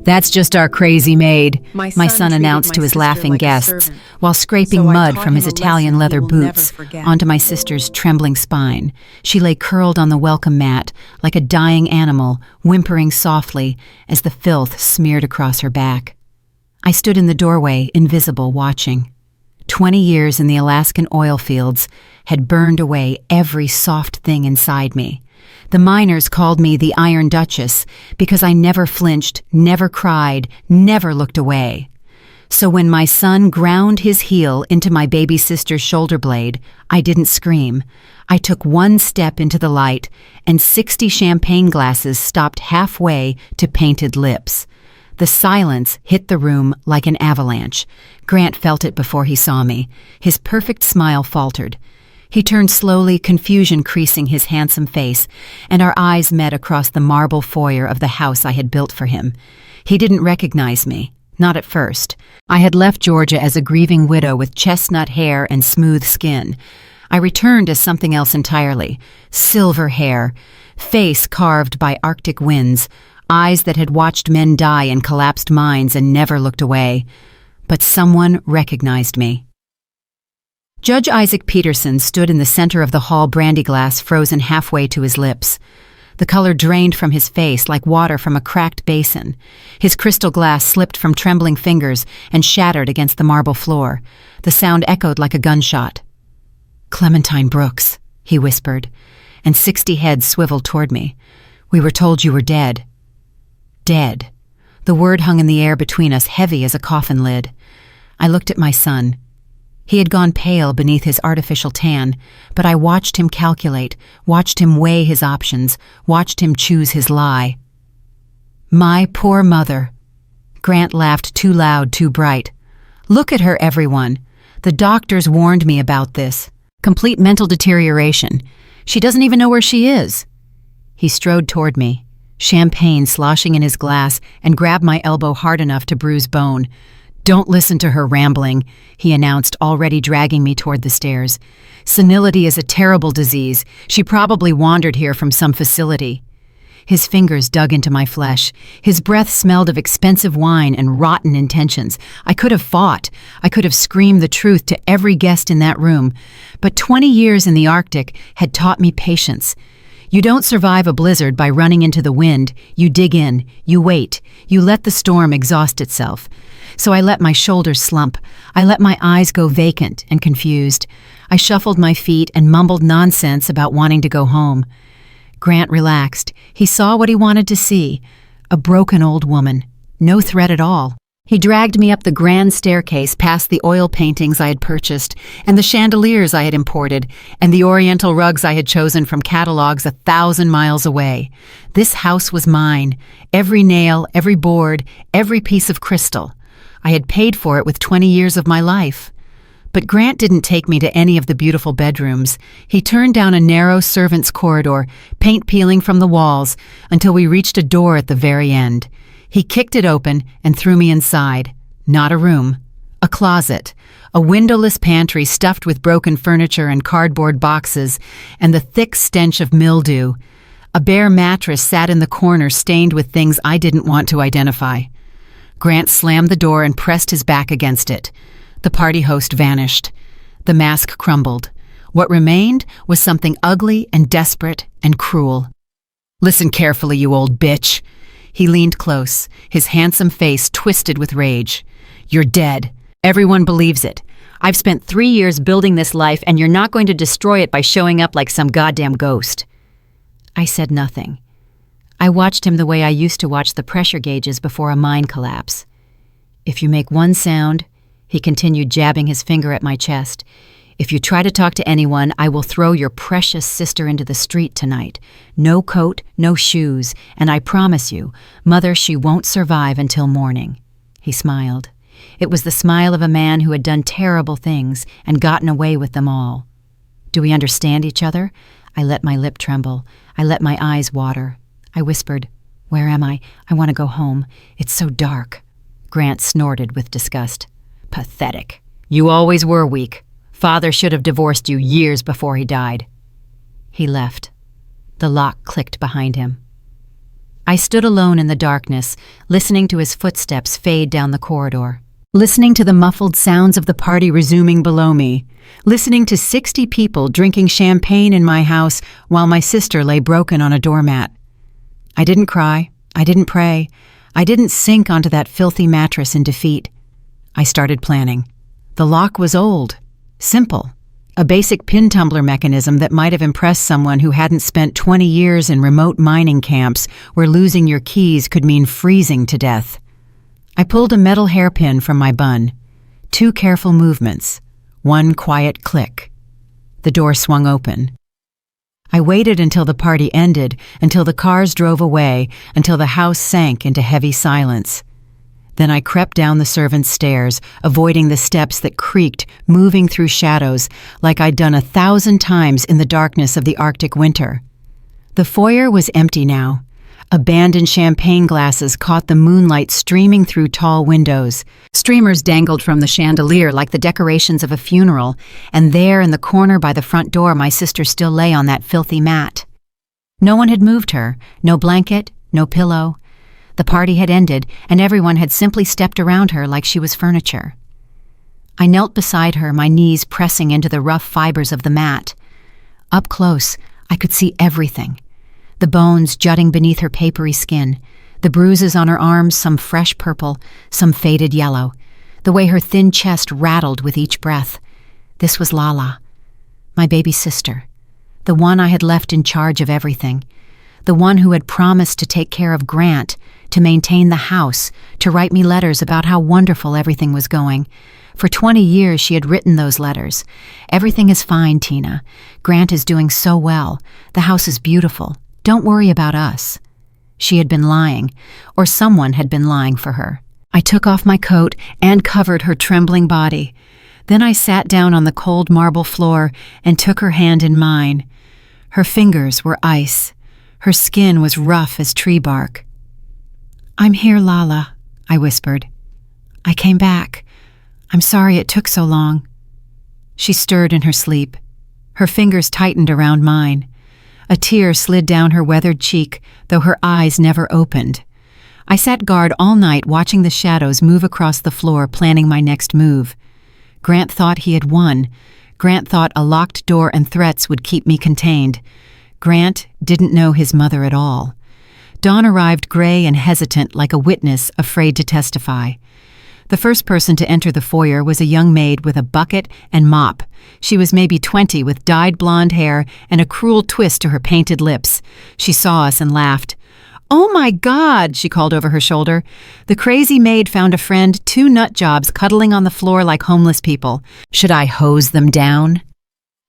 "That's just our crazy maid," My my son son treated announced my to his sister laughing like a guests, servant. while scraping So I mud taught from his him a Italian lesson he leather will never boots forget. onto my sister's trembling spine. She lay curled on the welcome mat like a dying animal, whimpering softly as the filth smeared across her back. I stood in the doorway, invisible, watching. 20 years in the Alaskan oil fields had burned away every soft thing inside me. The miners called me the Iron Duchess because I never flinched, never cried, never looked away. So when my son ground his heel into my baby sister's shoulder blade, I didn't scream. I took one step into the light, and 60 champagne glasses stopped halfway to painted lips. The silence hit the room like an avalanche. Grant felt it before he saw me. His perfect smile faltered. He turned slowly, confusion creasing his handsome face, and our eyes met across the marble foyer of the house I had built for him. He didn't recognize me, not at first. I had left Georgia as a grieving widow with chestnut hair and smooth skin. I returned as something else entirely. Silver hair, face carved by Arctic winds, eyes that had watched men die in collapsed mines and never looked away. But someone recognized me. Judge Isaac Peterson stood in the center of the hall, brandy glass frozen halfway to his lips. The color drained from his face like water from a cracked basin. His crystal glass slipped from trembling fingers and shattered against the marble floor. The sound echoed like a gunshot. "Clementine Brooks," he whispered, and 60 heads swiveled toward me. "We were told you were dead." Dead. The word hung in the air between us, heavy as a coffin lid. I looked at my son. He had gone pale beneath his artificial tan, but I watched him calculate, watched him weigh his options, watched him choose his lie. "My poor mother." Grant laughed too loud, too bright. "Look at her, everyone. The doctors warned me about this. Complete mental deterioration. She doesn't even know where she is." He strode toward me, champagne sloshing in his glass, and grabbed my elbow hard enough to bruise bone. "Don't listen to her rambling," he announced, already dragging me toward the stairs. "Senility is a terrible disease. She probably wandered here from some facility." His fingers dug into my flesh. His breath smelled of expensive wine and rotten intentions. I could have fought. I could have screamed the truth to every guest in that room. But 20 years in the Arctic had taught me patience. You don't survive a blizzard by running into the wind. You dig in, you wait, you let the storm exhaust itself. So I let my shoulders slump. I let my eyes go vacant and confused. I shuffled my feet and mumbled nonsense about wanting to go home. Grant relaxed. He saw what he wanted to see. A broken old woman. No threat at all. He dragged me up the grand staircase past the oil paintings I had purchased, and the chandeliers I had imported, and the oriental rugs I had chosen from catalogs 1,000 miles away. This house was mine. Every nail, every board, every piece of crystal. I had paid for it with 20 years of my life. But Grant didn't take me to any of the beautiful bedrooms. He turned down a narrow servants' corridor, paint peeling from the walls, until we reached a door at the very end. He kicked it open and threw me inside. Not a room. A closet. A windowless pantry stuffed with broken furniture and cardboard boxes, and the thick stench of mildew. A bare mattress sat in the corner, stained with things I didn't want to identify. Grant slammed the door and pressed his back against it. The party host vanished. The mask crumbled. What remained was something ugly and desperate and cruel. "Listen carefully, you old bitch." He leaned close, his handsome face twisted with rage. "You're dead. Everyone believes it. I've spent 3 years building this life, and you're not going to destroy it by showing up like some goddamn ghost." I said nothing. I watched him the way I used to watch the pressure gauges before a mine collapse. "If you make one sound," he continued, jabbing his finger at my chest, "if you try to talk to anyone, I will throw your precious sister into the street tonight. No coat, no shoes, and I promise you, Mother, she won't survive until morning." He smiled. It was the smile of a man who had done terrible things and gotten away with them all. "Do we understand each other?" I let my lip tremble. I let my eyes water. I whispered, "Where am I? I want to go home. It's so dark." Grant snorted with disgust. "Pathetic. You always were weak. Father should have divorced you years before he died." He left. The lock clicked behind him. I stood alone in the darkness, listening to his footsteps fade down the corridor. Listening to the muffled sounds of the party resuming below me. Listening to 60 people drinking champagne in my house while my sister lay broken on a doormat. I didn't cry. I didn't pray. I didn't sink onto that filthy mattress in defeat. I started planning. The lock was old. Simple. A basic pin tumbler mechanism that might have impressed someone who hadn't spent 20 years in remote mining camps where losing your keys could mean freezing to death. I pulled a metal hairpin from my bun. 2 careful movements. 1 quiet click. The door swung open. I waited until the party ended, until the cars drove away, until the house sank into heavy silence. Then I crept down the servants' stairs, avoiding the steps that creaked, moving through shadows, like I'd done 1,000 times in the darkness of the Arctic winter. The foyer was empty now. Abandoned champagne glasses caught the moonlight streaming through tall windows. Streamers dangled from the chandelier like the decorations of a funeral, and there in the corner by the front door my sister still lay on that filthy mat. No one had moved her, no blanket, no pillow. The party had ended, and everyone had simply stepped around her like she was furniture. I knelt beside her, my knees pressing into the rough fibers of the mat. Up close, I could see everything. The bones jutting beneath her papery skin, the bruises on her arms, some fresh purple, some faded yellow, the way her thin chest rattled with each breath. This was Lala, my baby sister, the one I had left in charge of everything, the one who had promised to take care of Grant, to maintain the house, to write me letters about how wonderful everything was going. For 20 years she had written those letters. Everything is fine, Tina. Grant is doing so well. The house is beautiful. Don't worry about us. She had been lying, or someone had been lying for her. I took off my coat and covered her trembling body. Then I sat down on the cold marble floor and took her hand in mine. Her fingers were ice. Her skin was rough as tree bark. "I'm here, Lala," I whispered. "I came back. I'm sorry it took so long." She stirred in her sleep. Her fingers tightened around mine. A tear slid down her weathered cheek, though her eyes never opened. I sat guard all night watching the shadows move across the floor, planning my next move. Grant thought he had won. Grant thought a locked door and threats would keep me contained. Grant didn't know his mother at all. Dawn arrived gray and hesitant, like a witness afraid to testify. The first person to enter the foyer was a young maid with a bucket and mop. She was maybe 20 with dyed blonde hair and a cruel twist to her painted lips. She saw us and laughed. "Oh my God," she called over her shoulder. The crazy maid found a friend, 2 nut jobs cuddling on the floor like homeless people. Should I hose them down?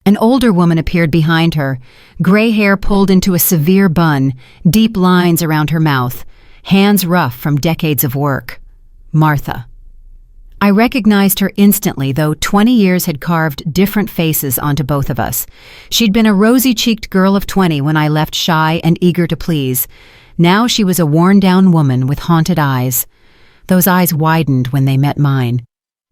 An older woman appeared behind her, gray hair pulled into a severe bun, deep lines around her mouth, hands rough from decades of work. Martha. I recognized her instantly, though 20 years had carved different faces onto both of us. She'd been a rosy-cheeked girl of 20 when I left, shy and eager to please. Now she was a worn-down woman with haunted eyes. Those eyes widened when they met mine.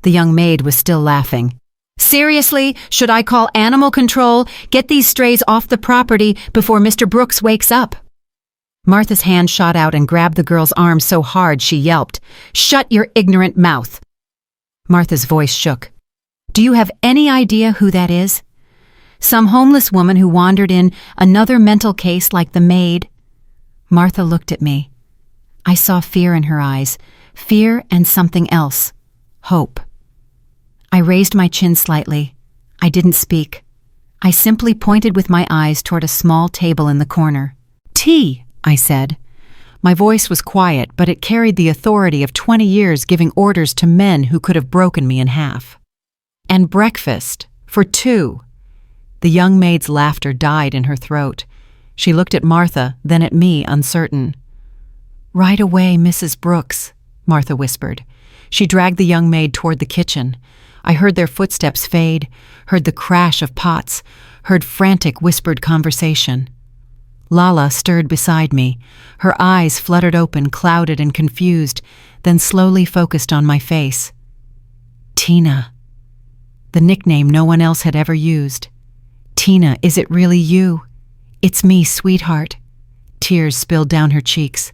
The young maid was still laughing. "Seriously, should I call animal control? Get these strays off the property before Mr. Brooks wakes up." Martha's hand shot out and grabbed the girl's arm so hard she yelped. "Shut your ignorant mouth." Martha's voice shook. "Do you have any idea who that is? Some homeless woman who wandered in, another mental case like the maid?" Martha looked at me. I saw fear in her eyes, fear and something else, hope. I raised my chin slightly. I didn't speak. I simply pointed with my eyes toward a small table in the corner. "Tea," I said. My voice was quiet, but it carried the authority of 20 years giving orders to men who could have broken me in half. "And breakfast, for 2. The young maid's laughter died in her throat. She looked at Martha, then at me, uncertain. "Right away, Mrs. Brooks," Martha whispered. She dragged the young maid toward the kitchen. I heard their footsteps fade, heard the crash of pots, heard frantic whispered conversation. Lala stirred beside me. Her eyes fluttered open, clouded and confused, then slowly focused on my face. "Tina." The nickname no one else had ever used. "Tina, is it really you?" "It's me, sweetheart." Tears spilled down her cheeks.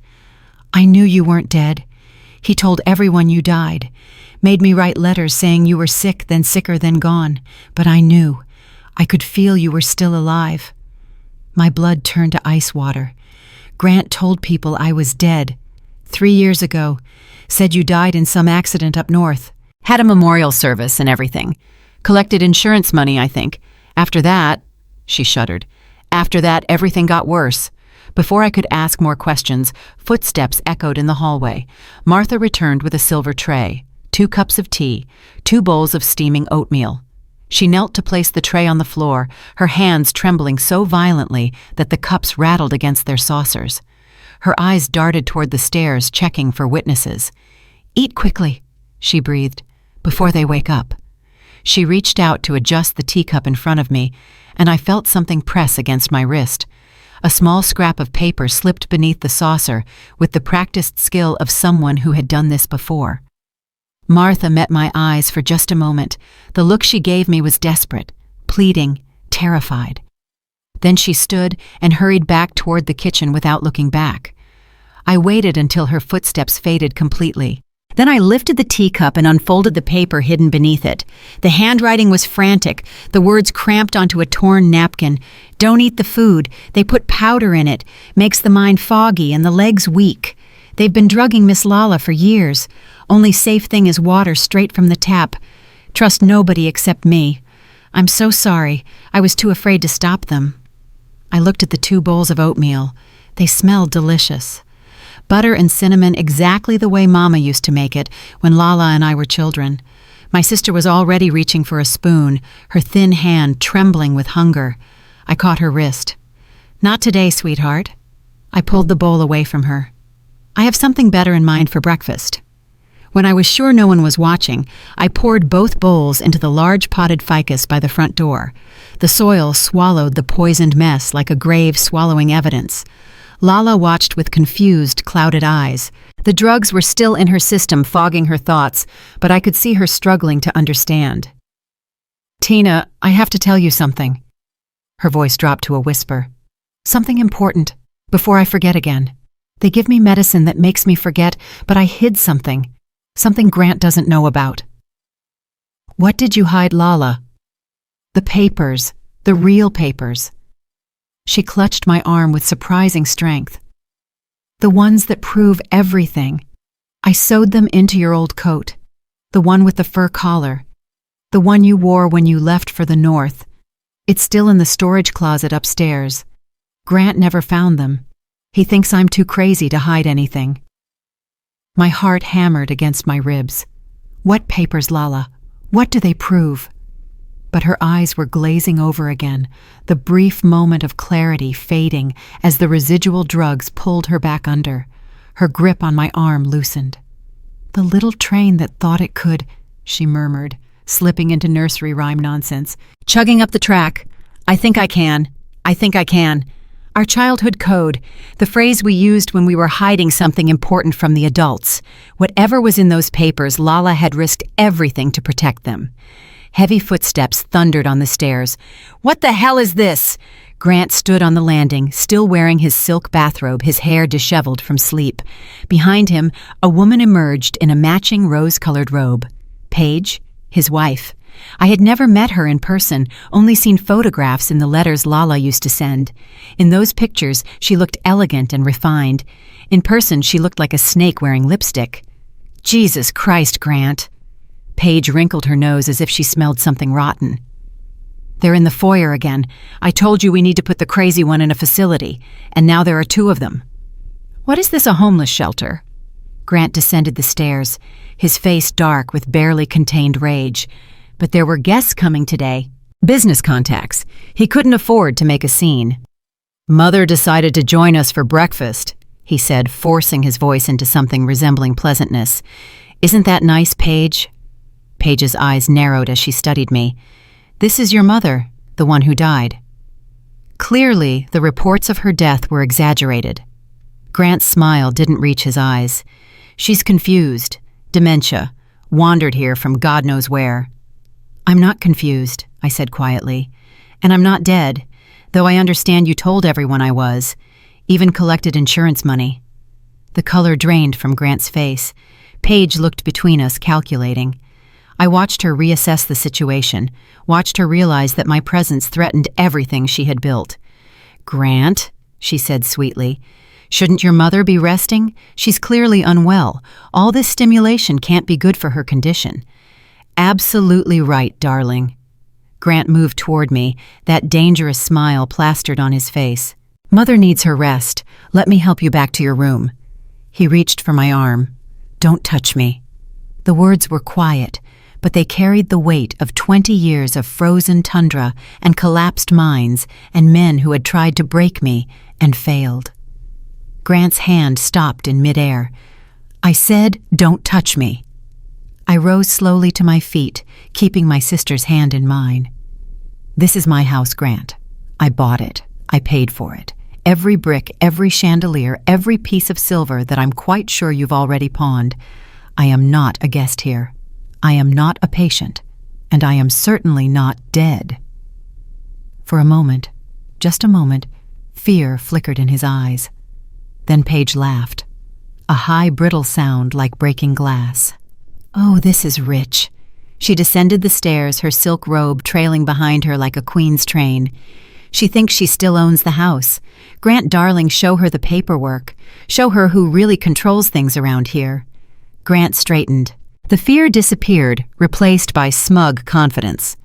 I knew you weren't dead. He told everyone you died. Made me write letters saying you were sick, then sicker, then gone. But I knew. I could feel you were still alive. My blood turned to ice water. Grant told people I was dead. 3 years ago. Said you died in some accident up north. Had a memorial service and everything. Collected insurance money, I think. After that, she shuddered. After that, everything got worse. Before I could ask more questions, footsteps echoed in the hallway. Martha returned with a silver tray, 2 cups of tea, 2 bowls of steaming oatmeal. She knelt to place the tray on the floor, her hands trembling so violently that the cups rattled against their saucers. Her eyes darted toward the stairs, checking for witnesses. "Eat quickly," she breathed, "before they wake up." She reached out to adjust the teacup in front of me, and I felt something press against my wrist. A small scrap of paper slipped beneath the saucer with the practiced skill of someone who had done this before. Martha met my eyes for just a moment. The look she gave me was desperate, pleading, terrified. Then she stood and hurried back toward the kitchen without looking back. I waited until her footsteps faded completely. Then I lifted the teacup and unfolded the paper hidden beneath it. The handwriting was frantic, the words cramped onto a torn napkin. "Don't eat the food. They put powder in it. Makes the mind foggy and the legs weak. They've been drugging Miss Lala for years. Only safe thing is water straight from the tap. Trust nobody except me. I'm so sorry. I was too afraid to stop them." I looked at the 2 bowls of oatmeal. They smelled delicious. Butter and cinnamon exactly the way Mama used to make it when Lala and I were children. My sister was already reaching for a spoon, her thin hand trembling with hunger. I caught her wrist. "Not today, sweetheart." I pulled the bowl away from her. "I have something better in mind for breakfast." When I was sure no one was watching, I poured both bowls into the large potted ficus by the front door. The soil swallowed the poisoned mess like a grave swallowing evidence. Lala watched with confused, clouded eyes. The drugs were still in her system, fogging her thoughts, but I could see her struggling to understand. "Tina, I have to tell you something." Her voice dropped to a whisper. "Something important, before I forget again. They give me medicine that makes me forget, but I hid something. Something Grant doesn't know about." "What did you hide, Lala?" "The papers, the real papers." She clutched my arm with surprising strength. "The ones that prove everything. I sewed them into your old coat. The one with the fur collar. The one you wore when you left for the north. It's still in the storage closet upstairs. Grant never found them. He thinks I'm too crazy to hide anything." My heart hammered against my ribs. "What papers, Lala? What do they prove?" But her eyes were glazing over again, the brief moment of clarity fading as the residual drugs pulled her back under. Her grip on my arm loosened. "The little train that thought it could," she murmured, slipping into nursery rhyme nonsense. "Chugging up the track. I think I can. I think I can." Our childhood code, the phrase we used when we were hiding something important from the adults. Whatever was in those papers, Lala had risked everything to protect them. Heavy footsteps thundered on the stairs. "What the hell is this?" Grant stood on the landing, still wearing his silk bathrobe, his hair disheveled from sleep. Behind him, a woman emerged in a matching rose-colored robe. Paige, his wife. I had never met her in person, only seen photographs in the letters Lala used to send. In those pictures, she looked elegant and refined. In person, she looked like a snake wearing lipstick. "Jesus Christ, Grant." Paige wrinkled her nose as if she smelled something rotten. "They're in the foyer again. I told you we need to put the crazy one in a facility, and now there are 2 of them." "What is this, a homeless shelter?" Grant descended the stairs, his face dark with barely contained rage. But there were guests coming today. Business contacts. He couldn't afford to make a scene. "Mother decided to join us for breakfast," he said, forcing his voice into something resembling pleasantness. "Isn't that nice, Paige?" Paige's eyes narrowed as she studied me. "This is your mother, the one who died." Clearly, the reports of her death were exaggerated. Grant's smile didn't reach his eyes. "She's confused. Dementia. Wandered here from God knows where." "I'm not confused," I said quietly. "And I'm not dead, though I understand you told everyone I was, even collected insurance money." The color drained from Grant's face. Paige looked between us, calculating. I watched her reassess the situation, watched her realize that my presence threatened everything she had built. "Grant," she said sweetly, "shouldn't your mother be resting? She's clearly unwell. All this stimulation can't be good for her condition." "Absolutely right, darling." Grant moved toward me, that dangerous smile plastered on his face. "Mother needs her rest. Let me help you back to your room." He reached for my arm. "Don't touch me." The words were quiet, but they carried the weight of 20 years of frozen tundra and collapsed minds and men who had tried to break me and failed. Grant's hand stopped in midair. "I said, don't touch me." I rose slowly to my feet, keeping my sister's hand in mine. "This is my house, Grant. I bought it. I paid for it. Every brick, every chandelier, every piece of silver that I'm quite sure you've already pawned. I am not a guest here. I am not a patient, and I am certainly not dead." For a moment, just a moment, fear flickered in his eyes. Then Paige laughed, a high, brittle sound like breaking glass. "Oh, this is rich." She descended the stairs, her silk robe trailing behind her like a queen's train. "She thinks she still owns the house. Grant, darling, show her the paperwork. Show her who really controls things around here." Grant straightened. The fear disappeared, replaced by smug confidence.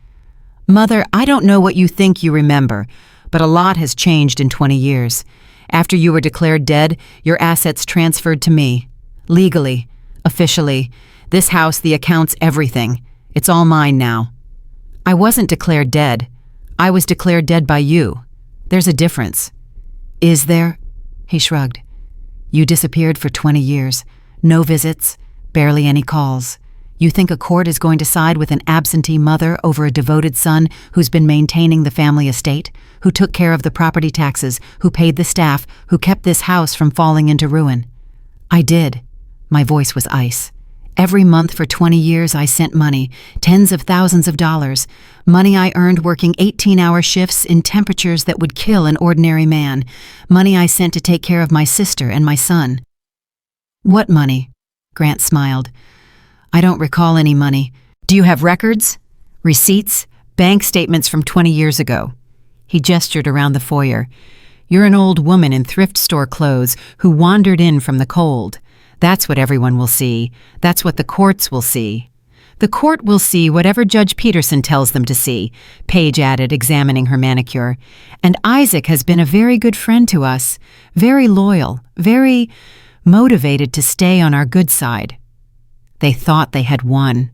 "Mother, I don't know what you think you remember, but a lot has changed in 20 years. After you were declared dead, your assets transferred to me. Legally, officially. This house, the accounts, everything. It's all mine now. I wasn't declared dead. I was declared dead by you. There's a difference." "Is there?" He shrugged. "You disappeared for 20 years. No visits, barely any calls. You think a court is going to side with an absentee mother over a devoted son who's been maintaining the family estate, who took care of the property taxes, who paid the staff, who kept this house from falling into ruin?" "I did." My voice was ice. "Every month for 20 years I sent money, tens of thousands of dollars, money I earned working 18-hour shifts in temperatures that would kill an ordinary man, money I sent to take care of my sister and my son." "What money?" Grant smiled. "I don't recall any money. Do you have records? Receipts? Bank statements from 20 years ago?" He gestured around the foyer. "You're an old woman in thrift store clothes who wandered in from the cold. That's what everyone will see. That's what the courts will see." "The court will see whatever Judge Peterson tells them to see," Paige added, examining her manicure. "And Isaac has been a very good friend to us, very loyal, very motivated to stay on our good side." They thought they had won.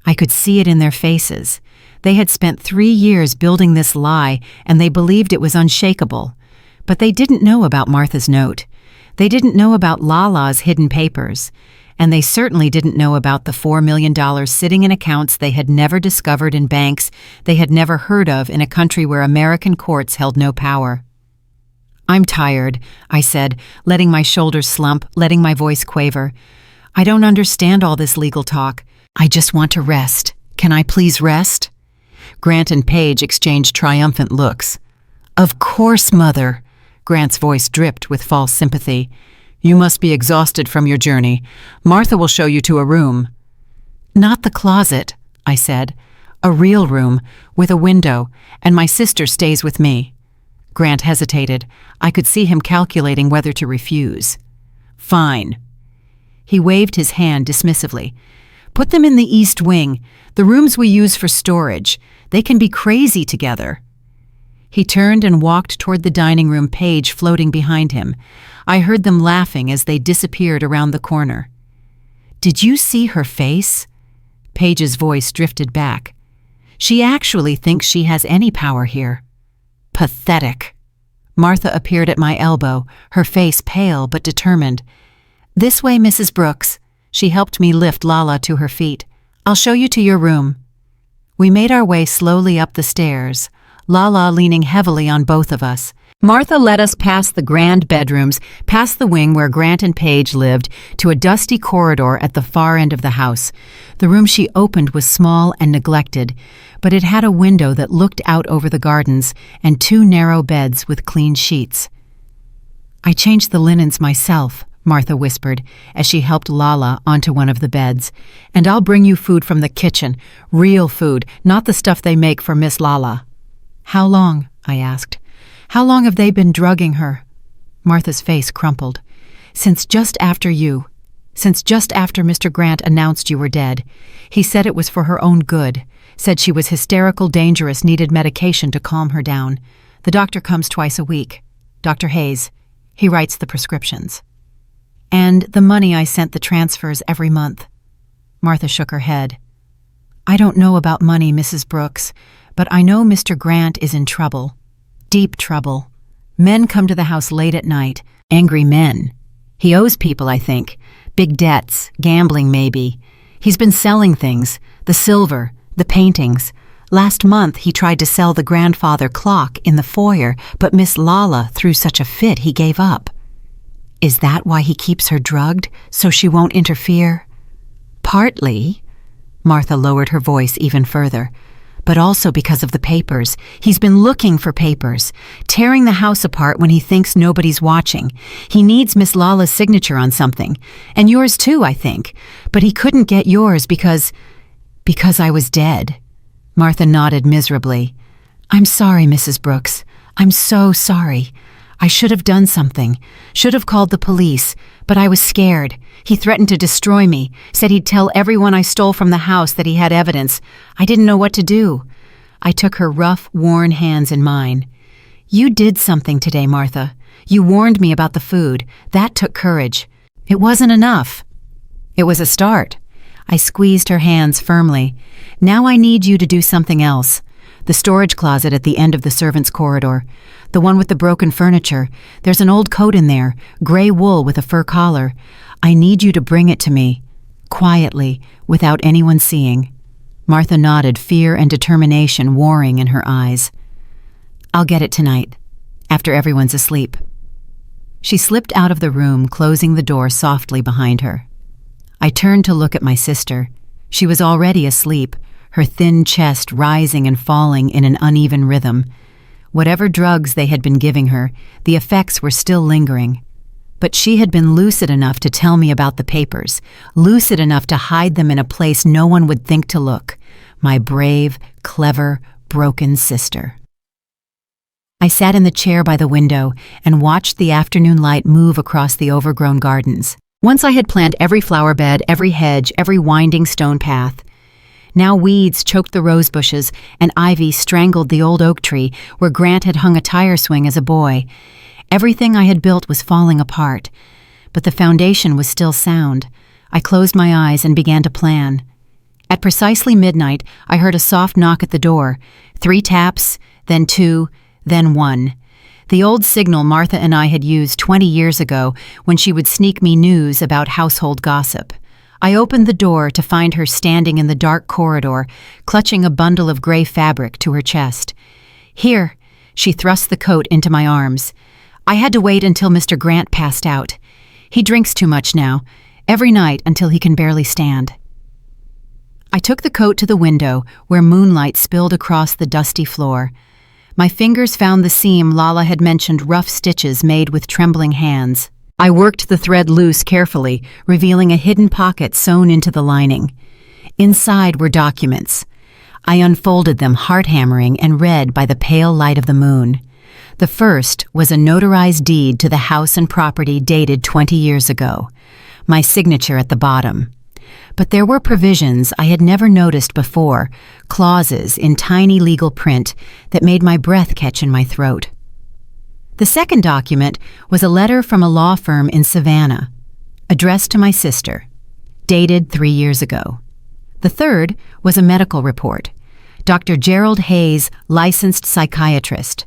I could see it in their faces. They had spent 3 years building this lie, and they believed it was unshakable. But they didn't know about Martha's note. They didn't know about Lala's hidden papers. And they certainly didn't know about the $4 million sitting in accounts they had never discovered in banks they had never heard of in a country where American courts held no power. "I'm tired," I said, letting my shoulders slump, letting my voice quaver. "I don't understand all this legal talk. I just want to rest. Can I please rest?" Grant and Paige exchanged triumphant looks. "Of course, Mother." Grant's voice dripped with false sympathy. "You must be exhausted from your journey. Martha will show you to a room." "Not the closet," I said. "A real room, with a window, and my sister stays with me." Grant hesitated. I could see him calculating whether to refuse. "Fine." He waved his hand dismissively. "Put them in the East Wing, the rooms we use for storage. They can be crazy together." He turned and walked toward the dining room, Paige floating behind him. I heard them laughing as they disappeared around the corner. "Did you see her face?" Paige's voice drifted back. "She actually thinks she has any power here. Pathetic." Martha appeared at my elbow, her face pale but determined. "This way, Mrs. Brooks." She helped me lift Lala to her feet. "I'll show you to your room." We made our way slowly up the stairs, Lala leaning heavily on both of us. Martha led us past the grand bedrooms, past the wing where Grant and Paige lived, to a dusty corridor at the far end of the house. The room she opened was small and neglected, but it had a window that looked out over the gardens and 2 narrow beds with clean sheets. "I changed the linens myself," Martha whispered as she helped Lala onto one of the beds. "And I'll bring you food from the kitchen. Real food, not the stuff they make for Miss Lala." "How long?" I asked. "How long have they been drugging her?" Martha's face crumpled. Since just after Mr. Grant announced you were dead. He said it was for her own good. Said she was hysterical, dangerous, needed medication to calm her down. The doctor comes twice a week. Dr. Hayes. He writes the prescriptions. And the money I sent the transfers every month." Martha shook her head. "I don't know about money, Mrs. Brooks, but I know Mr. Grant is in trouble. Deep trouble. Men come to the house late at night. Angry men. He owes people, I think. Big debts, gambling maybe. He's been selling things, the silver, the paintings. Last month he tried to sell the grandfather clock in the foyer, but Miss Lala threw such a fit he gave up." "Is that why he keeps her drugged, so she won't interfere?" "Partly." Martha lowered her voice even further. "But also because of the papers. He's been looking for papers, tearing the house apart when he thinks nobody's watching. He needs Miss Lala's signature on something. And yours too, I think. But he couldn't get yours because I was dead." Martha nodded miserably. "I'm sorry, Mrs. Brooks. I'm so sorry. I should have done something. Should have called the police, but I was scared. He threatened to destroy me, said he'd tell everyone I stole from the house that he had evidence. I didn't know what to do." I took her rough, worn hands in mine. "You did something today, Martha. You warned me about the food. That took courage. It wasn't enough." "It was a start." I squeezed her hands firmly. "Now I need you to do something else. The storage closet at the end of the servants' corridor. The one with the broken furniture. There's an old coat in there, gray wool with a fur collar. I need you to bring it to me. Quietly, without anyone seeing." Martha nodded, fear and determination warring in her eyes. "I'll get it tonight, after everyone's asleep." She slipped out of the room, closing the door softly behind her. I turned to look at my sister. She was already asleep, her thin chest rising and falling in an uneven rhythm. Whatever drugs they had been giving her, the effects were still lingering. But she had been lucid enough to tell me about the papers, lucid enough to hide them in a place no one would think to look. My brave, clever, broken sister. I sat in the chair by the window and watched the afternoon light move across the overgrown gardens. Once I had planted every flower bed, every hedge, every winding stone path. Now weeds choked the rose bushes, and ivy strangled the old oak tree where Grant had hung a tire swing as a boy. Everything I had built was falling apart, but the foundation was still sound. I closed my eyes and began to plan. At precisely midnight, I heard a soft knock at the door. 3 taps, then 2, then 1. The old signal Martha and I had used 20 years ago when she would sneak me news about household gossip. I opened the door to find her standing in the dark corridor, clutching a bundle of gray fabric to her chest. "Here," she thrust the coat into my arms. "I had to wait until Mr. Grant passed out. He drinks too much now, every night until he can barely stand." I took the coat to the window, where moonlight spilled across the dusty floor. My fingers found the seam Lala had mentioned, rough stitches made with trembling hands. I worked the thread loose carefully, revealing a hidden pocket sewn into the lining. Inside were documents. I unfolded them, heart-hammering, and read by the pale light of the moon. The first was a notarized deed to the house and property dated 20 years ago. My signature at the bottom. But there were provisions I had never noticed before, clauses in tiny legal print that made my breath catch in my throat. The second document was a letter from a law firm in Savannah, addressed to my sister, dated 3 years ago. The third was a medical report, Dr. Gerald Hayes, licensed psychiatrist,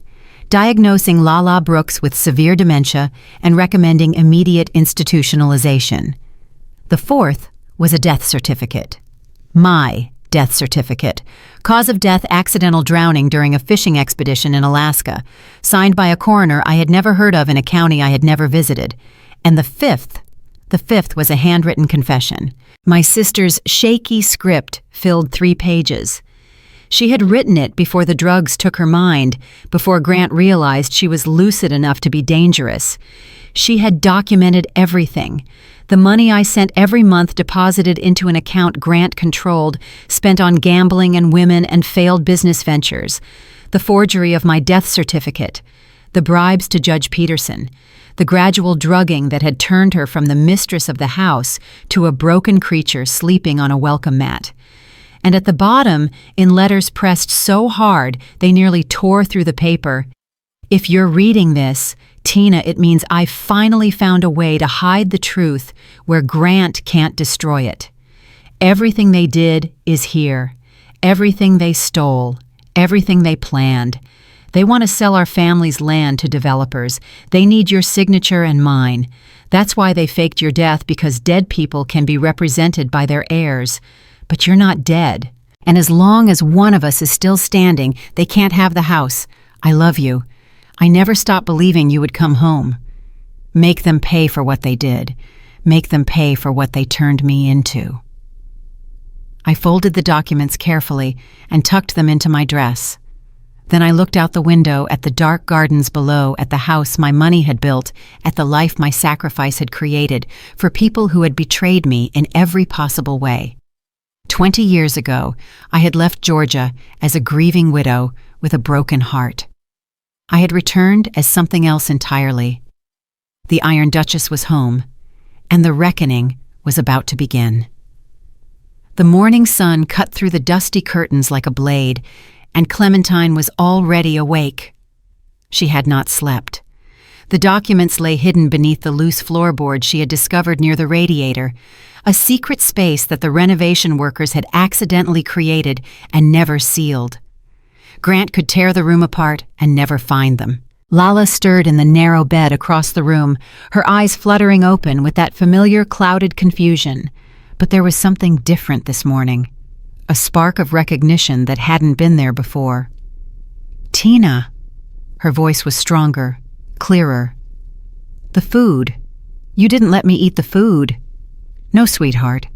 diagnosing Lala Brooks with severe dementia and recommending immediate institutionalization. The fourth was a death certificate. My death certificate. Cause of death: accidental drowning during a fishing expedition in Alaska, signed by a coroner I had never heard of in a county I had never visited. And the fifth was a handwritten confession. My sister's shaky script filled 3 pages. She had written it before the drugs took her mind, before Grant realized she was lucid enough to be dangerous. She had documented everything. The money I sent every month deposited into an account Grant controlled, spent on gambling and women and failed business ventures. The forgery of my death certificate. The bribes to Judge Peterson. The gradual drugging that had turned her from the mistress of the house to a broken creature sleeping on a welcome mat. And at the bottom, in letters pressed so hard they nearly tore through the paper, "If you're reading this, Tina, it means I finally found a way to hide the truth where Grant can't destroy it. Everything they did is here. Everything they stole. Everything they planned. They want to sell our family's land to developers. They need your signature and mine. That's why they faked your death, because dead people can be represented by their heirs. But you're not dead. And as long as one of us is still standing, they can't have the house. I love you. I never stopped believing you would come home. Make them pay for what they did. Make them pay for what they turned me into." I folded the documents carefully and tucked them into my dress. Then I looked out the window at the dark gardens below, at the house my money had built, at the life my sacrifice had created for people who had betrayed me in every possible way. 20 years ago, I had left Georgia as a grieving widow with a broken heart. I had returned as something else entirely. The Iron Duchess was home, and the reckoning was about to begin. The morning sun cut through the dusty curtains like a blade, and Clementine was already awake. She had not slept. The documents lay hidden beneath the loose floorboard she had discovered near the radiator, a secret space that the renovation workers had accidentally created and never sealed. Grant could tear the room apart and never find them. Lala stirred in the narrow bed across the room, her eyes fluttering open with that familiar clouded confusion. But there was something different this morning, a spark of recognition that hadn't been there before. "Tina." Her voice was stronger, clearer. "The food. You didn't let me eat the food." "No, sweetheart.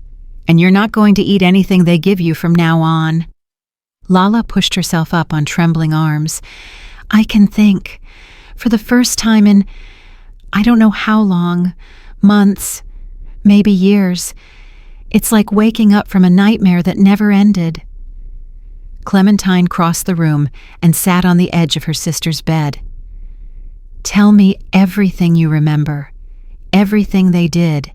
And you're not going to eat anything they give you from now on." Lala pushed herself up on trembling arms. "I can think. For the first time in, I don't know how long, months, maybe years. It's like waking up from a nightmare that never ended." Clementine crossed the room and sat on the edge of her sister's bed. "Tell me everything you remember, everything they did,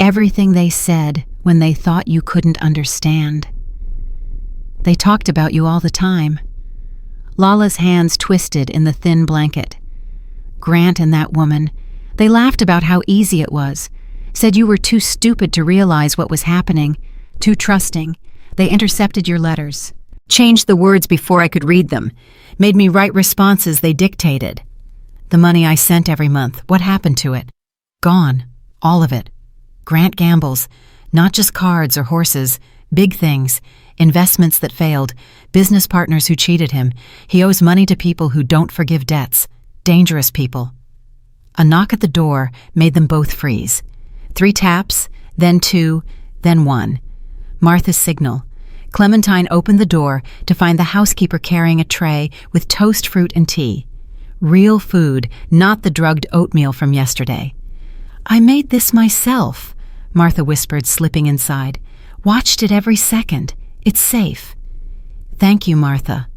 everything they said when they thought you couldn't understand." "They talked about you all the time." Lala's hands twisted in the thin blanket. "Grant and that woman, they laughed about how easy it was, said you were too stupid to realize what was happening, too trusting. They intercepted your letters, changed the words before I could read them, made me write responses they dictated. The money I sent every month, what happened to it? Gone, all of it. Grant gambles, not just cards or horses, big things, investments that failed, business partners who cheated him. He owes money to people who don't forgive debts, dangerous people." A knock at the door made them both freeze. 3 taps, then 2, then 1. Martha's signal. Clementine opened the door to find the housekeeper carrying a tray with toast, fruit, and tea. Real food, not the drugged oatmeal from yesterday. "I made this myself," Martha whispered, slipping inside. "Watched it every second. It's safe." "Thank you, Martha."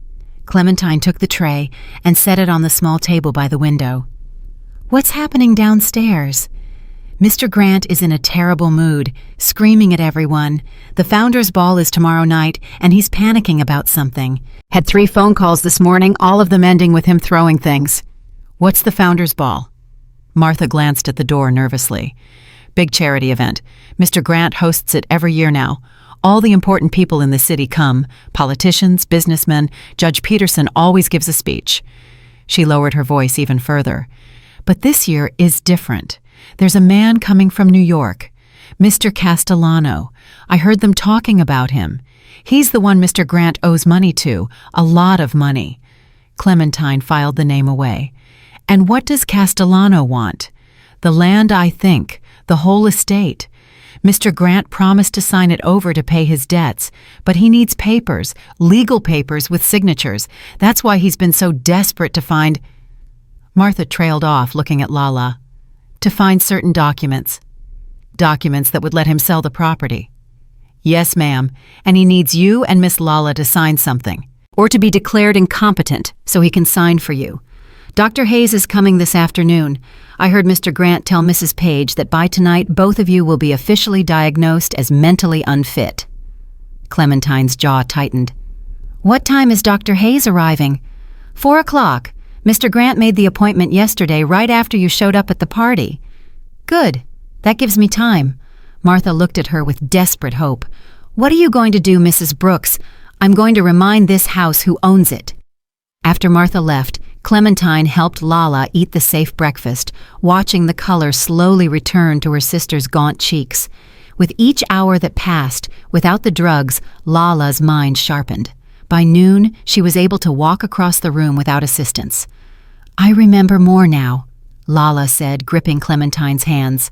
Clementine took the tray and set it on the small table by the window. "What's happening downstairs?" "Mr. Grant is in a terrible mood, screaming at everyone. The Founders' Ball is tomorrow night, and he's panicking about something. Had 3 phone calls this morning, all of them ending with him throwing things." "What's the Founders' Ball?" Martha glanced at the door nervously. "Big charity event. Mr. Grant hosts it every year now. All the important people in the city come, politicians, businessmen. Judge Peterson always gives a speech." She lowered her voice even further. "But this year is different. There's a man coming from New York, Mr. Castellano. I heard them talking about him. He's the one Mr. Grant owes money to, a lot of money." Clementine filed the name away. "And what does Castellano want?" "The land, I think. The whole estate. Mr. Grant promised to sign it over to pay his debts, but he needs papers, legal papers with signatures. That's why he's been so desperate to find—" Martha trailed off, looking at Lala. "To find certain documents. Documents that would let him sell the property." "Yes, ma'am, and he needs you and Miss Lala to sign something, or to be declared incompetent so he can sign for you. Dr. Hayes is coming this afternoon. I heard Mr. Grant tell Mrs. Page that by tonight both of you will be officially diagnosed as mentally unfit." Clementine's jaw tightened. "What time is Dr. Hayes arriving?" 4 o'clock. Mr. Grant made the appointment yesterday right after you showed up at the party." "Good. That gives me time." Martha looked at her with desperate hope. "What are you going to do, Mrs. Brooks? I'm going to remind this house who owns it." After Martha left, Clementine helped Lala eat the safe breakfast, watching the color slowly return to her sister's gaunt cheeks. With each hour that passed, without the drugs, Lala's mind sharpened. By noon, she was able to walk across the room without assistance. "I remember more now," Lala said, gripping Clementine's hands.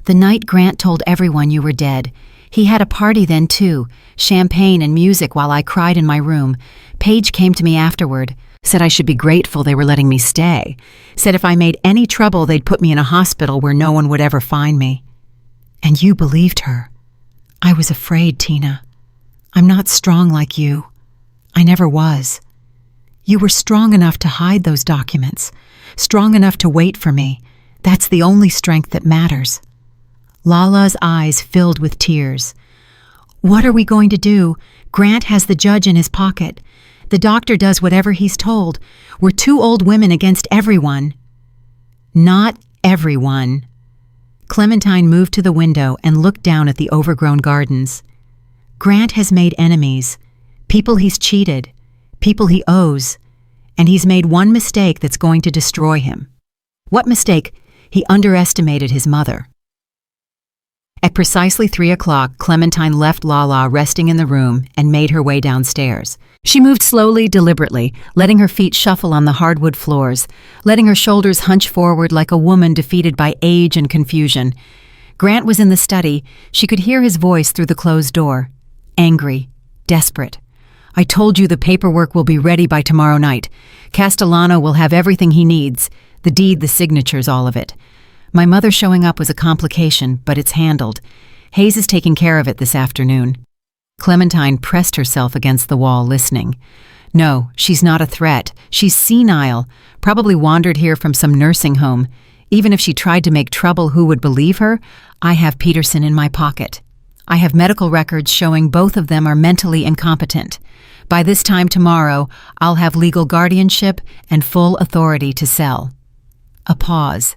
"The night Grant told everyone you were dead. He had a party then, too, champagne and music while I cried in my room. Paige came to me afterward, said I should be grateful they were letting me stay, said if I made any trouble they'd put me in a hospital where no one would ever find me." "And you believed her." "I was afraid, Tina. I'm not strong like you. I never was. You were strong enough to hide those documents, strong enough to wait for me. That's the only strength that matters." Lala's eyes filled with tears. "What are we going to do? Grant has the judge in his pocket. The doctor does whatever he's told. We're two old women against everyone." "Not everyone." Clementine moved to the window and looked down at the overgrown gardens. "Grant has made enemies, people he's cheated, people he owes, and he's made one mistake that's going to destroy him." "What mistake?" "He underestimated his mother." At precisely 3 o'clock, Clementine left Lala resting in the room and made her way downstairs. She moved slowly, deliberately, letting her feet shuffle on the hardwood floors, letting her shoulders hunch forward like a woman defeated by age and confusion. Grant was in the study. She could hear his voice through the closed door. Angry, desperate. "I told you the paperwork will be ready by tomorrow night. Castellano will have everything he needs. The deed, the signatures, all of it. My mother showing up was a complication, but it's handled. Hayes is taking care of it this afternoon." Clementine pressed herself against the wall, listening. No, she's not a threat. She's senile, probably wandered here from some nursing home. Even if she tried to make trouble, who would believe her? I have Peterson in my pocket. I have medical records showing both of them are mentally incompetent. By this time tomorrow, I'll have legal guardianship and full authority to sell. A pause.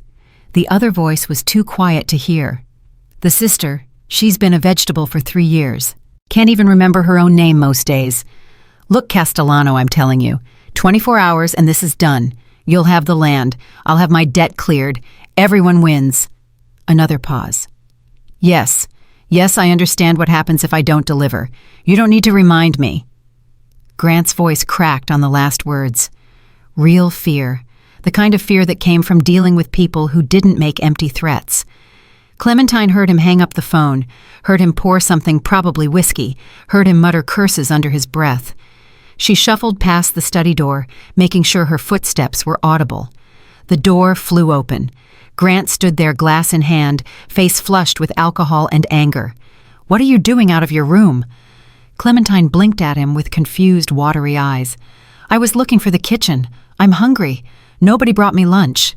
The other voice was too quiet to hear. The sister, she's been a vegetable for 3 years. Can't even remember her own name most days. "Look, Castellano, I'm telling you. 24 hours and this is done. You'll have the land. I'll have my debt cleared. Everyone wins." Another pause. Yes, I understand what happens if I don't deliver. You don't need to remind me." Grant's voice cracked on the last words. Real fear. The kind of fear that came from dealing with people who didn't make empty threats. Clementine heard him hang up the phone, heard him pour something, probably whiskey, heard him mutter curses under his breath. She shuffled past the study door, making sure her footsteps were audible. The door flew open. Grant stood there, glass in hand, face flushed with alcohol and anger. "What are you doing out of your room?" Clementine blinked at him with confused, watery eyes. "I was looking for the kitchen. I'm hungry. Nobody brought me lunch."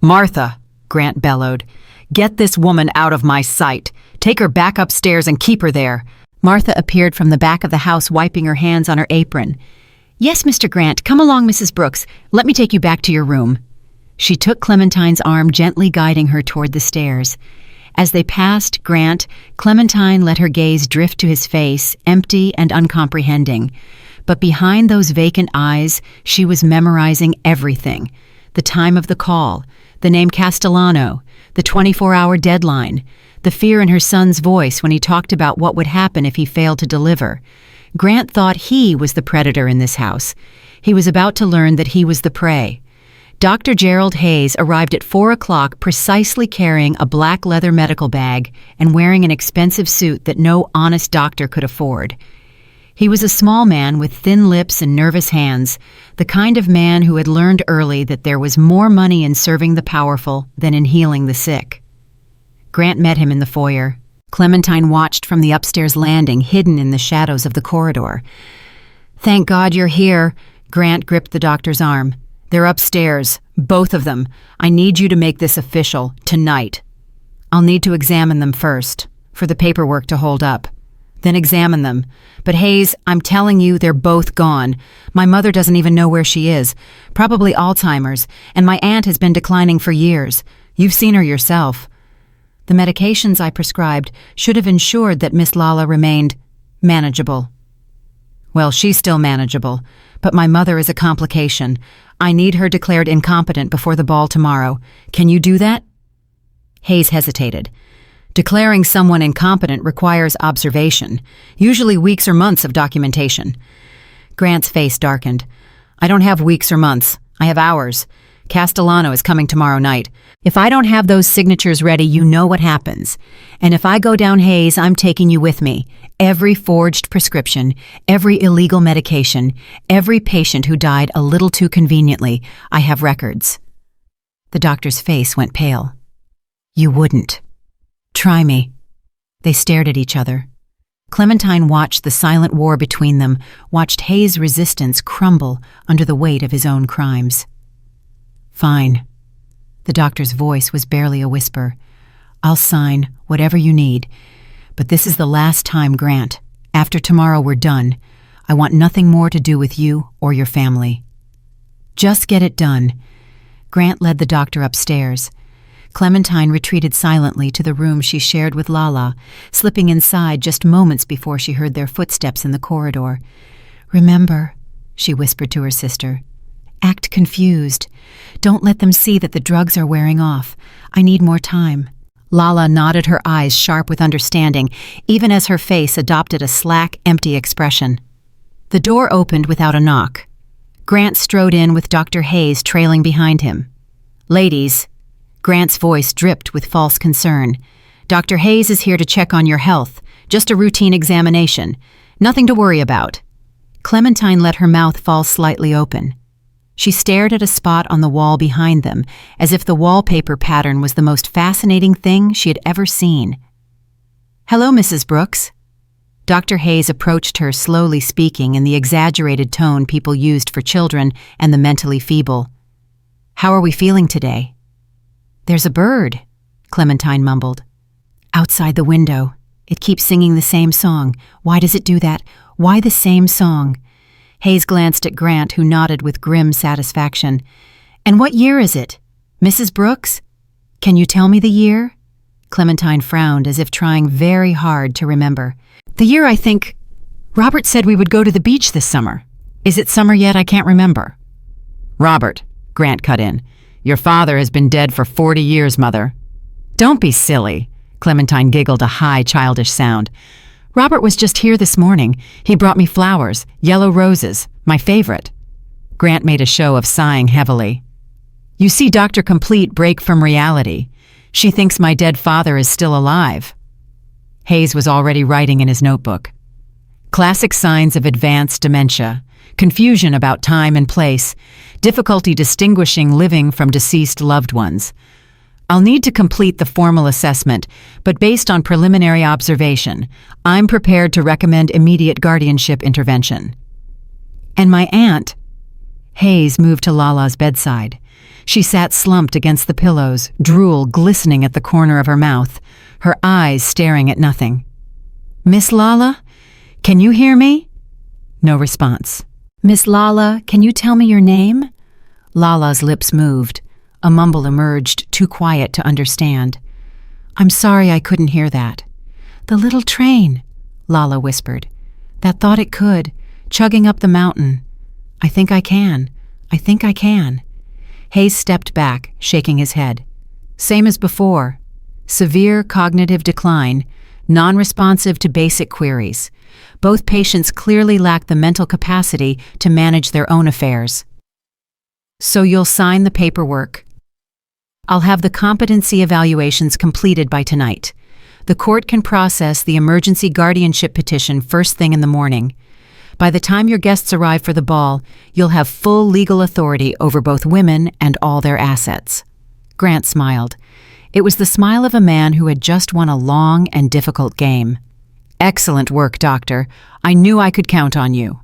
"Martha," Grant bellowed, "get this woman out of my sight. Take her back upstairs and keep her there." Martha appeared from the back of the house, wiping her hands on her apron. "Yes, Mr. Grant, come along, Mrs. Brooks. Let me take you back to your room." She took Clementine's arm, gently guiding her toward the stairs. As they passed Grant, Clementine let her gaze drift to his face, empty and uncomprehending. But behind those vacant eyes, she was memorizing everything. The time of the call, the name Castellano, the 24-hour deadline, the fear in her son's voice when he talked about what would happen if he failed to deliver. Grant thought he was the predator in this house. He was about to learn that he was the prey. Dr. Gerald Hayes arrived at 4 o'clock precisely carrying a black leather medical bag and wearing an expensive suit that no honest doctor could afford. He was a small man with thin lips and nervous hands, the kind of man who had learned early that there was more money in serving the powerful than in healing the sick. Grant met him in the foyer. Clementine watched from the upstairs landing, hidden in the shadows of the corridor. "Thank God you're here." Grant gripped the doctor's arm. "They're upstairs, both of them. I need you to make this official, tonight. I'll need to examine them first, for the paperwork to hold up. Then examine them. But Hayes, I'm telling you, they're both gone. My mother doesn't even know where she is. Probably Alzheimer's, and my aunt has been declining for years. You've seen her yourself. The medications I prescribed should have ensured that Miss Lala remained manageable. Well, she's still manageable, but my mother is a complication. I need her declared incompetent before the ball tomorrow. Can you do that?" Hayes hesitated. Declaring someone incompetent requires observation, usually weeks or months of documentation. Grant's face darkened. "I don't have weeks or months. I have hours. Castellano is coming tomorrow night. If I don't have those signatures ready, you know what happens. And if I go down Hayes, I'm taking you with me. Every forged prescription, every illegal medication, every patient who died a little too conveniently, I have records." The doctor's face went pale. "You wouldn't." "Try me." They stared at each other. Clementine watched the silent war between them, watched Hayes' resistance crumble under the weight of his own crimes. "Fine." The doctor's voice was barely a whisper. "I'll sign whatever you need. But this is the last time, Grant. After tomorrow we're done. I want nothing more to do with you or your family." "Just get it done." Grant led the doctor upstairs. Clementine retreated silently to the room she shared with Lala, slipping inside just moments before she heard their footsteps in the corridor. "Remember," she whispered to her sister, "act confused. Don't let them see that the drugs are wearing off. I need more time." Lala nodded, her eyes sharp with understanding, even as her face adopted a slack, empty expression. The door opened without a knock. Grant strode in with Dr. Hayes trailing behind him. "Ladies," Grant's voice dripped with false concern, "Dr. Hayes is here to check on your health. Just a routine examination. Nothing to worry about." Clementine let her mouth fall slightly open. She stared at a spot on the wall behind them, as if the wallpaper pattern was the most fascinating thing she had ever seen. "Hello, Mrs. Brooks." Dr. Hayes approached her, slowly speaking in the exaggerated tone people used for children and the mentally feeble. "How are we feeling today?" "There's a bird," Clementine mumbled. "Outside the window. It keeps singing the same song. Why does it do that? Why the same song?" Hayes glanced at Grant, who nodded with grim satisfaction. "And what year is it? Mrs. Brooks? Can you tell me the year?" Clementine frowned, as if trying very hard to remember. "The year, I think. Robert said we would go to the beach this summer. Is it summer yet? I can't remember." "Robert," Grant cut in. "Your father has been dead for 40 years, Mother." "Don't be silly," Clementine giggled, a high, childish sound. "Robert was just here this morning. He brought me flowers, yellow roses, my favorite." Grant made a show of sighing heavily. "You see Dr. Complete break from reality. She thinks my dead father is still alive." Hayes was already writing in his notebook. "Classic signs of advanced dementia. Confusion about time and place, difficulty distinguishing living from deceased loved ones. I'll need to complete the formal assessment, but based on preliminary observation, I'm prepared to recommend immediate guardianship intervention." "And my aunt?" Hayes moved to Lala's bedside. She sat slumped against the pillows, drool glistening at the corner of her mouth, her eyes staring at nothing. "Miss Lala? Can you hear me?" No response. "Miss Lala, can you tell me your name?" Lala's lips moved. A mumble emerged, too quiet to understand. "I'm sorry I couldn't hear that." "The little train," Lala whispered. "That thought it could, chugging up the mountain. I think I can. I think I can." Hayes stepped back, shaking his head. "Same as before. Severe cognitive decline, non-responsive to basic queries. Both patients clearly lack the mental capacity to manage their own affairs." So you'll sign the paperwork. I'll have the competency evaluations completed by tonight. The court can process the emergency guardianship petition first thing in the morning. By the time your guests arrive for the ball, you'll have full legal authority over both women and all their assets. Grant smiled. It was the smile of a man who had just won a long and difficult game. Excellent work, Doctor. I knew I could count on you.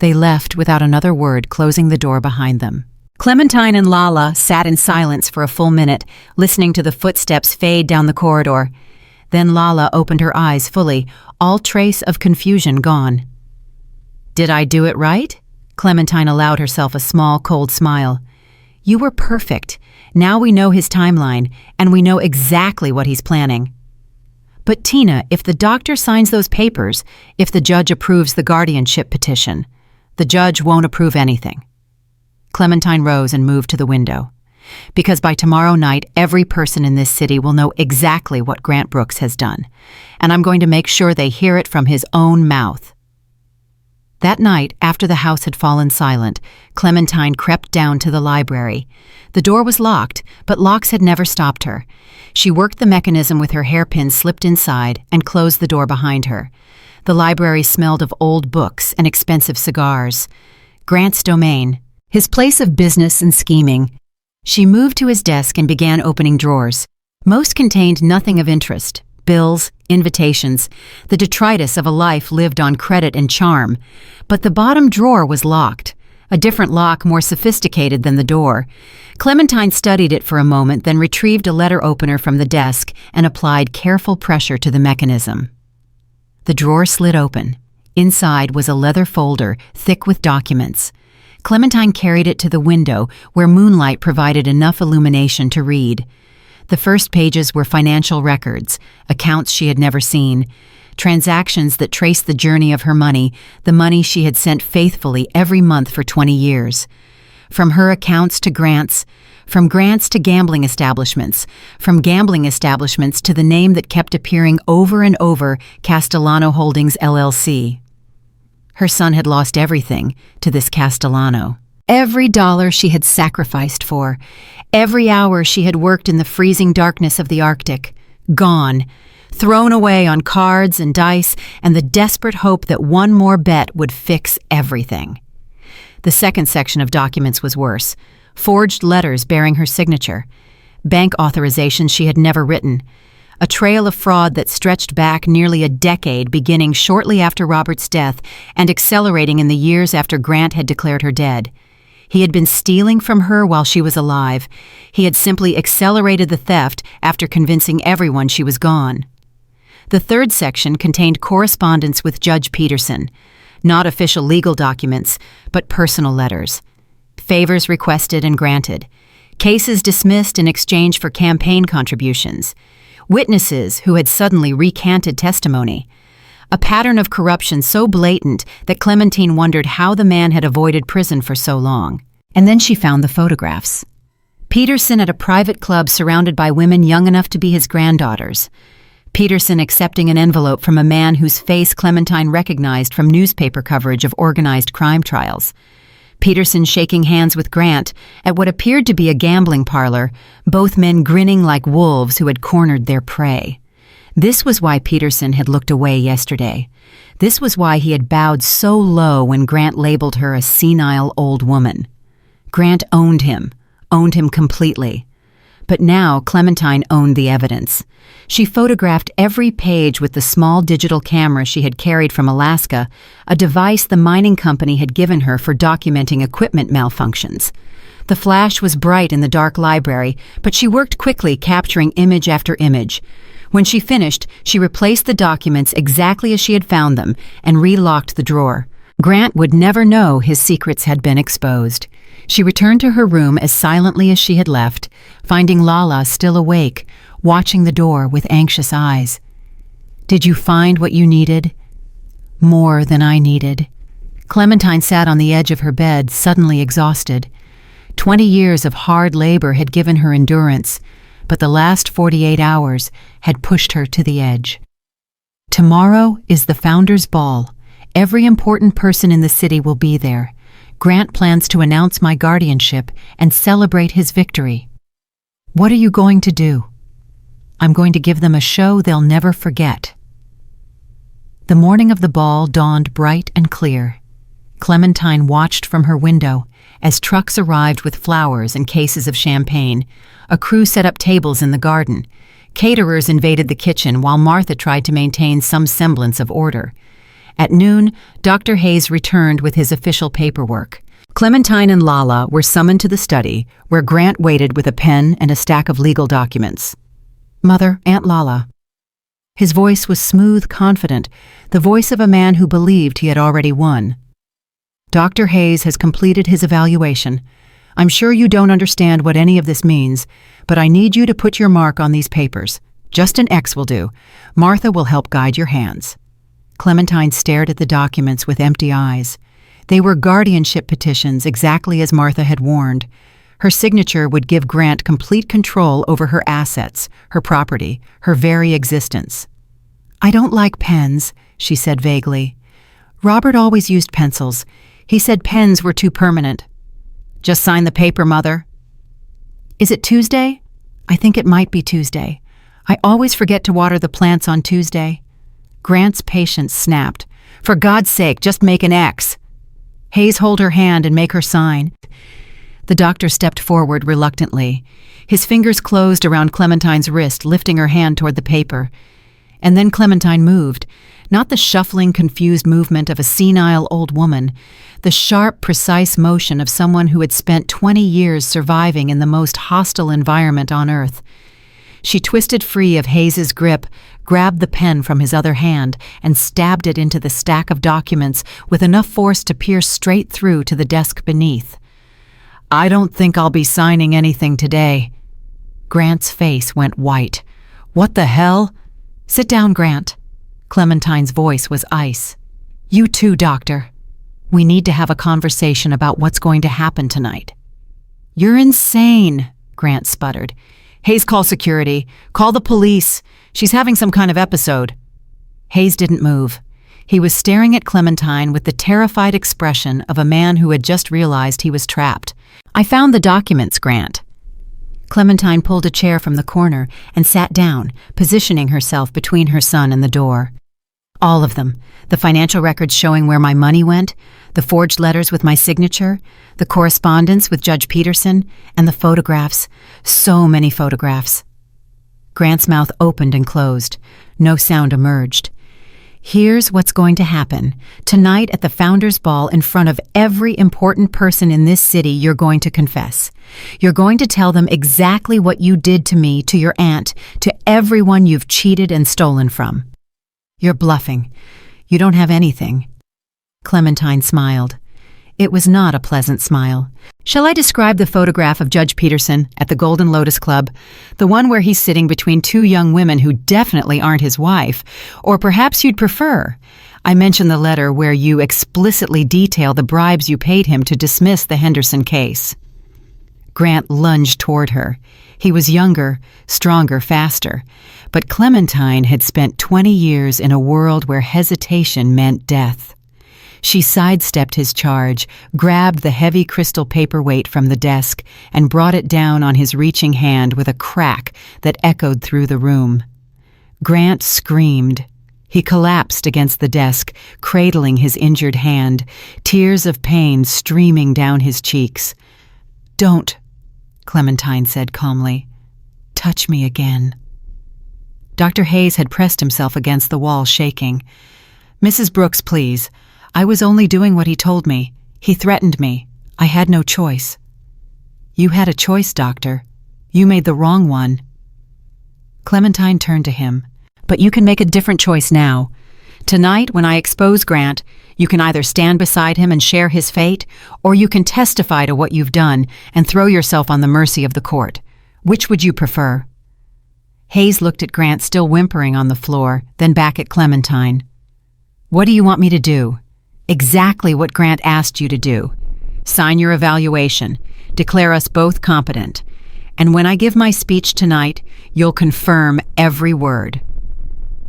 They left without another word, closing the door behind them. Clementine and Lala sat in silence for a full minute, listening to the footsteps fade down the corridor. Then Lala opened her eyes fully, all trace of confusion gone. Did I do it right? Clementine allowed herself a small, cold smile. You were perfect. Now we know his timeline, and we know exactly what he's planning. But Tina, if the doctor signs those papers, if the judge approves the guardianship petition, the judge won't approve anything. Clementine rose and moved to the window. Because by tomorrow night, every person in this city will know exactly what Grant Brooks has done, and I'm going to make sure they hear it from his own mouth. That night, after the house had fallen silent, Clementine crept down to the library. The door was locked, but locks had never stopped her. She worked the mechanism with her hairpin slipped inside and closed the door behind her. The library smelled of old books and expensive cigars. Grant's domain, his place of business and scheming. She moved to his desk and began opening drawers. Most contained nothing of interest. Bills, invitations, the detritus of a life lived on credit and charm. But the bottom drawer was locked, a different lock more sophisticated than the door. Clementine studied it for a moment, then retrieved a letter opener from the desk and applied careful pressure to the mechanism. The drawer slid open. Inside was a leather folder, thick with documents. Clementine carried it to the window, where moonlight provided enough illumination to read. The first pages were financial records, accounts she had never seen, transactions that traced the journey of her money, the money she had sent faithfully every month for 20 years. From her accounts to Grant's, from Grant's to gambling establishments, from gambling establishments to the name that kept appearing over and over, Castellano Holdings, LLC. Her son had lost everything to this Castellano. Every dollar she had sacrificed for, every hour she had worked in the freezing darkness of the Arctic, gone, thrown away on cards and dice and the desperate hope that one more bet would fix everything. The second section of documents was worse. Forged letters bearing her signature, bank authorizations she had never written, a trail of fraud that stretched back nearly a decade, beginning shortly after Robert's death and accelerating in the years after Grant had declared her dead. He had been stealing from her while she was alive. He had simply accelerated the theft after convincing everyone she was gone. The third section contained correspondence with Judge Peterson, not official legal documents, but personal letters. Favors requested and granted. Cases dismissed in exchange for campaign contributions. Witnesses who had suddenly recanted testimony. A pattern of corruption so blatant that Clementine wondered how the man had avoided prison for so long. And then she found the photographs. Peterson at a private club surrounded by women young enough to be his granddaughters. Peterson accepting an envelope from a man whose face Clementine recognized from newspaper coverage of organized crime trials. Peterson shaking hands with Grant at what appeared to be a gambling parlor, both men grinning like wolves who had cornered their prey. This was why Peterson had looked away yesterday. This was why he had bowed so low when Grant labeled her a senile old woman. Grant owned him completely. But now Clementine owned the evidence. She photographed every page with the small digital camera she had carried from Alaska, a device the mining company had given her for documenting equipment malfunctions. The flash was bright in the dark library, but she worked quickly, capturing image after image. When she finished, she replaced the documents exactly as she had found them and relocked the drawer. Grant would never know his secrets had been exposed. She returned to her room as silently as she had left, finding Lala still awake, watching the door with anxious eyes. "Did you find what you needed?" "More than I needed." Clementine sat on the edge of her bed, suddenly exhausted. 20 years of hard labor had given her endurance, but the last 48 hours had pushed her to the edge. Tomorrow is the Founders' Ball. Every important person in the city will be there. Grant plans to announce my guardianship and celebrate his victory. What are you going to do? I'm going to give them a show they'll never forget. The morning of the ball dawned bright and clear. Clementine watched from her window as trucks arrived with flowers and cases of champagne. A crew set up tables in the garden. Caterers invaded the kitchen while Martha tried to maintain some semblance of order. At noon, Dr. Hayes returned with his official paperwork. Clementine and Lala were summoned to the study, where Grant waited with a pen and a stack of legal documents. "Mother, Aunt Lala." His voice was smooth, confident, the voice of a man who believed he had already won. "Dr. Hayes has completed his evaluation. I'm sure you don't understand what any of this means, but I need you to put your mark on these papers. Just an X will do. Martha will help guide your hands." Clementine stared at the documents with empty eyes. They were guardianship petitions, exactly as Martha had warned. Her signature would give Grant complete control over her assets, her property, her very existence. "I don't like pens," she said vaguely. "Robert always used pencils. He said pens were too permanent." "Just sign the paper, Mother." "Is it Tuesday?" "I think it might be Tuesday. I always forget to water the plants on Tuesday." Grant's patience snapped. "For God's sake, just make an X." "Hayes, hold her hand and make her sign." The doctor stepped forward reluctantly. His fingers closed around Clementine's wrist, lifting her hand toward the paper. And then Clementine moved, not the shuffling, confused movement of a senile old woman, the sharp, precise motion of someone who had spent 20 years surviving in the most hostile environment on earth. She twisted free of Hayes's grip, grabbed the pen from his other hand, and stabbed it into the stack of documents with enough force to pierce straight through to the desk beneath. "I don't think I'll be signing anything today." Grant's face went white. "What the hell?" "Sit down, Grant." Clementine's voice was ice. "You too, Doctor. We need to have a conversation about what's going to happen tonight." "You're insane," Grant sputtered. "Hayes, call security. Call the police. She's having some kind of episode." Hayes didn't move. He was staring at Clementine with the terrified expression of a man who had just realized he was trapped. "I found the documents, Grant." Clementine pulled a chair from the corner and sat down, positioning herself between her son and the door. "All of them. The financial records showing where my money went, the forged letters with my signature, the correspondence with Judge Peterson, and the photographs. So many photographs." Grant's mouth opened and closed. No sound emerged. "Here's what's going to happen. Tonight at the Founders Ball, in front of every important person in this city, you're going to confess. You're going to tell them exactly what you did to me, to your aunt, to everyone you've cheated and stolen from." "You're bluffing. You don't have anything." Clementine smiled. It was not a pleasant smile. "Shall I describe the photograph of Judge Peterson at the Golden Lotus Club? The one where he's sitting between two young women who definitely aren't his wife. Or perhaps you'd prefer. I mentioned the letter where you explicitly detail the bribes you paid him to dismiss the Henderson case." Grant lunged toward her. He was younger, stronger, faster. But Clementine had spent 20 years in a world where hesitation meant death. She sidestepped his charge, grabbed the heavy crystal paperweight from the desk, and brought it down on his reaching hand with a crack that echoed through the room. Grant screamed. He collapsed against the desk, cradling his injured hand, tears of pain streaming down his cheeks. "Don't," Clementine said calmly. "Touch me again." Dr. Hayes had pressed himself against the wall, shaking. "Mrs. Brooks, please. I was only doing what he told me. He threatened me. I had no choice." "You had a choice, Doctor. You made the wrong one." Clementine turned to him. "But you can make a different choice now. Tonight, when I expose Grant, you can either stand beside him and share his fate, or you can testify to what you've done and throw yourself on the mercy of the court. Which would you prefer?" Hayes looked at Grant, still whimpering on the floor, then back at Clementine. "What do you want me to do?" "Exactly what Grant asked you to do. Sign your evaluation. Declare us both competent. And when I give my speech tonight, you'll confirm every word."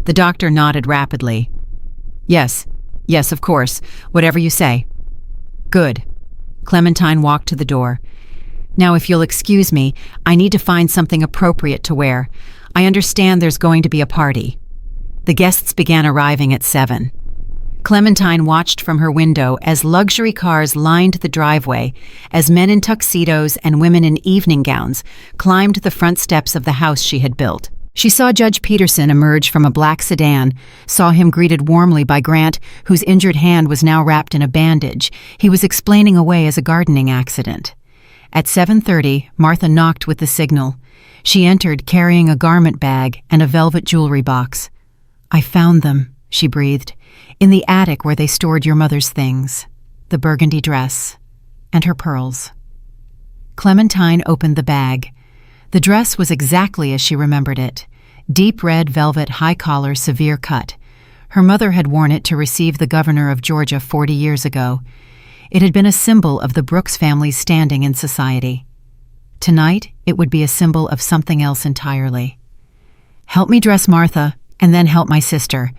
The doctor nodded rapidly. Yes, of course. Whatever you say." "Good. Clementine walked to the door. "Now, if you'll excuse me, I need to find something appropriate to wear. I understand there's going to be a party." The guests began arriving at 7. Clementine watched from her window as luxury cars lined the driveway, as men in tuxedos and women in evening gowns climbed the front steps of the house she had built. She saw Judge Peterson emerge from a black sedan, saw him greeted warmly by Grant, whose injured hand was now wrapped in a bandage he was explaining away as a gardening accident. At 7:30, Martha knocked with the signal. She entered carrying a garment bag and a velvet jewelry box. "I found them," she breathed, "in the attic where they stored your mother's things, the burgundy dress, and her pearls." Clementine opened the bag. The dress was exactly as she remembered it. Deep red velvet, high collar, severe cut. Her mother had worn it to receive the governor of Georgia 40 years ago. It had been a symbol of the Brooks family's standing in society. Tonight, it would be a symbol of something else entirely. "Help me dress Martha, and then help my sister.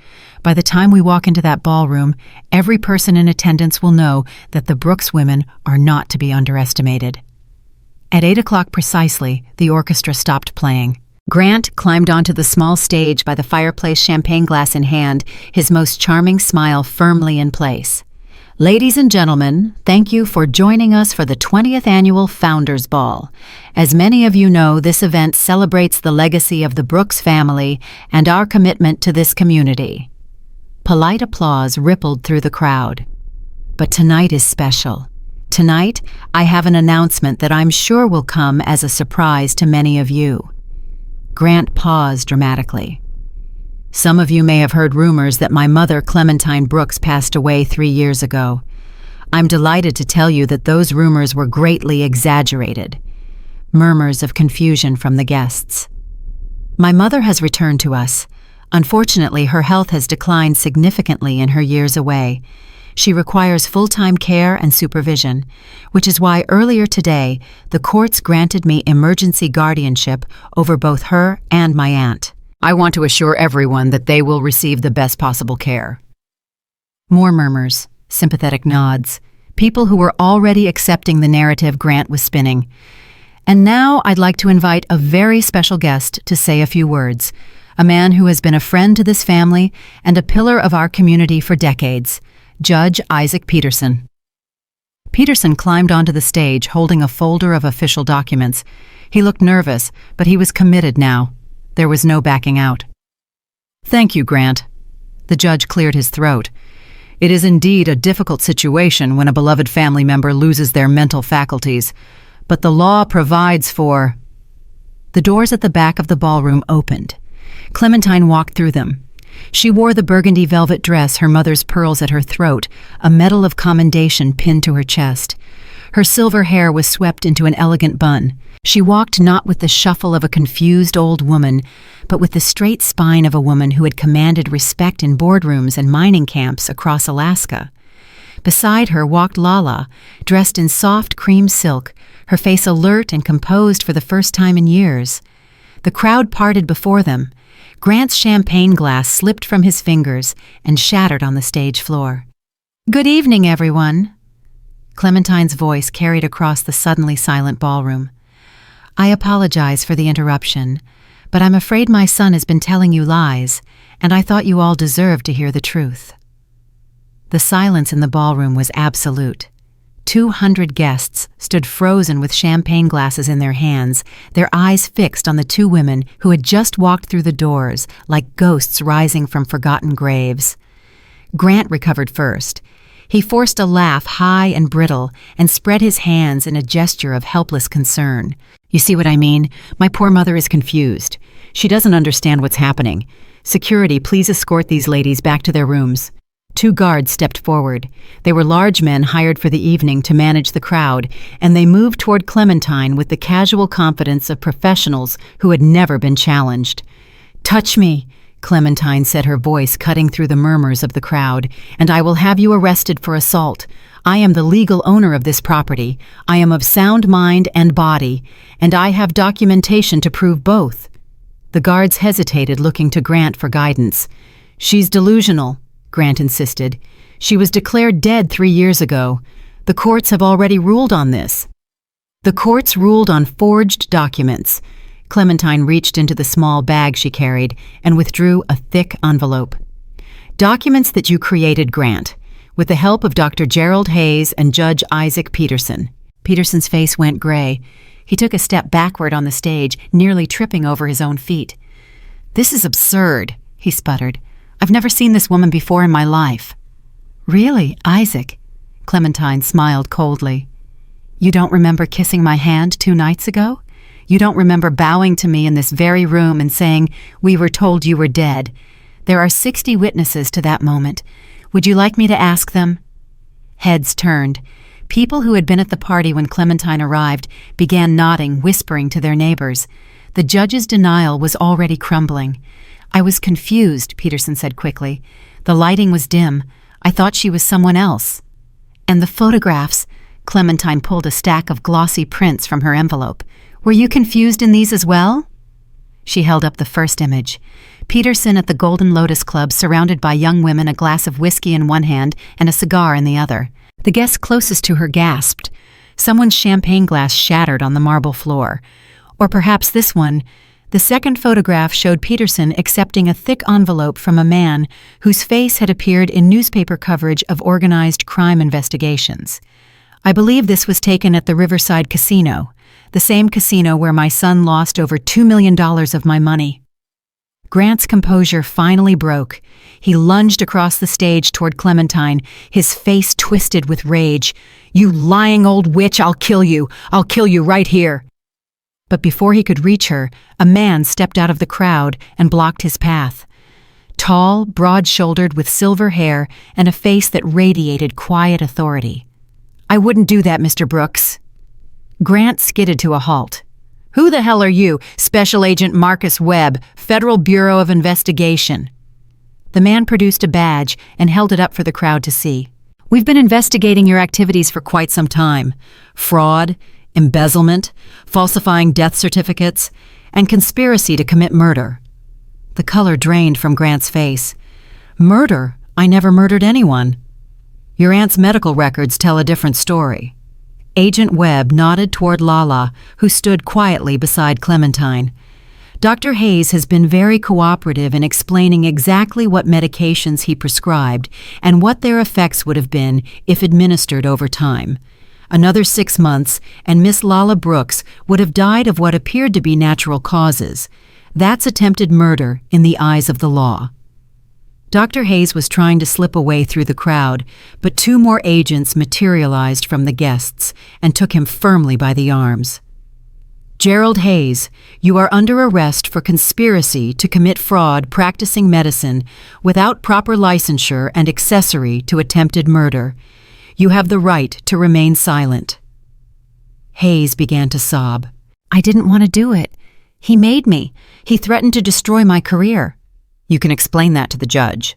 By the time we walk into that ballroom, every person in attendance will know that the Brooks women are not to be underestimated." At 8 o'clock precisely, the orchestra stopped playing. Grant climbed onto the small stage by the fireplace, champagne glass in hand, his most charming smile firmly in place. "Ladies and gentlemen, thank you for joining us for the 20th Annual Founders Ball. As many of you know, this event celebrates the legacy of the Brooks family and our commitment to this community." Polite applause rippled through the crowd. "But tonight is special. Tonight, I have an announcement that I'm sure will come as a surprise to many of you." Grant paused dramatically. "Some of you may have heard rumors that my mother, Clementine Brooks, passed away 3 years ago. I'm delighted to tell you that those rumors were greatly exaggerated." Murmurs of confusion from the guests. "My mother has returned to us. Unfortunately, her health has declined significantly in her years away. She requires full-time care and supervision, which is why earlier today the courts granted me emergency guardianship over both her and my aunt. I want to assure everyone that they will receive the best possible care." More murmurs, sympathetic nods, people who were already accepting the narrative Grant was spinning. "And now I'd like to invite a very special guest to say a few words, a man who has been a friend to this family and a pillar of our community for decades, Judge Isaac Peterson." Peterson climbed onto the stage holding a folder of official documents. He looked nervous, but he was committed now. There was no backing out. "Thank you, Grant." The judge cleared his throat. "It is indeed a difficult situation when a beloved family member loses their mental faculties, but the law provides for—" The doors at the back of the ballroom opened. Clementine walked through them. She wore the burgundy velvet dress, her mother's pearls at her throat, a medal of commendation pinned to her chest. Her silver hair was swept into an elegant bun. She walked not with the shuffle of a confused old woman, but with the straight spine of a woman who had commanded respect in boardrooms and mining camps across Alaska. Beside her walked Lala, dressed in soft cream silk, her face alert and composed for the first time in years. The crowd parted before them. Grant's champagne glass slipped from his fingers and shattered on the stage floor. "Good evening, everyone." Clementine's voice carried across the suddenly silent ballroom. "I apologize for the interruption, but I'm afraid my son has been telling you lies, and I thought you all deserved to hear the truth." The silence in the ballroom was absolute. 200 guests stood frozen with champagne glasses in their hands, their eyes fixed on the two women who had just walked through the doors like ghosts rising from forgotten graves. Grant recovered first. He forced a laugh high and brittle and spread his hands in a gesture of helpless concern. "You see what I mean? My poor mother is confused. She doesn't understand what's happening. Security, please escort these ladies back to their rooms." 2 guards stepped forward. They were large men hired for the evening to manage the crowd, and they moved toward Clementine with the casual confidence of professionals who had never been challenged. "Touch me," Clementine said, her voice cutting through the murmurs of the crowd, "and I will have you arrested for assault. I am the legal owner of this property. I am of sound mind and body, and I have documentation to prove both." The guards hesitated, looking to Grant for guidance. "She's delusional," Grant insisted. "She was declared dead 3 years ago. The courts have already ruled on this. The courts ruled on forged documents. Clementine reached into the small bag she carried and withdrew a thick envelope. Documents that you created, Grant, with the help of Dr. Gerald Hayes and Judge Isaac Peterson. Peterson's face went gray. He took a step backward on the stage, nearly tripping over his own feet. "This is absurd," he sputtered. "I've never seen this woman before in my life." "Really, Isaac?" Clementine smiled coldly. "You don't remember kissing my hand 2 nights ago? You don't remember bowing to me in this very room and saying, 'We were told you were dead'? There are 60 witnesses to that moment. Would you like me to ask them?" Heads turned. People who had been at the party when Clementine arrived began nodding, whispering to their neighbors. The judge's denial was already crumbling. "I was confused," Peterson said quickly. "The lighting was dim. I thought she was someone else." "And the photographs," Clementine pulled a stack of glossy prints from her envelope. "Were you confused in these as well?" She held up the first image. Peterson at the Golden Lotus Club, surrounded by young women, a glass of whiskey in one hand and a cigar in the other. The guest closest to her gasped. Someone's champagne glass shattered on the marble floor. Or perhaps this one. The second photograph showed Peterson accepting a thick envelope from a man whose face had appeared in newspaper coverage of organized crime investigations. "I believe this was taken at the Riverside Casino, the same casino where my son lost over $2 million of my money." Grant's composure finally broke. He lunged across the stage toward Clementine, his face twisted with rage. "You lying old witch, I'll kill you! I'll kill you right here!" But before he could reach her, a man stepped out of the crowd and blocked his path. Tall, broad-shouldered, with silver hair and a face that radiated quiet authority. "I wouldn't do that, Mr. Brooks." Grant skidded to a halt. "Who the hell are you? Special Agent Marcus Webb, Federal Bureau of Investigation." The man produced a badge and held it up for the crowd to see. "We've been investigating your activities for quite some time. Fraud, embezzlement, falsifying death certificates, and conspiracy to commit murder." The color drained from Grant's face. "Murder? I never murdered anyone." "Your aunt's medical records tell a different story." Agent Webb nodded toward Lala, who stood quietly beside Clementine. "Dr. Hayes has been very cooperative in explaining exactly what medications he prescribed and what their effects would have been if administered over time. Another 6 months, and Miss Lala Brooks would have died of what appeared to be natural causes. That's attempted murder in the eyes of the law." Dr. Hayes was trying to slip away through the crowd, but 2 more agents materialized from the guests and took him firmly by the arms. "Gerald Hayes, you are under arrest for conspiracy to commit fraud practicing medicine without proper licensure and accessory to attempted murder. You have the right to remain silent." Hayes began to sob. "I didn't want to do it. He made me. He threatened to destroy my career." "You can explain that to the judge."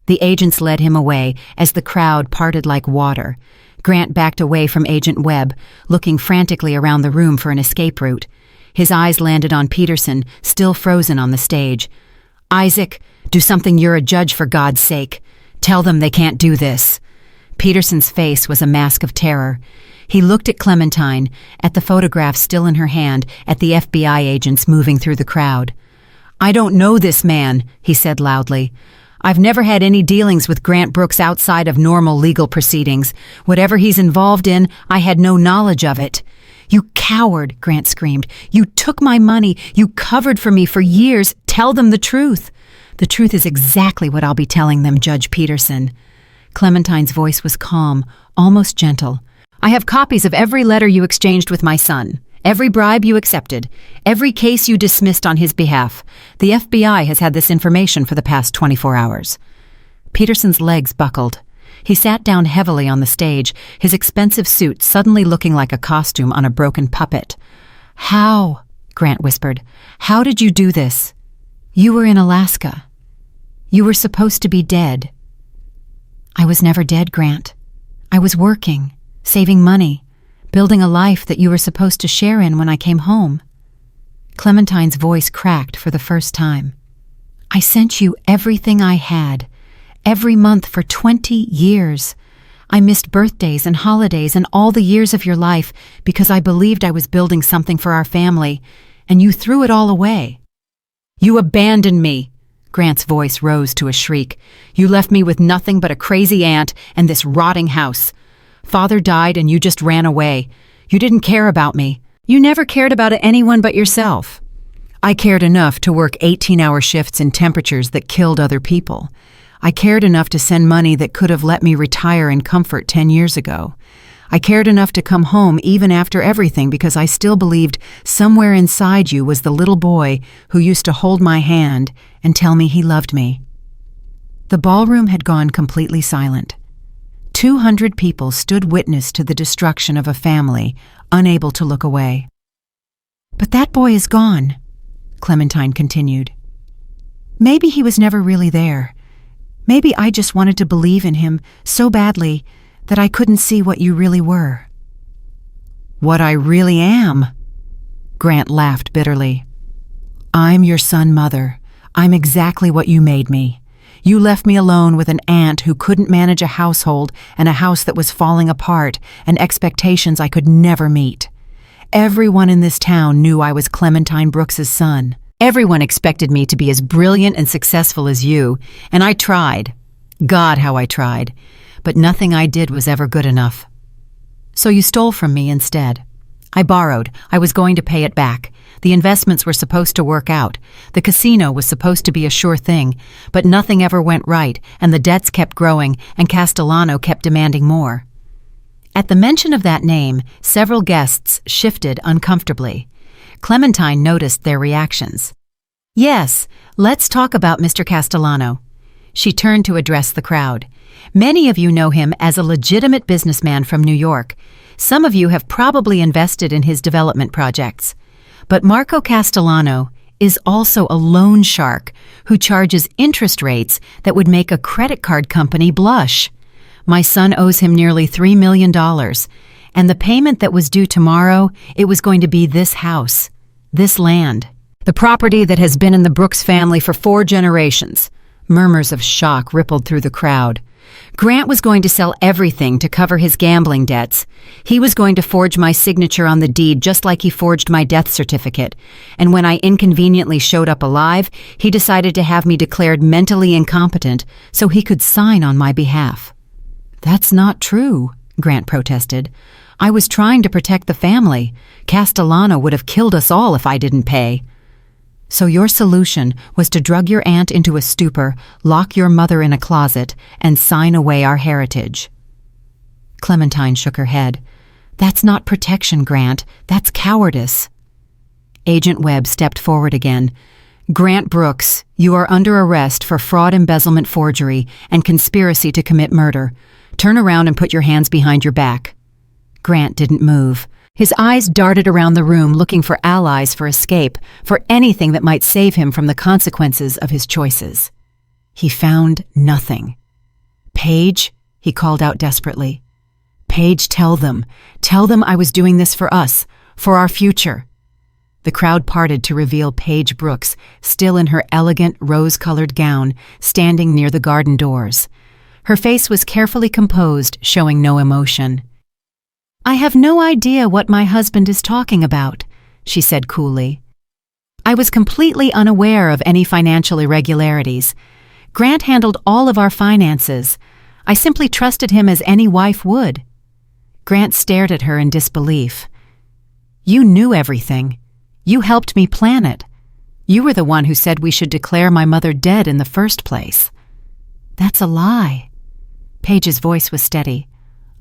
The agents led him away as the crowd parted like water. Grant backed away from Agent Webb, looking frantically around the room for an escape route. His eyes landed on Peterson, still frozen on the stage. "Isaac, do something. You're a judge, for God's sake. Tell them they can't do this." Peterson's face was a mask of terror. He looked at Clementine, at the photograph still in her hand, at the FBI agents moving through the crowd. "I don't know this man," he said loudly. "I've never had any dealings with Grant Brooks outside of normal legal proceedings. Whatever he's involved in, I had no knowledge of it." "You coward," Grant screamed. "You took my money. You covered for me for years. Tell them the truth." "The truth is exactly what I'll be telling them, Judge Peterson." Clementine's voice was calm, almost gentle. "I have copies of every letter you exchanged with my son. Every bribe you accepted, every case you dismissed on his behalf. The FBI has had this information for the past 24 hours. Peterson's legs buckled. He sat down heavily on the stage, his expensive suit suddenly looking like a costume on a broken puppet. "How?" Grant whispered. "How did you do this? You were in Alaska. You were supposed to be dead." "I was never dead, Grant. I was working, saving money, building a life that you were supposed to share in when I came home." Clementine's voice cracked for the first time. "I sent you everything I had, every month for 20 years. I missed birthdays and holidays and all the years of your life because I believed I was building something for our family, and you threw it all away. You abandoned me. Grant's voice rose to a shriek. You left me with nothing but a crazy aunt and this rotting house. Father died and you just ran away. You didn't care about me. You never cared about anyone but yourself. I cared enough to work 18-hour shifts in temperatures that killed other people. I cared enough to send money that could have let me retire in comfort 10 years ago. I cared enough to come home even after everything because I still believed somewhere inside you was the little boy who used to hold my hand and tell me he loved me. The ballroom had gone completely silent. 200 people stood witness to the destruction of a family, unable to look away. But that boy is gone, Clementine continued. Maybe he was never really there. Maybe I just wanted to believe in him so badly that I couldn't see what you really were. What I really am? Grant laughed bitterly. I'm your son, Mother. I'm exactly what you made me. You left me alone with an aunt who couldn't manage a household and a house that was falling apart and expectations I could never meet. Everyone in this town knew I was Clementine Brooks's son. Everyone expected me to be as brilliant and successful as you, and I tried. God, how I tried. But nothing I did was ever good enough. So you stole from me instead. I borrowed. I was going to pay it back. The investments were supposed to work out. The casino was supposed to be a sure thing, but nothing ever went right, and the debts kept growing, and Castellano kept demanding more. At the mention of that name, several guests shifted uncomfortably. Clementine noticed their reactions. Yes, let's talk about Mr. Castellano. She turned to address the crowd. Many of you know him as a legitimate businessman from New York. Some of you have probably invested in his development projects. But Marco Castellano is also a loan shark who charges interest rates that would make a credit card company blush. My son owes him nearly $3 million, and the payment that was due tomorrow, it was going to be this house, this land, the property that has been in the Brooks family for 4 generations. Murmurs of shock rippled through the crowd. Grant was going to sell everything to cover his gambling debts. He was going to forge my signature on the deed just like he forged my death certificate. And when I inconveniently showed up alive, he decided to have me declared mentally incompetent so he could sign on my behalf. That's not true, Grant protested. I was trying to protect the family. Castellano would have killed us all if I didn't pay. So your solution was to drug your aunt into a stupor, lock your mother in a closet, and sign away our heritage. Clementine shook her head. That's not protection, Grant. That's cowardice. Agent Webb stepped forward again. Grant Brooks, you are under arrest for fraud, embezzlement, forgery, and conspiracy to commit murder. Turn around and put your hands behind your back. Grant didn't move. His eyes darted around the room looking for allies for escape, for anything that might save him from the consequences of his choices. He found nothing. Paige, he called out desperately. Paige, tell them I was doing this for us, for our future. The crowd parted to reveal Paige Brooks, still in her elegant rose-colored gown, standing near the garden doors. Her face was carefully composed, showing no emotion. I have no idea what my husband is talking about, she said coolly. I was completely unaware of any financial irregularities. Grant handled all of our finances. I simply trusted him as any wife would. Grant stared at her in disbelief. You knew everything. You helped me plan it. You were the one who said we should declare my mother dead in the first place. That's a lie. Paige's voice was steady.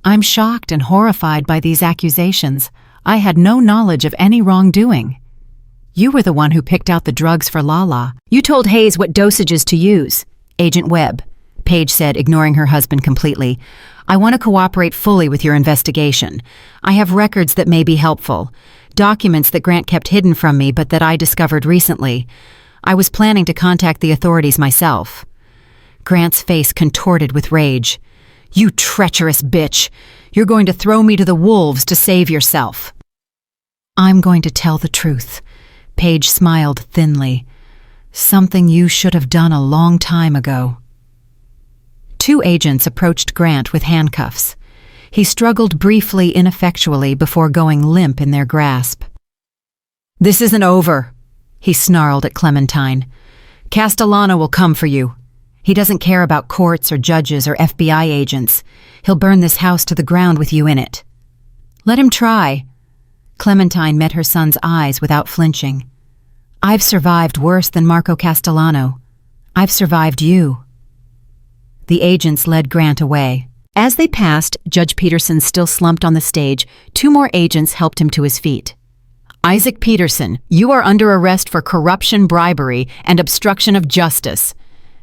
I'm shocked and horrified by these accusations. I had no knowledge of any wrongdoing. You were the one who picked out the drugs for Lala. You told Hayes what dosages to use. Agent Webb, Paige said, ignoring her husband completely. I want to cooperate fully with your investigation. I have records that may be helpful. Documents that Grant kept hidden from me but that I discovered recently. I was planning to contact the authorities myself. Grant's face contorted with rage. You treacherous bitch! You're going to throw me to the wolves to save yourself. I'm going to tell the truth. Paige smiled thinly. Something you should have done a long time ago. 2 agents approached Grant with handcuffs. He struggled briefly, ineffectually, before going limp in their grasp. "This isn't over," he snarled at Clementine. "Castellano will come for you. He doesn't care about courts or judges or FBI agents. He'll burn this house to the ground with you in it." "Let him try." Clementine met her son's eyes without flinching. "I've survived worse than Marco Castellano. I've survived you." The agents led Grant away. As they passed, Judge Peterson still slumped on the stage. 2 more agents helped him to his feet. "Isaac Peterson, you are under arrest for corruption, bribery, and obstruction of justice."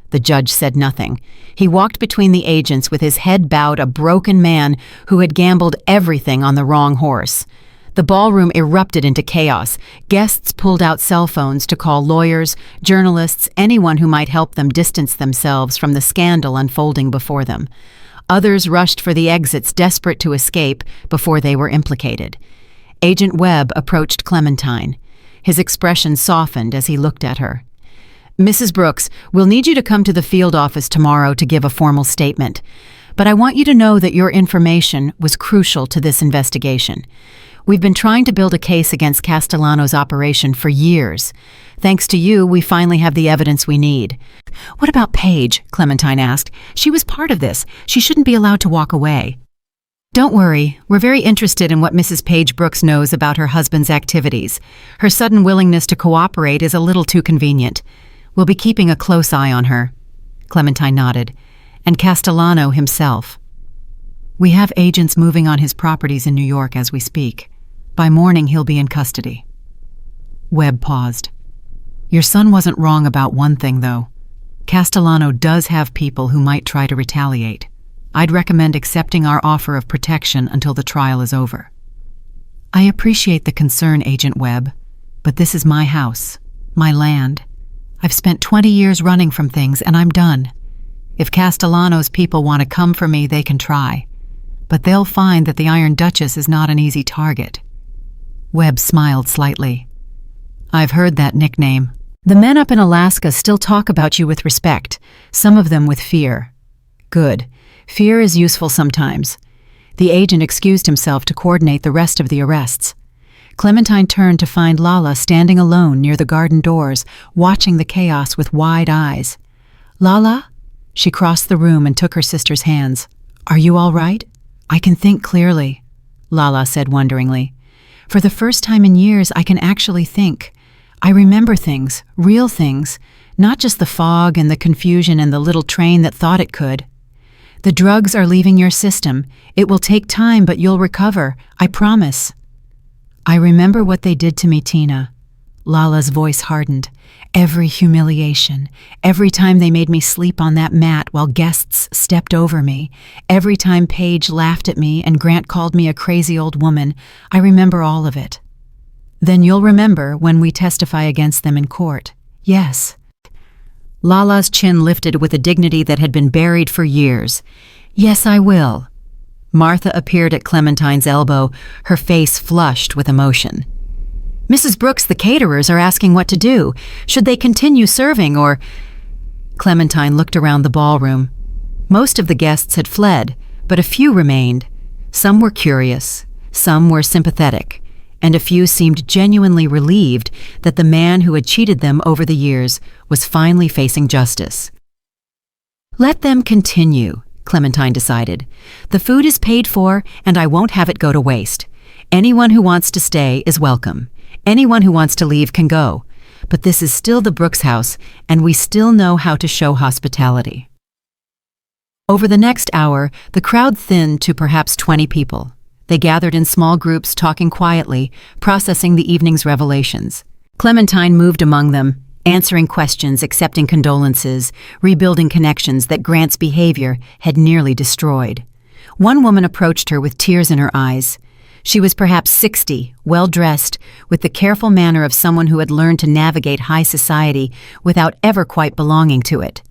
The judge said nothing. He walked between the agents with his head bowed, a broken man who had gambled everything on the wrong horse. The ballroom erupted into chaos. Guests pulled out cell phones to call lawyers, journalists, anyone who might help them distance themselves from the scandal unfolding before them. Others rushed for the exits, desperate to escape before they were implicated. Agent Webb approached Clementine. His expression softened as he looked at her. "Mrs. Brooks, we'll need you to come to the field office tomorrow to give a formal statement. But I want you to know that your information was crucial to this investigation. We've been trying to build a case against Castellano's operation for years. Thanks to you, we finally have the evidence we need." "What about Paige?" Clementine asked. "She was part of this. She shouldn't be allowed to walk away." "Don't worry. We're very interested in what Mrs. Paige Brooks knows about her husband's activities. Her sudden willingness to cooperate is a little too convenient. We'll be keeping a close eye on her." Clementine nodded. "And Castellano himself." "We have agents moving on his properties in New York as we speak. By morning, he'll be in custody." Webb paused. "Your son wasn't wrong about one thing, though. Castellano does have people who might try to retaliate. I'd recommend accepting our offer of protection until the trial is over." "I appreciate the concern, Agent Webb, but this is my house, my land. I've spent 20 years running from things, and I'm done. If Castellano's people want to come for me, they can try. But they'll find that the Iron Duchess is not an easy target." Webb smiled slightly. "I've heard that nickname. The men up in Alaska still talk about you with respect, some of them with fear." "Good. Fear is useful sometimes." The agent excused himself to coordinate the rest of the arrests. Clementine turned to find Lala standing alone near the garden doors, watching the chaos with wide eyes. "Lala?" She crossed the room and took her sister's hands. "Are you all right?" "I can think clearly," Lala said wonderingly. "For the first time in years, I can actually think. I remember things, real things, not just the fog and the confusion and the little train that thought it could. The drugs are leaving your system. It will take time, but you'll recover. I promise." "I remember what they did to me, Tina." Lala's voice hardened. "Every humiliation, every time they made me sleep on that mat while guests stepped over me, every time Paige laughed at me and Grant called me a crazy old woman, I remember all of it." "Then you'll remember when we testify against them in court." "Yes." Lala's chin lifted with a dignity that had been buried for years. "Yes, I will." Martha appeared at Clementine's elbow, her face flushed with emotion. "Mrs. Brooks, the caterers are asking what to do. Should they continue serving or—" Clementine looked around the ballroom. Most of the guests had fled, but a few remained. Some were curious, some were sympathetic, and a few seemed genuinely relieved that the man who had cheated them over the years was finally facing justice. "Let them continue," Clementine decided. "The food is paid for, and I won't have it go to waste. Anyone who wants to stay is welcome. Anyone who wants to leave can go. But this is still the Brooks house, and we still know how to show hospitality." Over the next hour, the crowd thinned to perhaps 20 people. They gathered in small groups, talking quietly, processing the evening's revelations. Clementine moved among them, answering questions, accepting condolences, rebuilding connections that Grant's behavior had nearly destroyed. One woman approached her with tears in her eyes. She was perhaps 60, well-dressed, with the careful manner of someone who had learned to navigate high society without ever quite belonging to it.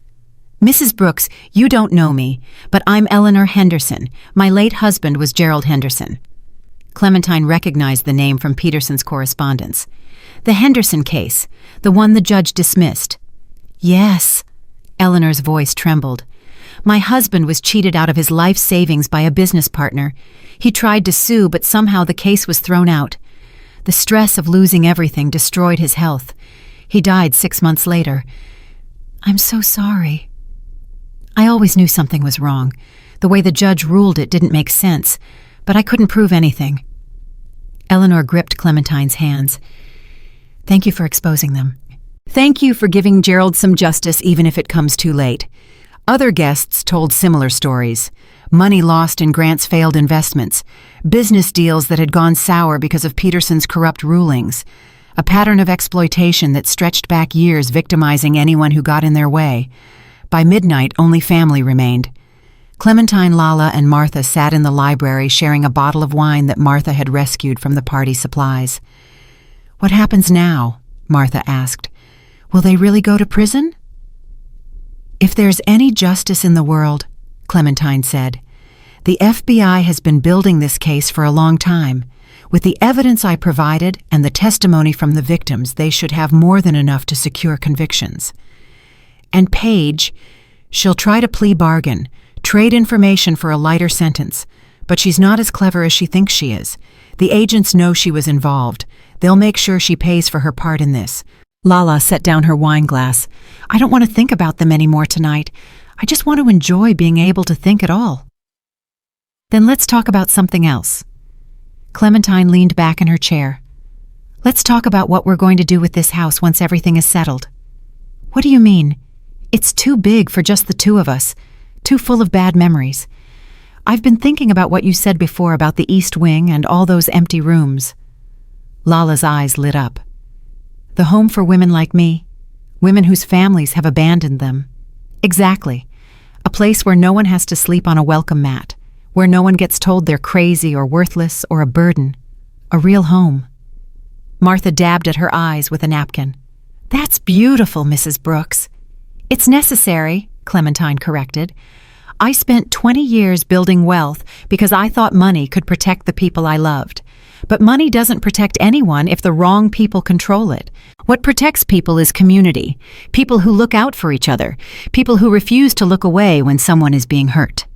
"Mrs. Brooks, you don't know me, but I'm Eleanor Henderson. My late husband was Gerald Henderson." Clementine recognized the name from Peterson's correspondence. "The Henderson case, the one the judge dismissed." "Yes." Eleanor's voice trembled. My husband was cheated out of his life savings by a business partner. He tried to sue, but somehow the case was thrown out. The stress of losing everything destroyed his health. He died 6 months later. I'm so sorry. I always knew something was wrong. The way the judge ruled it didn't make sense, but I couldn't prove anything. Eleanor gripped Clementine's hands. Thank you for exposing them. Thank you for giving Gerald some justice even if it comes too late. Other guests told similar stories. Money lost in Grant's failed investments, business deals that had gone sour because of Peterson's corrupt rulings, a pattern of exploitation that stretched back years, victimizing anyone who got in their way. By midnight, only family remained. Clementine, Lala, and Martha sat in the library sharing a bottle of wine that Martha had rescued from the party supplies. What happens now? Martha asked. Will they really go to prison? If there's any justice in the world, Clementine said, the FBI has been building this case for a long time. With the evidence I provided and the testimony from the victims, they should have more than enough to secure convictions. And Paige, she'll try to plea bargain, trade information for a lighter sentence, but she's not as clever as she thinks she is. The agents know she was involved. They'll make sure she pays for her part in this. Lala set down her wine glass. I don't want to think about them anymore tonight. I just want to enjoy being able to think at all. Then let's talk about something else. Clementine leaned back in her chair. Let's talk about what we're going to do with this house once everything is settled. What do you mean? It's too big for just the two of us, too full of bad memories. I've been thinking about what you said before about the East Wing and all those empty rooms. Lala's eyes lit up. The home for women like me, women whose families have abandoned them. Exactly. A place where no one has to sleep on a welcome mat, where no one gets told they're crazy or worthless or a burden. A real home. Martha dabbed at her eyes with a napkin. That's beautiful, Mrs. Brooks. It's necessary, Clementine corrected. I spent 20 years building wealth because I thought money could protect the people I loved. But money doesn't protect anyone if the wrong people control it. What protects people is community, people who look out for each other, people who refuse to look away when someone is being hurt.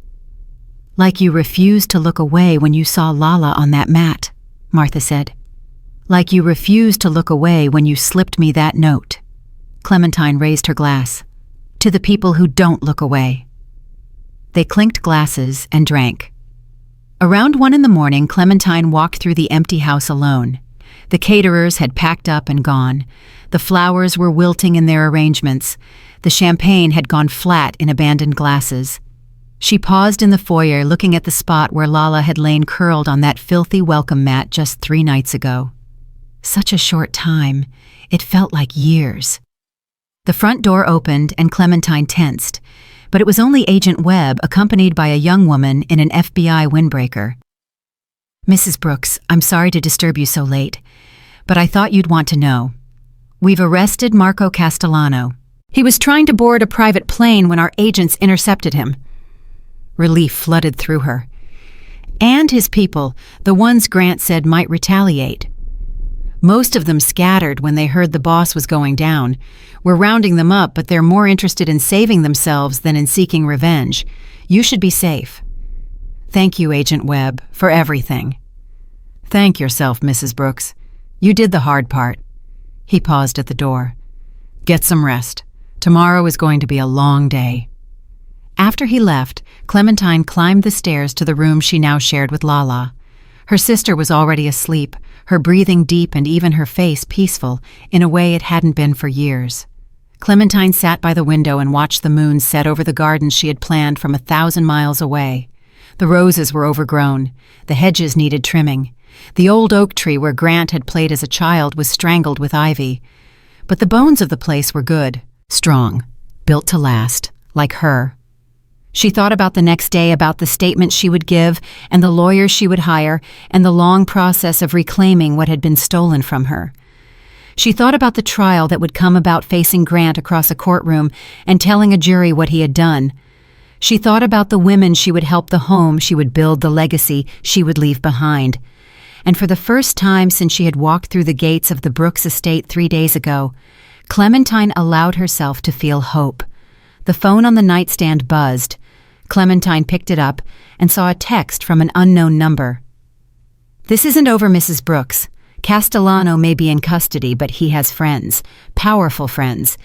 Like you refused to look away when you saw Lala on that mat, Martha said. Like you refused to look away when you slipped me that note. Clementine raised her glass. To the people who don't look away. They clinked glasses and drank. Around 1 a.m, Clementine walked through the empty house alone. The caterers had packed up and gone. The flowers were wilting in their arrangements. The champagne had gone flat in abandoned glasses. She paused in the foyer, looking at the spot where Lala had lain curled on that filthy welcome mat just 3 nights ago. Such a short time. It felt like years. The front door opened and Clementine tensed. But it was only Agent Webb, accompanied by a young woman in an FBI windbreaker. Mrs. Brooks, I'm sorry to disturb you so late, but I thought you'd want to know. We've arrested Marco Castellano. He was trying to board a private plane when our agents intercepted him. Relief flooded through her. And his people, the ones Grant said might retaliate. Most of them scattered when they heard the boss was going down. We're rounding them up, but they're more interested in saving themselves than in seeking revenge. You should be safe. Thank you, Agent Webb, for everything. Thank yourself, Mrs. Brooks. You did the hard part. He paused at the door. Get some rest. Tomorrow is going to be a long day. After he left, Clementine climbed the stairs to the room she now shared with Lala. Her sister was already asleep, her breathing deep and even her face peaceful, in a way it hadn't been for years. Clementine sat by the window and watched the moon set over the gardens she had planned from 1,000 miles away. The roses were overgrown. The hedges needed trimming. The old oak tree where Grant had played as a child was strangled with ivy. But the bones of the place were good, strong, built to last, like her. She thought about the next day, about the statement she would give, and the lawyers she would hire, and the long process of reclaiming what had been stolen from her. She thought about the trial that would come about facing Grant across a courtroom and telling a jury what he had done. She thought about the women she would help, the home she would build, the legacy she would leave behind. And for the first time since she had walked through the gates of the Brooks estate 3 days ago, Clementine allowed herself to feel hope. The phone on the nightstand buzzed. Clementine picked it up and saw a text from an unknown number. "This isn't over, Mrs. Brooks. Castellano may be in custody, but he has friends, powerful friends.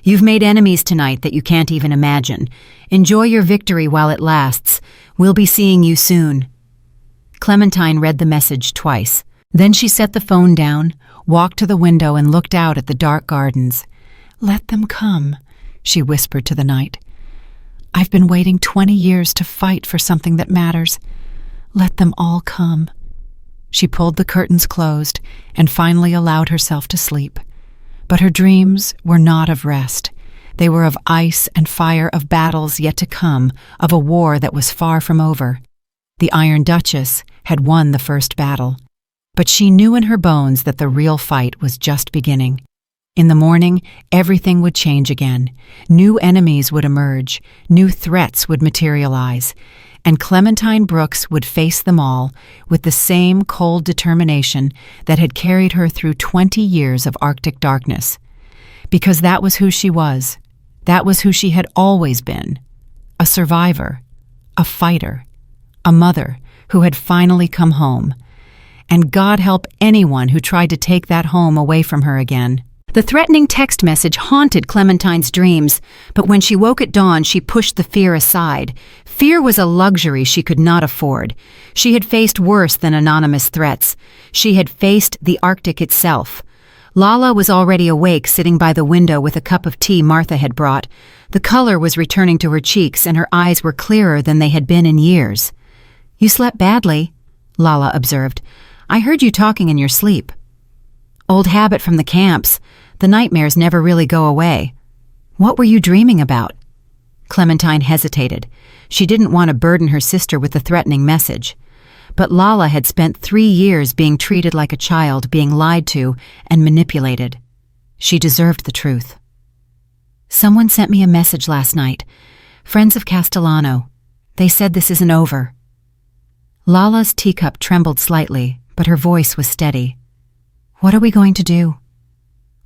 You've made enemies tonight that you can't even imagine. Enjoy your victory while it lasts. We'll be seeing you soon." Clementine read the message twice. Then she set the phone down, walked to the window and looked out at the dark gardens. "Let them come," she whispered to the night. "I've been waiting 20 years to fight for something that matters. Let them all come." She pulled the curtains closed and finally allowed herself to sleep. But her dreams were not of rest. They were of ice and fire, of battles yet to come, of a war that was far from over. The Iron Duchess had won the first battle, but she knew in her bones that the real fight was just beginning. In the morning, everything would change again. New enemies would emerge, new threats would materialize, and Clementine Brooks would face them all with the same cold determination that had carried her through 20 years of Arctic darkness. Because that was who she was. That was who she had always been. A survivor, a fighter, a mother who had finally come home. And God help anyone who tried to take that home away from her again. The threatening text message haunted Clementine's dreams, but when she woke at dawn, she pushed the fear aside. Fear was a luxury she could not afford. She had faced worse than anonymous threats. She had faced the Arctic itself. Lala was already awake, sitting by the window with a cup of tea Martha had brought. The color was returning to her cheeks, and her eyes were clearer than they had been in years. "You slept badly," Lala observed. "I heard you talking in your sleep." "Old habit from the camps. The nightmares never really go away." "What were you dreaming about?" Clementine hesitated. She didn't want to burden her sister with the threatening message. But Lala had spent 3 years being treated like a child, being lied to and manipulated. She deserved the truth. "Someone sent me a message last night. Friends of Castellano. They said this isn't over." Lala's teacup trembled slightly, but her voice was steady. "What are we going to do?"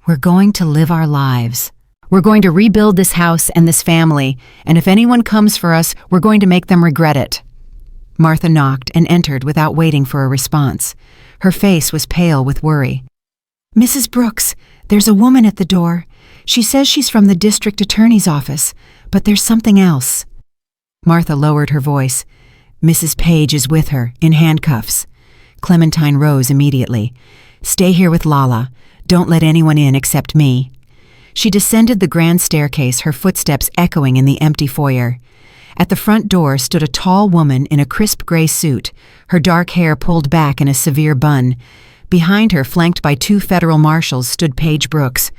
"We're going to live our lives. We're going to rebuild this house and this family, and if anyone comes for us, we're going to make them regret it." Martha knocked and entered without waiting for a response. Her face was pale with worry. "Mrs. Brooks, there's a woman at the door. She says she's from the district attorney's office, but there's something else." Martha lowered her voice. "Mrs. Page is with her, in handcuffs." Clementine rose immediately. "Stay here with Lala. Don't let anyone in except me." She descended the grand staircase, her footsteps echoing in the empty foyer. At the front door stood a tall woman in a crisp gray suit, her dark hair pulled back in a severe bun. Behind her, flanked by 2 federal marshals, stood Paige Brooks.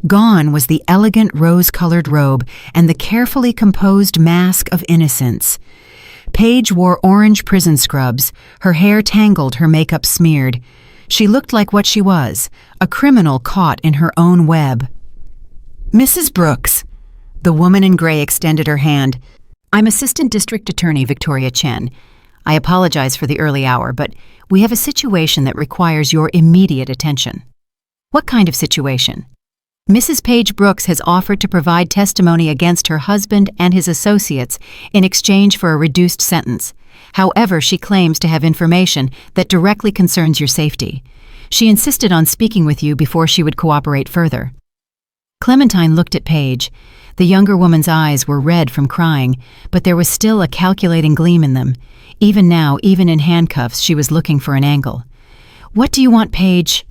Gone was the elegant rose-colored robe and the carefully composed mask of innocence. Paige wore orange prison scrubs, her hair tangled, her makeup smeared. She looked like what she was, a criminal caught in her own web. "Mrs. Brooks." The woman in gray extended her hand. "I'm Assistant District Attorney Victoria Chen. I apologize for the early hour, but we have a situation that requires your immediate attention." "What kind of situation?" "Mrs. Paige Brooks has offered to provide testimony against her husband and his associates in exchange for a reduced sentence. However, she claims to have information that directly concerns your safety. She insisted on speaking with you before she would cooperate further." Clementine looked at Paige. The younger woman's eyes were red from crying, but there was still a calculating gleam in them. Even now, even in handcuffs, she was looking for an angle. "What do you want, Paige?"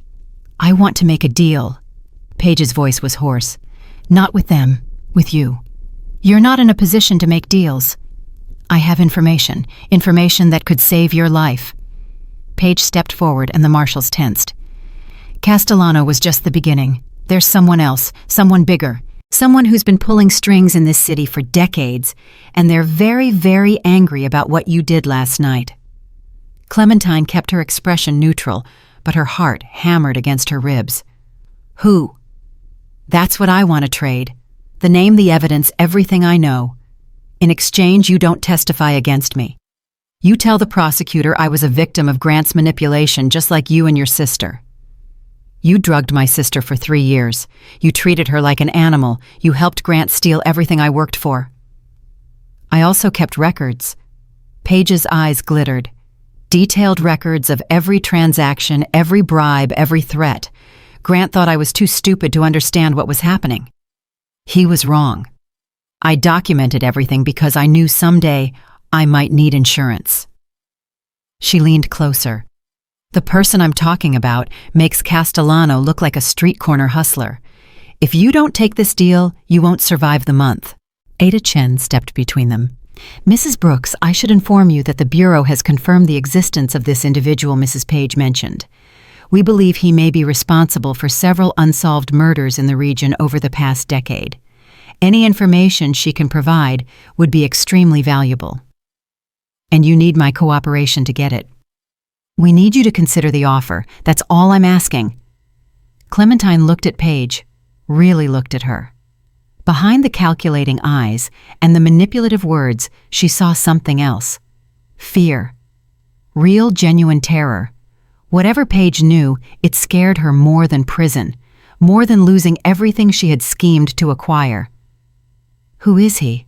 "I want to make a deal." Paige's voice was hoarse. "Not with them, with you. You're not in a position to make deals." "I have information that could save your life." Paige stepped forward and the marshals tensed. "Castellano was just the beginning. There's someone else, someone bigger, someone who's been pulling strings in this city for decades, and they're very, very angry about what you did last night." Clementine kept her expression neutral, but her heart hammered against her ribs. "Who?" "That's what I want to trade. The name, the evidence, everything I know. In exchange, you don't testify against me. You tell the prosecutor I was a victim of Grant's manipulation just like you and your sister. You drugged my sister for 3 years. You treated her like an animal. You helped Grant steal everything I worked for." I also kept records. Paige's eyes glittered. Detailed records of every transaction, every bribe, every threat. Grant thought I was too stupid to understand what was happening. He was wrong. I documented everything because I knew someday I might need insurance. She leaned closer. The person I'm talking about makes Castellano look like a street corner hustler. If you don't take this deal, you won't survive the month. Ada Chen stepped between them. Mrs. Brooks, I should inform you that the Bureau has confirmed the existence of this individual Mrs. Paige mentioned. We believe he may be responsible for several unsolved murders in the region over the past decade. Any information she can provide would be extremely valuable. And you need my cooperation to get it. We need you to consider the offer. That's all I'm asking. Clementine looked at Paige, really looked at her. Behind the calculating eyes and the manipulative words, she saw something else. Fear. Real, genuine terror. Whatever Paige knew, it scared her more than prison, more than losing everything she had schemed to acquire. Who is he?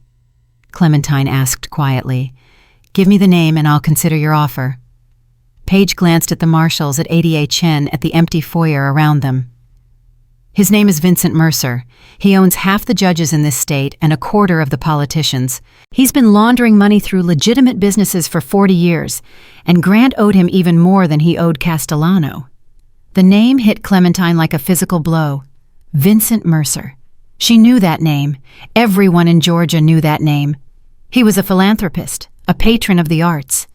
Clementine asked quietly. Give me the name and I'll consider your offer. Paige glanced at the marshals at Ada Chen at the empty foyer around them. His name is Vincent Mercer. He owns half the judges in this state and a quarter of the politicians. He's been laundering money through legitimate businesses for 40 years, and Grant owed him even more than he owed Castellano. The name hit Clementine like a physical blow. Vincent Mercer. She knew that name. Everyone in Georgia knew that name. He was a philanthropist, a patron of the arts.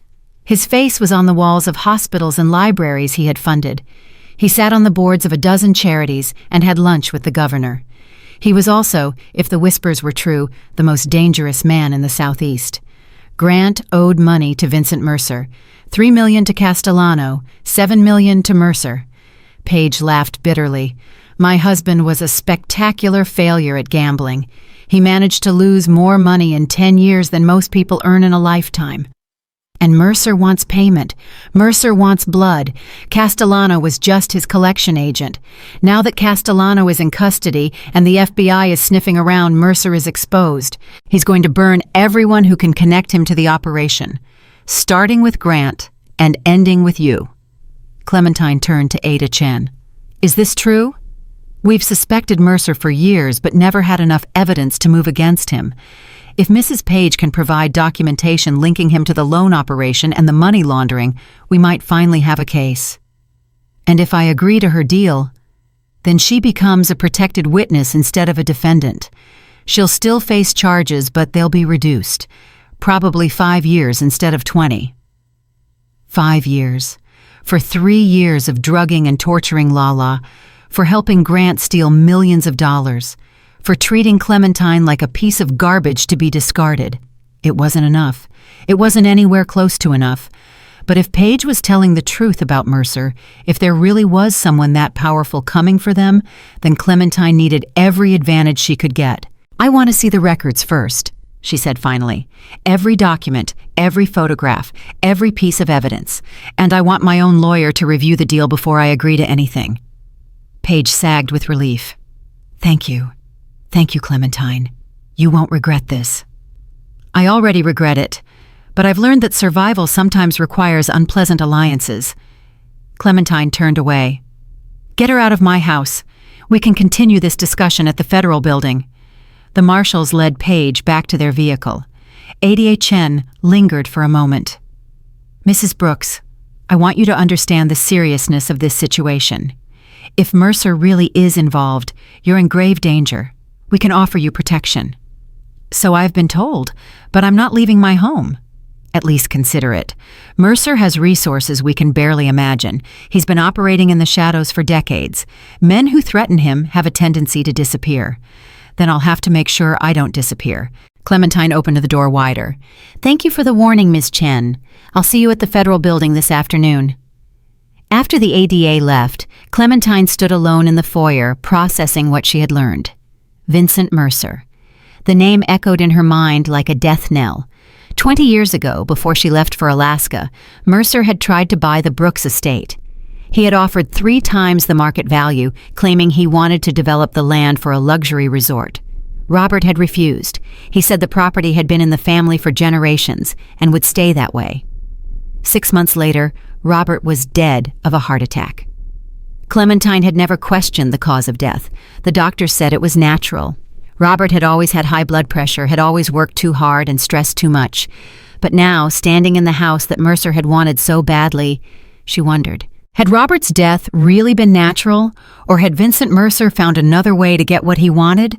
His face was on the walls of hospitals and libraries he had funded. He sat on the boards of a dozen charities and had lunch with the governor. He was also, if the whispers were true, the most dangerous man in the Southeast. Grant owed money to Vincent Mercer, $3 million to Castellano, $7 million to Mercer. Paige laughed bitterly. My husband was a spectacular failure at gambling. He managed to lose more money in 10 years than most people earn in a lifetime. And Mercer wants payment. Mercer wants blood. Castellano was just his collection agent. Now that Castellano is in custody and the FBI is sniffing around, Mercer is exposed. He's going to burn everyone who can connect him to the operation, starting with Grant and ending with you. Clementine turned to Ada Chen. Is this true? We've suspected Mercer for years but never had enough evidence to move against him. If Mrs. Paige can provide documentation linking him to the loan operation and the money laundering, we might finally have a case. And if I agree to her deal, then she becomes a protected witness instead of a defendant. She'll still face charges, but they'll be reduced. Probably 5 years instead of 20. 5 years. For 3 years of drugging and torturing Lala, for helping Grant steal millions of dollars, for treating Clementine like a piece of garbage to be discarded. It wasn't enough. It wasn't anywhere close to enough. But if Paige was telling the truth about Mercer, if there really was someone that powerful coming for them, then Clementine needed every advantage she could get. I want to see the records first, she said finally. Every document, every photograph, every piece of evidence. And I want my own lawyer to review the deal before I agree to anything. Paige sagged with relief. Thank you. Thank you, Clementine. You won't regret this. I already regret it, but I've learned that survival sometimes requires unpleasant alliances. Clementine turned away. Get her out of my house. We can continue this discussion at the federal building. The marshals led Paige back to their vehicle. Ada Chen lingered for a moment. Mrs. Brooks, I want you to understand the seriousness of this situation. If Mercer really is involved, you're in grave danger. We can offer you protection. So I've been told, but I'm not leaving my home. At least consider it. Mercer has resources we can barely imagine. He's been operating in the shadows for decades. Men who threaten him have a tendency to disappear. Then I'll have to make sure I don't disappear. Clementine opened the door wider. Thank you for the warning, Miss Chen. I'll see you at the federal building this afternoon. After the ADA left, Clementine stood alone in the foyer, processing what she had learned. Vincent Mercer. The name echoed in her mind like a death knell. 20 years ago, before she left for Alaska, Mercer had tried to buy the Brooks estate. He had offered 3 times the market value, claiming he wanted to develop the land for a luxury resort. Robert had refused. He said the property had been in the family for generations and would stay that way. 6 months later, Robert was dead of a heart attack. Clementine had never questioned the cause of death. The doctors said it was natural. Robert had always had high blood pressure, had always worked too hard and stressed too much. But now, standing in the house that Mercer had wanted so badly, she wondered, had Robert's death really been natural, or had Vincent Mercer found another way to get what he wanted?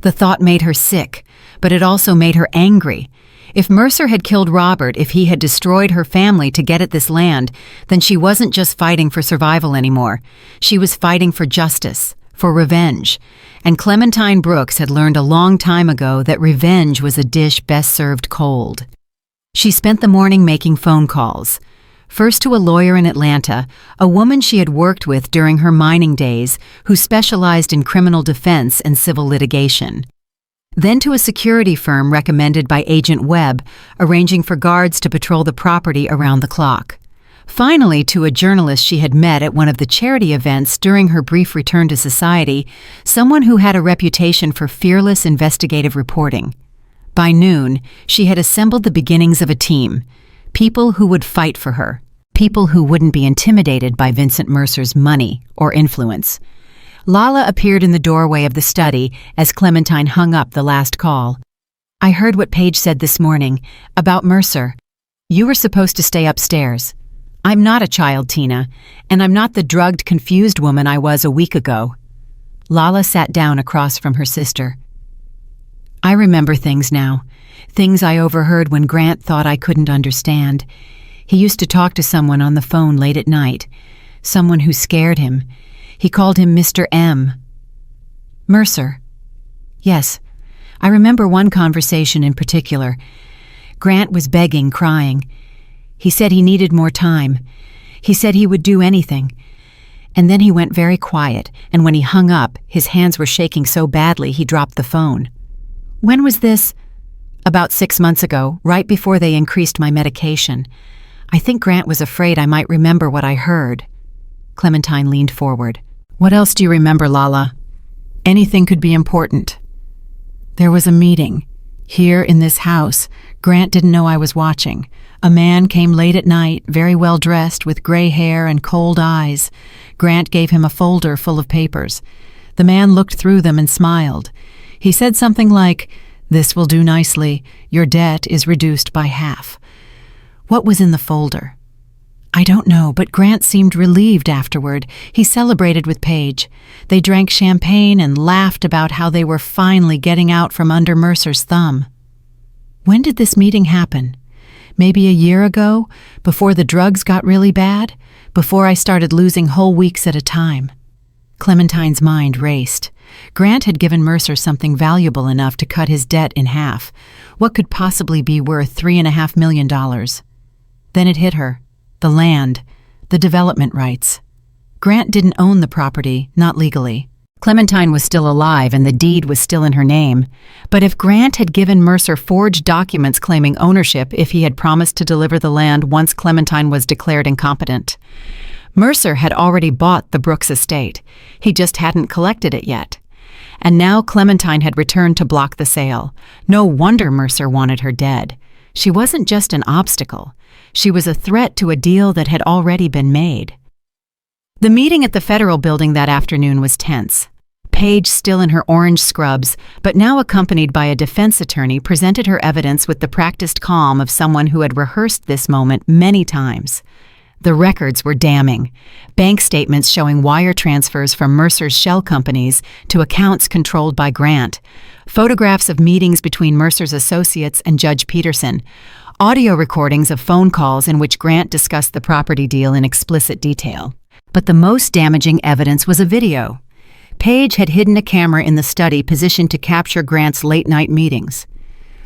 The thought made her sick, but it also made her angry. If Mercer had killed Robert, if he had destroyed her family to get at this land, then she wasn't just fighting for survival anymore. She was fighting for justice, for revenge. And Clementine Brooks had learned a long time ago that revenge was a dish best served cold. She spent the morning making phone calls. First to a lawyer in Atlanta, a woman she had worked with during her mining days who specialized in criminal defense and civil litigation. Then to a security firm recommended by Agent Webb, arranging for guards to patrol the property around the clock. Finally, to a journalist she had met at one of the charity events during her brief return to society, someone who had a reputation for fearless investigative reporting. By noon, she had assembled the beginnings of a team. People who would fight for her. People who wouldn't be intimidated by Vincent Mercer's money or influence. Lala appeared in the doorway of the study as Clementine hung up the last call. "I heard what Paige said this morning about Mercer. You were supposed to stay upstairs. I'm not a child, Tina, and I'm not the drugged, confused woman I was a week ago." Lala sat down across from her sister. "I remember things now. Things I overheard when Grant thought I couldn't understand. He used to talk to someone on the phone late at night. Someone who scared him. He called him Mr. M. Mercer. Yes, I remember one conversation in particular. Grant was begging, crying. He said he needed more time. He said he would do anything. And then he went very quiet, and when he hung up, his hands were shaking so badly he dropped the phone." "When was this?" "About 6 months ago, right before they increased my medication. I think Grant was afraid I might remember what I heard." Clementine leaned forward. "What else do you remember, Lala? Anything could be important." "There was a meeting. Here in this house. Grant didn't know I was watching. A man came late at night, very well dressed, with gray hair and cold eyes. Grant gave him a folder full of papers. The man looked through them and smiled. He said something like, 'This will do nicely. Your debt is reduced by half.' What was in the folder? I don't know, but Grant seemed relieved afterward. He celebrated with Paige. They drank champagne and laughed about how they were finally getting out from under Mercer's thumb." "When did this meeting happen? Maybe a year ago, before the drugs got really bad, before I started losing whole weeks at a time." Clementine's mind raced. Grant had given Mercer something valuable enough to cut his debt in half. What could possibly be worth $3.5 million? Then it hit her. The land, the development rights. Grant didn't own the property, not legally. Clementine was still alive and the deed was still in her name. But if Grant had given Mercer forged documents claiming ownership if he had promised to deliver the land once Clementine was declared incompetent. Mercer had already bought the Brooks estate. He just hadn't collected it yet. And now Clementine had returned to block the sale. No wonder Mercer wanted her dead. She wasn't just an obstacle. She was a threat to a deal that had already been made. The meeting at the Federal Building that afternoon was tense. Paige, still in her orange scrubs, but now accompanied by a defense attorney, presented her evidence with the practiced calm of someone who had rehearsed this moment many times. The records were damning. Bank statements showing wire transfers from Mercer's shell companies to accounts controlled by Grant. Photographs of meetings between Mercer's associates and Judge Peterson. Audio recordings of phone calls in which Grant discussed the property deal in explicit detail. But the most damaging evidence was a video. Paige had hidden a camera in the study positioned to capture Grant's late-night meetings.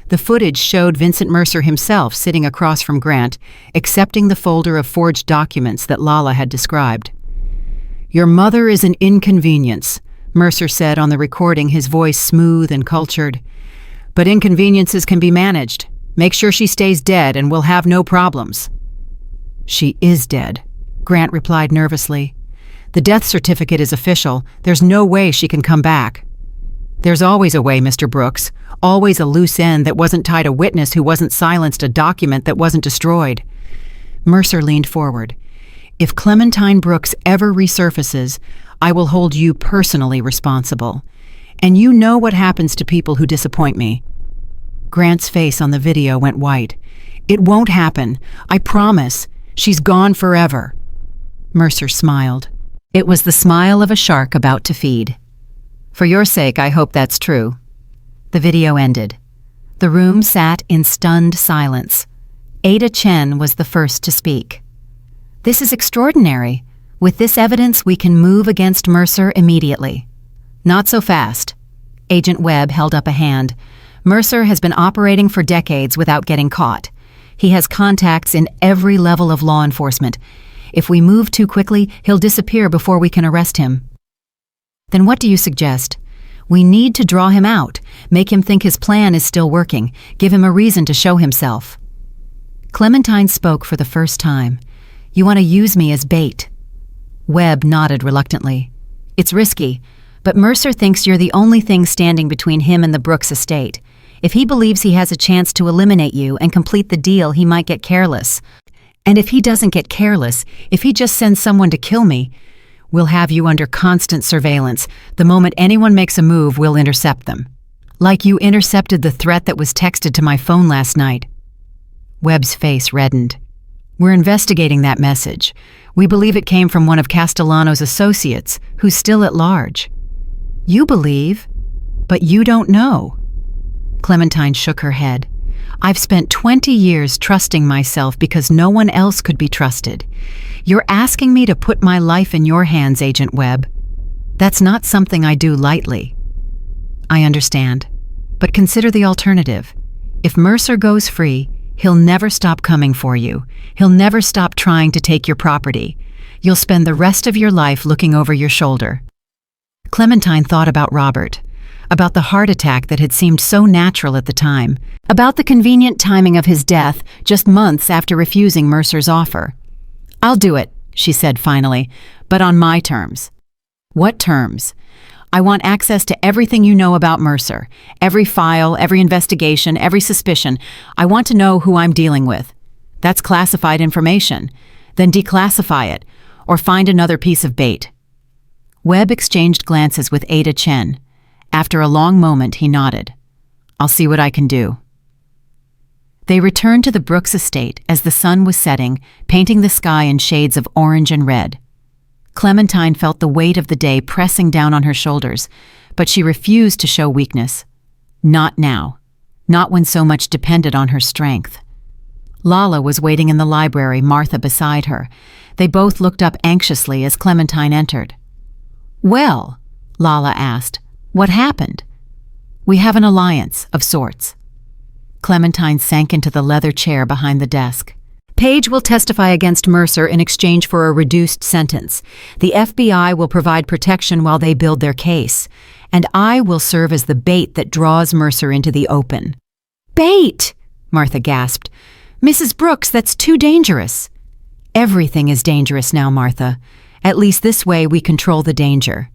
The footage showed Vincent Mercer himself sitting across from Grant, accepting the folder of forged documents that Lala had described. "Your mother is an inconvenience," Mercer said on the recording, his voice smooth and cultured. "But inconveniences can be managed. Make sure she stays dead and we'll have no problems." "She is dead," Grant replied nervously. "The death certificate is official. There's no way she can come back." There's always a way, Mr. Brooks. Always a loose end that wasn't tied a witness who wasn't silenced, a document that wasn't destroyed. Mercer leaned forward. If Clementine Brooks ever resurfaces, I will hold you personally responsible. And you know what happens to people who disappoint me. Grant's face on the video went white. It won't happen. I promise. She's gone forever. Mercer smiled. It was the smile of a shark about to feed. For your sake, I hope that's true. The video ended. The room sat in stunned silence. Ada Chen was the first to speak. This is extraordinary. With this evidence, we can move against Mercer immediately. Not so fast. Agent Webb held up a hand. Mercer has been operating for decades without getting caught. He has contacts in every level of law enforcement. If we move too quickly, he'll disappear before we can arrest him. Then what do you suggest? We need to draw him out, make him think his plan is still working, give him a reason to show himself. Clementine spoke for the first time. You want to use me as bait. Webb nodded reluctantly. It's risky, but Mercer thinks you're the only thing standing between him and the Brooks estate. If he believes he has a chance to eliminate you and complete the deal, he might get careless. And if he doesn't get careless, if he just sends someone to kill me, we'll have you under constant surveillance. The moment anyone makes a move, we'll intercept them. Like you intercepted the threat that was texted to my phone last night. Webb's face reddened. We're investigating that message. We believe it came from one of Castellano's associates, who's still at large. You believe, but you don't know. Clementine shook her head. I've spent 20 years trusting myself because no one else could be trusted. You're asking me to put my life in your hands, Agent Webb. That's not something I do lightly. I understand, but consider the alternative. If Mercer goes free, he'll never stop coming for you. He'll never stop trying to take your property. You'll spend the rest of your life looking over your shoulder. Clementine thought about Robert, about the heart attack that had seemed so natural at the time, about the convenient timing of his death just months after refusing Mercer's offer. I'll do it, she said finally, but on my terms. What terms? I want access to everything you know about Mercer, every file, every investigation, every suspicion. I want to know who I'm dealing with. That's classified information. Then declassify it, or find another piece of bait. Webb exchanged glances with Ada Chen. After a long moment, he nodded. I'll see what I can do. They returned to the Brooks estate as the sun was setting, painting the sky in shades of orange and red. Clementine felt the weight of the day pressing down on her shoulders, but she refused to show weakness. Not now. Not when so much depended on her strength. Lala was waiting in the library, Martha beside her. They both looked up anxiously as Clementine entered. Well, Lala asked, what happened? We have an alliance, of sorts. Clementine sank into the leather chair behind the desk. Page will testify against Mercer in exchange for a reduced sentence. The FBI will provide protection while they build their case. And I will serve as the bait that draws Mercer into the open. Bait! Martha gasped. Mrs. Brooks, that's too dangerous. Everything is dangerous now, Martha. At least this way we control the danger.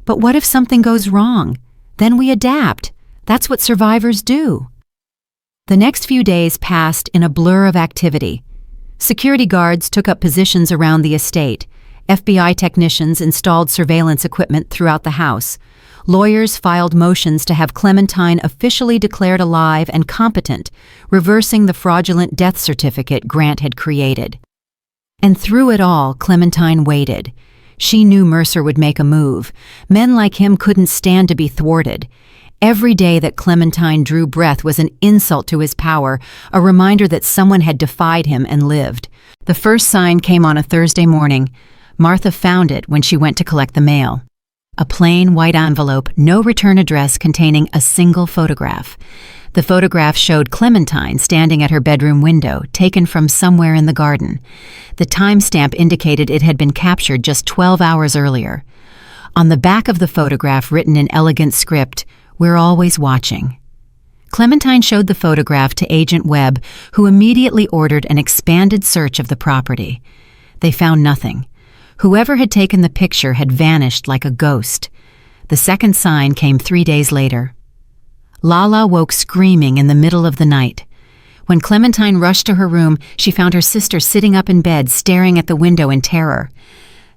But what if something goes wrong? Then we adapt. That's what survivors do. The next few days passed in a blur of activity. Security guards took up positions around the estate. FBI technicians installed surveillance equipment throughout the house. Lawyers filed motions to have Clementine officially declared alive and competent, reversing the fraudulent death certificate Grant had created. And through it all, Clementine waited. She knew Mercer would make a move. Men like him couldn't stand to be thwarted. Every day that Clementine drew breath was an insult to his power, a reminder that someone had defied him and lived. The first sign came on a Thursday morning. Martha found it when she went to collect the mail. A plain white envelope, no return address, containing a single photograph. The photograph showed Clementine standing at her bedroom window, taken from somewhere in the garden. The timestamp indicated it had been captured just 12 hours earlier. On the back of the photograph, written in elegant script, "We're always watching." Clementine showed the photograph to Agent Webb, who immediately ordered an expanded search of the property. They found nothing. Whoever had taken the picture had vanished like a ghost. The second sign came 3 days later. Lala woke screaming in the middle of the night. When Clementine rushed to her room, she found her sister sitting up in bed, staring at the window in terror.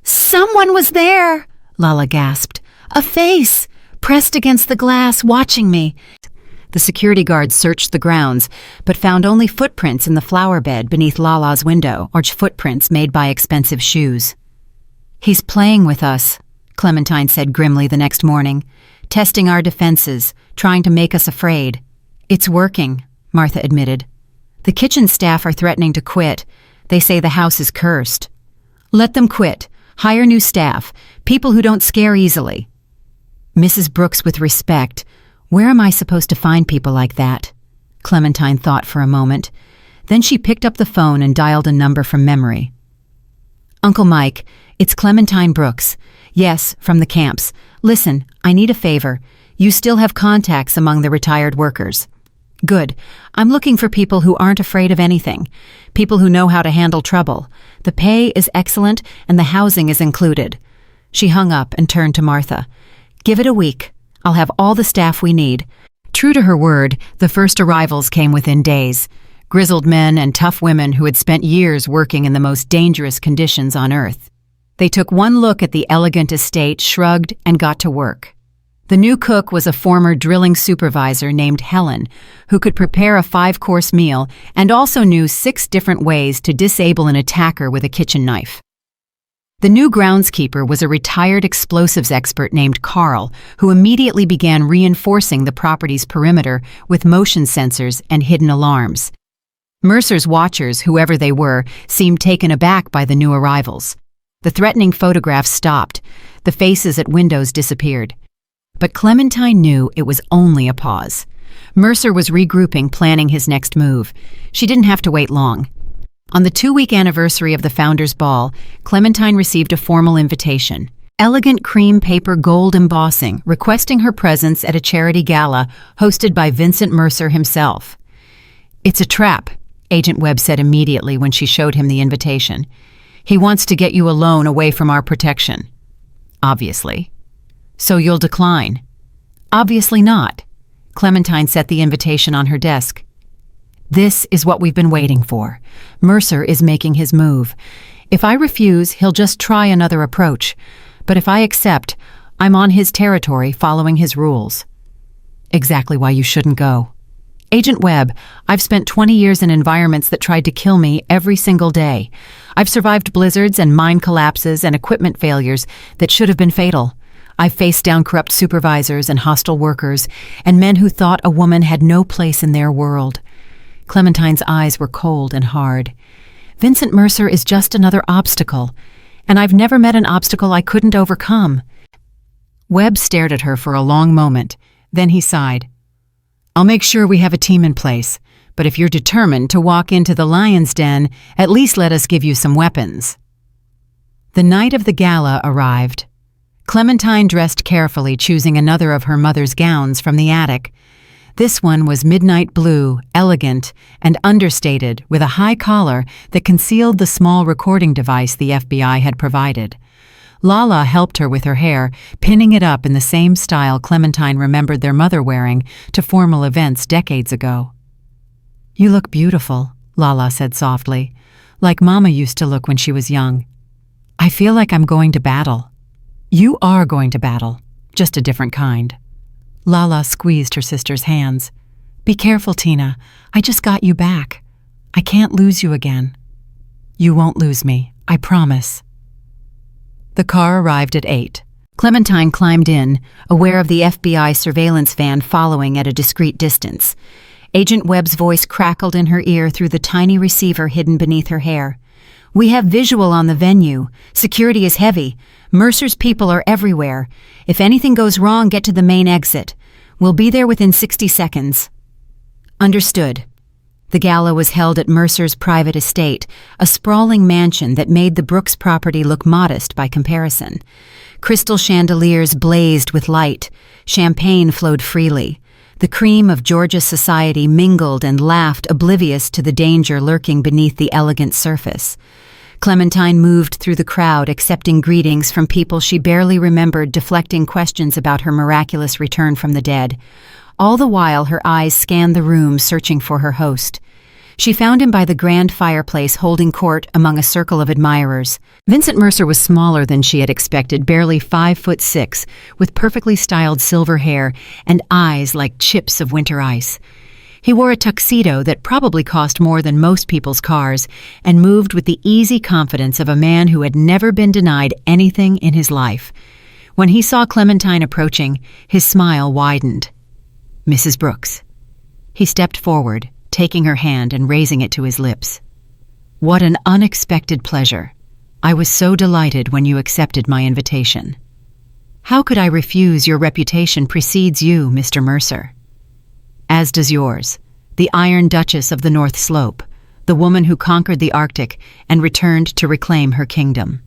"Someone was there!" Lala gasped. "A face! Pressed against the glass, watching me." The security guards searched the grounds, but found only footprints in the flower bed beneath Lala's window, or footprints made by expensive shoes. "He's playing with us," Clementine said grimly the next morning, "testing our defenses, trying to make us afraid." "It's working," Martha admitted. "The kitchen staff are threatening to quit. They say the house is cursed." "Let them quit. Hire new staff, people who don't scare easily." Mrs. Brooks with respect. "Where am I supposed to find people like that?" Clementine thought for a moment. Then she picked up the phone and dialed a number from memory. "Uncle Mike, it's Clementine Brooks. Yes, from the camps. Listen, I need a favor. You still have contacts among the retired workers." "Good. I'm looking for people who aren't afraid of anything. People who know how to handle trouble. The pay is excellent and the housing is included." She hung up and turned to Martha. "Give it a week. I'll have all the staff we need." True to her word, the first arrivals came within days. Grizzled men and tough women who had spent years working in the most dangerous conditions on Earth. They took one look at the elegant estate, shrugged, and got to work. The new cook was a former drilling supervisor named Helen, who could prepare a 5-course meal and also knew 6 different ways to disable an attacker with a kitchen knife. The new groundskeeper was a retired explosives expert named Carl, who immediately began reinforcing the property's perimeter with motion sensors and hidden alarms. Mercer's watchers, whoever they were, seemed taken aback by the new arrivals. The threatening photographs stopped. The faces at windows disappeared. But Clementine knew it was only a pause. Mercer was regrouping, planning his next move. She didn't have to wait long. On the 2-week anniversary of the Founders' Ball, Clementine received a formal invitation. Elegant cream paper gold embossing, requesting her presence at a charity gala hosted by Vincent Mercer himself. "It's a trap," Agent Webb said immediately when she showed him the invitation. "He wants to get you alone away from our protection." "Obviously." "So you'll decline?" "Obviously not." Clementine set the invitation on her desk. "This is what we've been waiting for. Mercer is making his move. If I refuse, he'll just try another approach. But if I accept, I'm on his territory following his rules." "Exactly why you shouldn't go." "Agent Webb, I've spent 20 years in environments that tried to kill me every single day. I've survived blizzards and mine collapses and equipment failures that should have been fatal. I've faced down corrupt supervisors and hostile workers, and men who thought a woman had no place in their world." Clementine's eyes were cold and hard. "Vincent Mercer is just another obstacle, and I've never met an obstacle I couldn't overcome." Webb stared at her for a long moment. Then he sighed. "I'll make sure we have a team in place, but if you're determined to walk into the lion's den, at least let us give you some weapons." The night of the gala arrived. Clementine dressed carefully, choosing another of her mother's gowns from the attic. This one was midnight blue, elegant, and understated, with a high collar that concealed the small recording device the FBI had provided. Lala helped her with her hair, pinning it up in the same style Clementine remembered their mother wearing to formal events decades ago. "You look beautiful," Lala said softly, "like Mama used to look when she was young. I feel like I'm going to battle." "You are going to battle, just a different kind." Lala squeezed her sister's hands. "Be careful, Tina. I just got you back. I can't lose you again." "You won't lose me, I promise." The car arrived at 8. Clementine climbed in, aware of the FBI surveillance van following at a discreet distance. Agent Webb's voice crackled in her ear through the tiny receiver hidden beneath her hair. "We have visual on the venue. Security is heavy. Mercer's people are everywhere. If anything goes wrong, get to the main exit. We'll be there within 60 seconds. "Understood." The gala was held at Mercer's private estate, a sprawling mansion that made the Brooks property look modest by comparison. Crystal chandeliers blazed with light. Champagne flowed freely. The cream of Georgia society mingled and laughed, oblivious to the danger lurking beneath the elegant surface. Clementine moved through the crowd, accepting greetings from people she barely remembered, deflecting questions about her miraculous return from the dead. All the while, her eyes scanned the room, searching for her host. She found him by the grand fireplace, holding court among a circle of admirers. Vincent Mercer was smaller than she had expected, barely 5'6", with perfectly styled silver hair and eyes like chips of winter ice. He wore a tuxedo that probably cost more than most people's cars and moved with the easy confidence of a man who had never been denied anything in his life. When he saw Clementine approaching, his smile widened. "Mrs. Brooks." He stepped forward, taking her hand and raising it to his lips. "What an unexpected pleasure. I was so delighted when you accepted my invitation. How could I refuse? Your reputation precedes you, Mr. Mercer. As does yours, the Iron Duchess of the North Slope, the woman who conquered the Arctic and returned to reclaim her kingdom."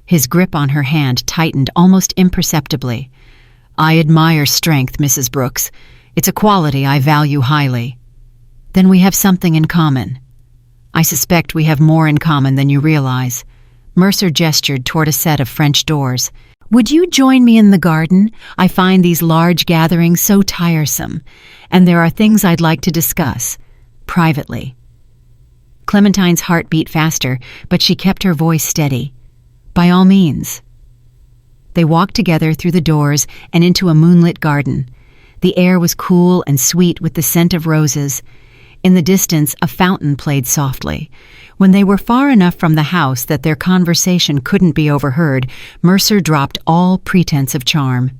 His grip on her hand tightened almost imperceptibly. "I admire strength, Mrs. Brooks. It's a quality I value highly." "Then we have something in common." "I suspect we have more in common than you realize." Mercer gestured toward a set of French doors. "Would you join me in the garden? I find these large gatherings so tiresome, and there are things I'd like to discuss, privately." Clementine's heart beat faster, but she kept her voice steady. "By all means." They walked together through the doors and into a moonlit garden. The air was cool and sweet with the scent of roses. In the distance, a fountain played softly. When they were far enough from the house that their conversation couldn't be overheard, Mercer dropped all pretense of charm.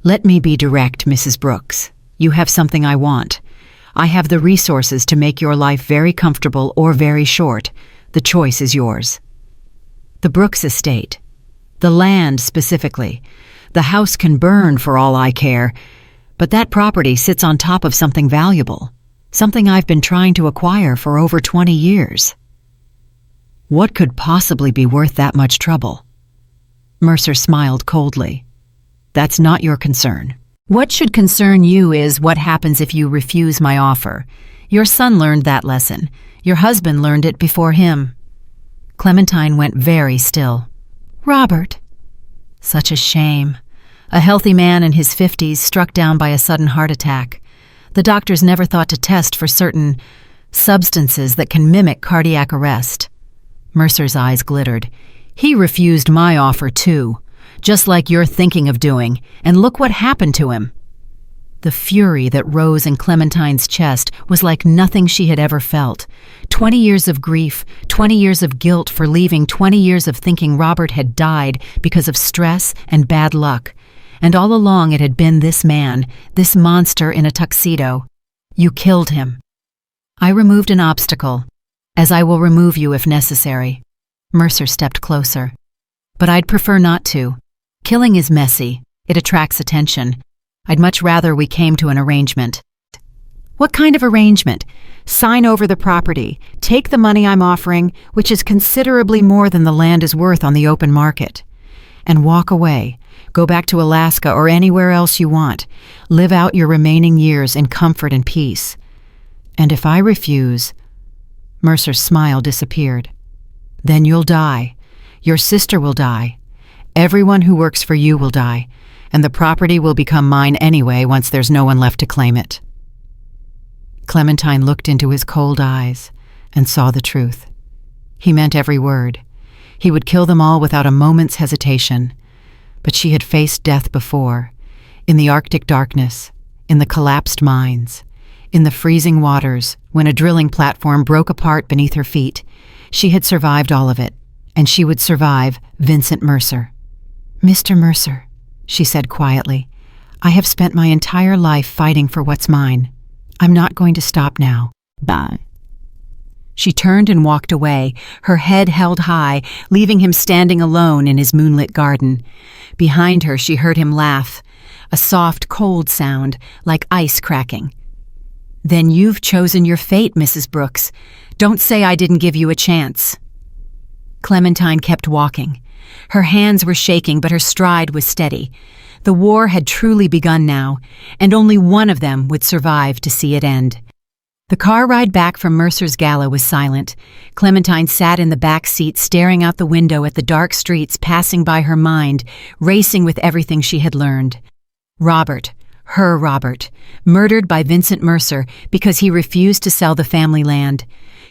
"Let me be direct, Mrs. Brooks. You have something I want. I have the resources to make your life very comfortable or very short. The choice is yours." "The Brooks estate. The land, specifically. The house can burn for all I care, but that property sits on top of something valuable. Something I've been trying to acquire for over 20 years. "What could possibly be worth that much trouble?" Mercer smiled coldly. "That's not your concern. What should concern you is what happens if you refuse my offer. Your son learned that lesson. Your husband learned it before him." Clementine went very still. "Robert." Such a shame. A healthy man in his 50s struck down by a sudden heart attack. The doctors never thought to test for certain substances that can mimic cardiac arrest. Mercer's eyes glittered. "He refused my offer too, just like you're thinking of doing, and look what happened to him." The fury that rose in Clementine's chest was like nothing she had ever felt. 20 years of grief, 20 years of guilt for leaving, 20 years of thinking Robert had died because of stress and bad luck. And all along it had been this man, this monster in a tuxedo. "You killed him." "I removed an obstacle, as I will remove you if necessary." Mercer stepped closer. "But I'd prefer not to. Killing is messy. It attracts attention. I'd much rather we came to an arrangement." "What kind of arrangement?" "Sign over the property, take the money I'm offering, which is considerably more than the land is worth on the open market, and walk away. Go back to Alaska or anywhere else you want. Live out your remaining years in comfort and peace. And if I refuse—" Mercer's smile disappeared. "Then you'll die. Your sister will die. Everyone who works for you will die. And the property will become mine anyway once there's no one left to claim it." Clementine looked into his cold eyes and saw the truth. He meant every word. He would kill them all without a moment's hesitation. But she had faced death before, in the Arctic darkness, in the collapsed mines, in the freezing waters, when a drilling platform broke apart beneath her feet. She had survived all of it, and she would survive Vincent Mercer. "Mr. Mercer," she said quietly, "I have spent my entire life fighting for what's mine. I'm not going to stop now. Bye." She turned and walked away, her head held high, leaving him standing alone in his moonlit garden. Behind her, she heard him laugh, a soft, cold sound, like ice cracking. "Then you've chosen your fate, Mrs. Brooks. Don't say I didn't give you a chance." Clementine kept walking. Her hands were shaking, but her stride was steady. The war had truly begun now, and only one of them would survive to see it end. The car ride back from Mercer's gala was silent. Clementine sat in the back seat staring out the window at the dark streets passing by her mind, racing with everything she had learned. Robert, her Robert, murdered by Vincent Mercer because he refused to sell the family land.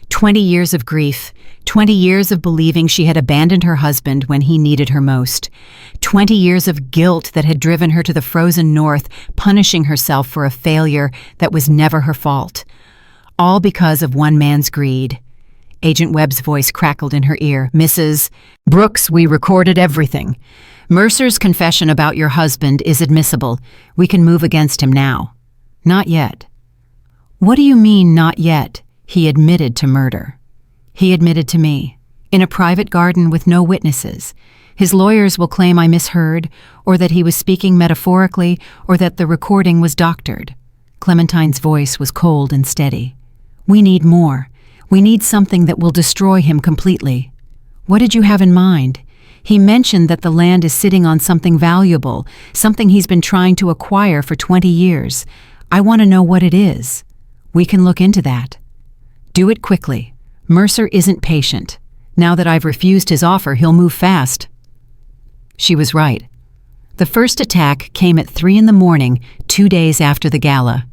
20 years of grief, 20 years of believing she had abandoned her husband when he needed her most. 20 years of guilt that had driven her to the frozen north, punishing herself for a failure that was never her fault. All because of one man's greed. Agent Webb's voice crackled in her ear. "Mrs. Brooks, we recorded everything. Mercer's confession about your husband is admissible. We can move against him now." "Not yet." "What do you mean, not yet?" "He admitted to murder. He admitted to me, in a private garden with no witnesses. His lawyers will claim I misheard, or that he was speaking metaphorically, or that the recording was doctored." Clementine's voice was cold and steady. "We need more. We need something that will destroy him completely." "What did you have in mind?" "He mentioned that the land is sitting on something valuable, something he's been trying to acquire for 20 years. I want to know what it is. We can look into that. Do it quickly. Mercer isn't patient. Now that I've refused his offer, he'll move fast." She was right. The first attack came at 3 a.m, 2 days after the gala.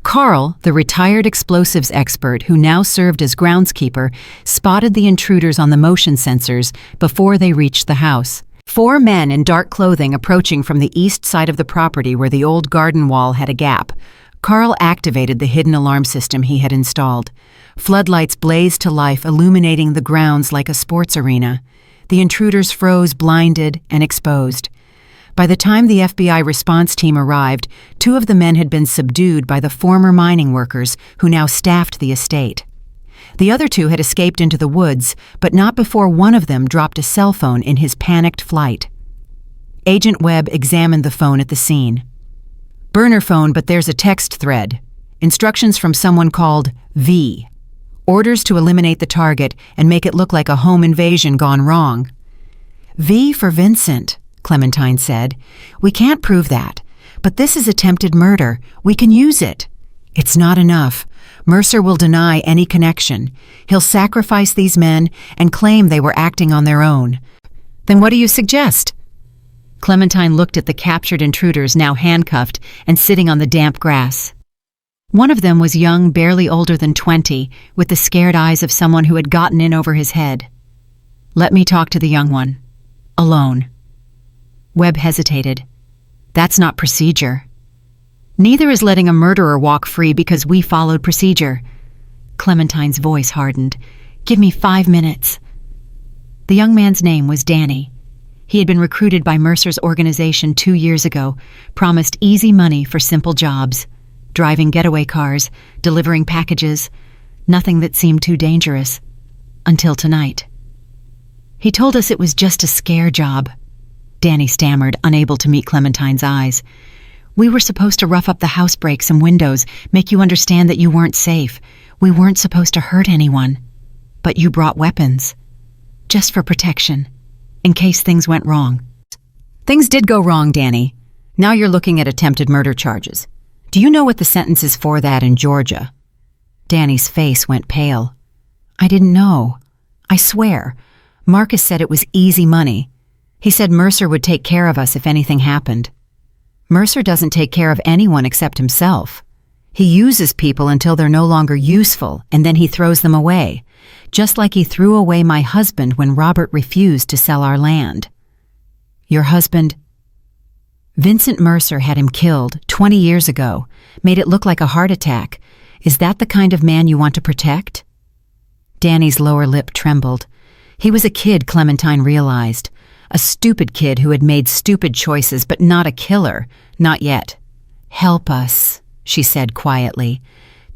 Carl, the retired explosives expert who now served as groundskeeper, spotted the intruders on the motion sensors before they reached the house. 4 men in dark clothing approaching from the east side of the property where the old garden wall had a gap. Carl activated the hidden alarm system he had installed. Floodlights blazed to life, illuminating the grounds like a sports arena. The intruders froze, blinded, and exposed. By the time the FBI response team arrived, 2 of the men had been subdued by the former mining workers who now staffed the estate. The other 2 had escaped into the woods, but not before one of them dropped a cell phone in his panicked flight. Agent Webb examined the phone at the scene. "Burner phone, but there's a text thread. Instructions from someone called V. Orders to eliminate the target and make it look like a home invasion gone wrong." "V for Vincent," Clementine said. "We can't prove that, but this is attempted murder. We can use it." "It's not enough. Mercer will deny any connection. He'll sacrifice these men and claim they were acting on their own." "Then what do you suggest?" Clementine looked at the captured intruders now handcuffed and sitting on the damp grass. One of them was young, barely older than 20, with the scared eyes of someone who had gotten in over his head. "Let me talk to the young one. Alone." Webb hesitated. "That's not procedure." "Neither is letting a murderer walk free because we followed procedure." Clementine's voice hardened. "Give me 5 minutes." The young man's name was Danny. He had been recruited by Mercer's organization 2 years ago, promised easy money for simple jobs. Driving getaway cars, delivering packages, nothing that seemed too dangerous. Until tonight. "He told us it was just a scare job." Danny stammered, unable to meet Clementine's eyes. "We were supposed to rough up the house breaks and windows, make you understand that you weren't safe. We weren't supposed to hurt anyone. But you brought weapons. Just for protection, in case things went wrong." "Things did go wrong, Danny. Now you're looking at attempted murder charges. Do you know what the sentence is for that in Georgia?" Danny's face went pale. "I didn't know. I swear. Marcus said it was easy money. He said Mercer would take care of us if anything happened." "Mercer doesn't take care of anyone except himself. He uses people until they're no longer useful, and then he throws them away, just like he threw away my husband when Robert refused to sell our land." "Your husband?" "Vincent Mercer had him killed 20 years ago, made it look like a heart attack. Is that the kind of man you want to protect?" Danny's lower lip trembled. He was a kid, Clementine realized. A stupid kid who had made stupid choices, but not a killer. Not yet. "Help us," she said quietly.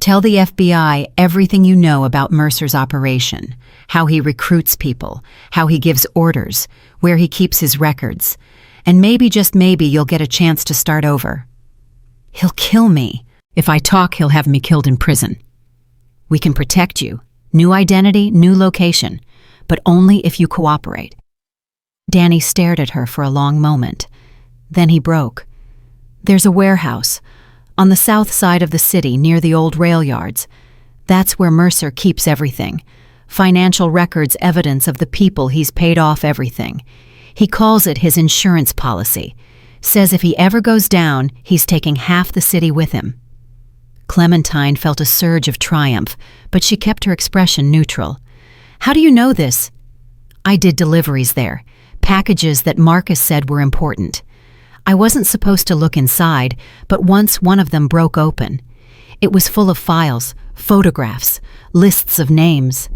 "Tell the FBI everything you know about Mercer's operation, how he recruits people, how he gives orders, where he keeps his records. And maybe, just maybe, you'll get a chance to start over." "He'll kill me. If I talk, he'll have me killed in prison." "We can protect you. New identity, new location. But only if you cooperate." Danny stared at her for a long moment. Then he broke. "There's a warehouse on the south side of the city near the old rail yards. That's where Mercer keeps everything. Financial records, evidence of the people he's paid off everything. He calls it his insurance policy. Says if he ever goes down, he's taking half the city with him. Clementine felt a surge of triumph, but she kept her expression neutral. How do you know this? I did deliveries there, packages that Marcus said were important. I wasn't supposed to look inside, but once one of them broke open. It was full of files, photographs, lists of names.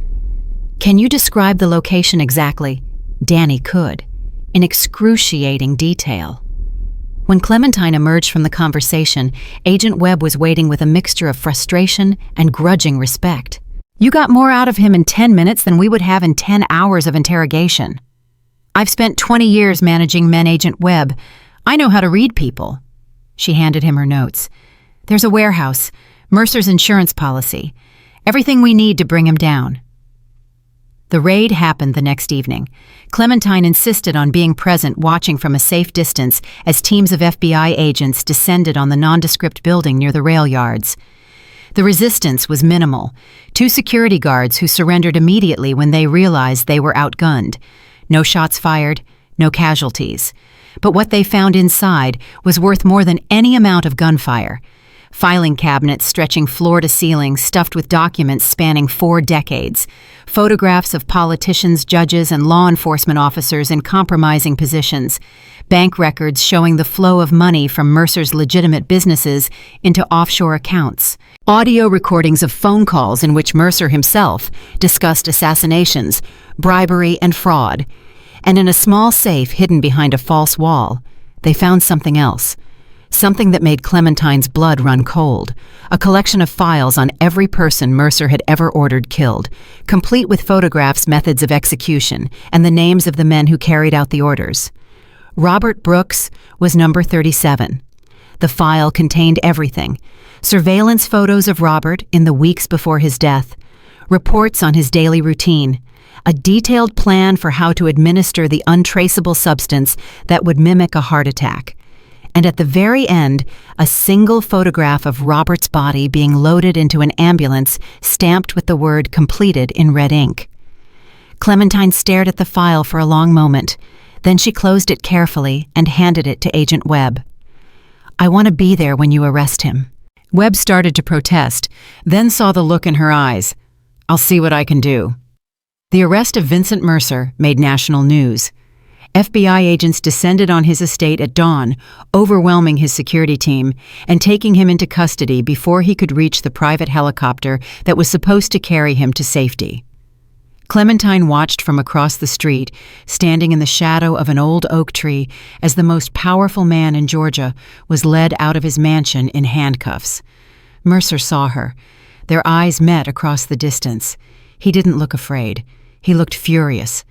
Can you describe the location exactly? Danny could, in excruciating detail. When Clementine emerged from the conversation, Agent Webb was waiting with a mixture of frustration and grudging respect. You got more out of him in 10 minutes than we would have in 10 hours of interrogation. I've spent 20 years managing men, Agent Webb. I know how to read people. She handed him her notes. There's a warehouse, Mercer's insurance policy, everything we need to bring him down. The raid happened the next evening. Clementine insisted on being present, watching from a safe distance as teams of FBI agents descended on the nondescript building near the rail yards. The resistance was minimal. 2 security guards who surrendered immediately when they realized they were outgunned. No shots fired, no casualties. But what they found inside was worth more than any amount of gunfire. Filing cabinets stretching floor to ceiling, stuffed with documents spanning 4 decades. Photographs of politicians, judges, and law enforcement officers in compromising positions. Bank records showing the flow of money from Mercer's legitimate businesses into offshore accounts. Audio recordings of phone calls in which Mercer himself discussed assassinations, bribery, and fraud. And in a small safe hidden behind a false wall, they found something else. Something that made Clementine's blood run cold. A collection of files on every person Mercer had ever ordered killed, complete with photographs, methods of execution, and the names of the men who carried out the orders. Robert Brooks was number 37. The file contained everything. Surveillance photos of Robert in the weeks before his death. Reports on his daily routine. A detailed plan for how to administer the untraceable substance that would mimic a heart attack. And at the very end, a single photograph of Robert's body being loaded into an ambulance stamped with the word completed in red ink. Clementine stared at the file for a long moment. Then she closed it carefully and handed it to Agent Webb. I want to be there when you arrest him. Webb started to protest, then saw the look in her eyes. I'll see what I can do. The arrest of Vincent Mercer made national news. FBI agents descended on his estate at dawn, overwhelming his security team and taking him into custody before he could reach the private helicopter that was supposed to carry him to safety. Clementine watched from across the street, standing in the shadow of an old oak tree, as the most powerful man in Georgia was led out of his mansion in handcuffs. Mercer saw her. Their eyes met across the distance. He didn't look afraid. He looked furious.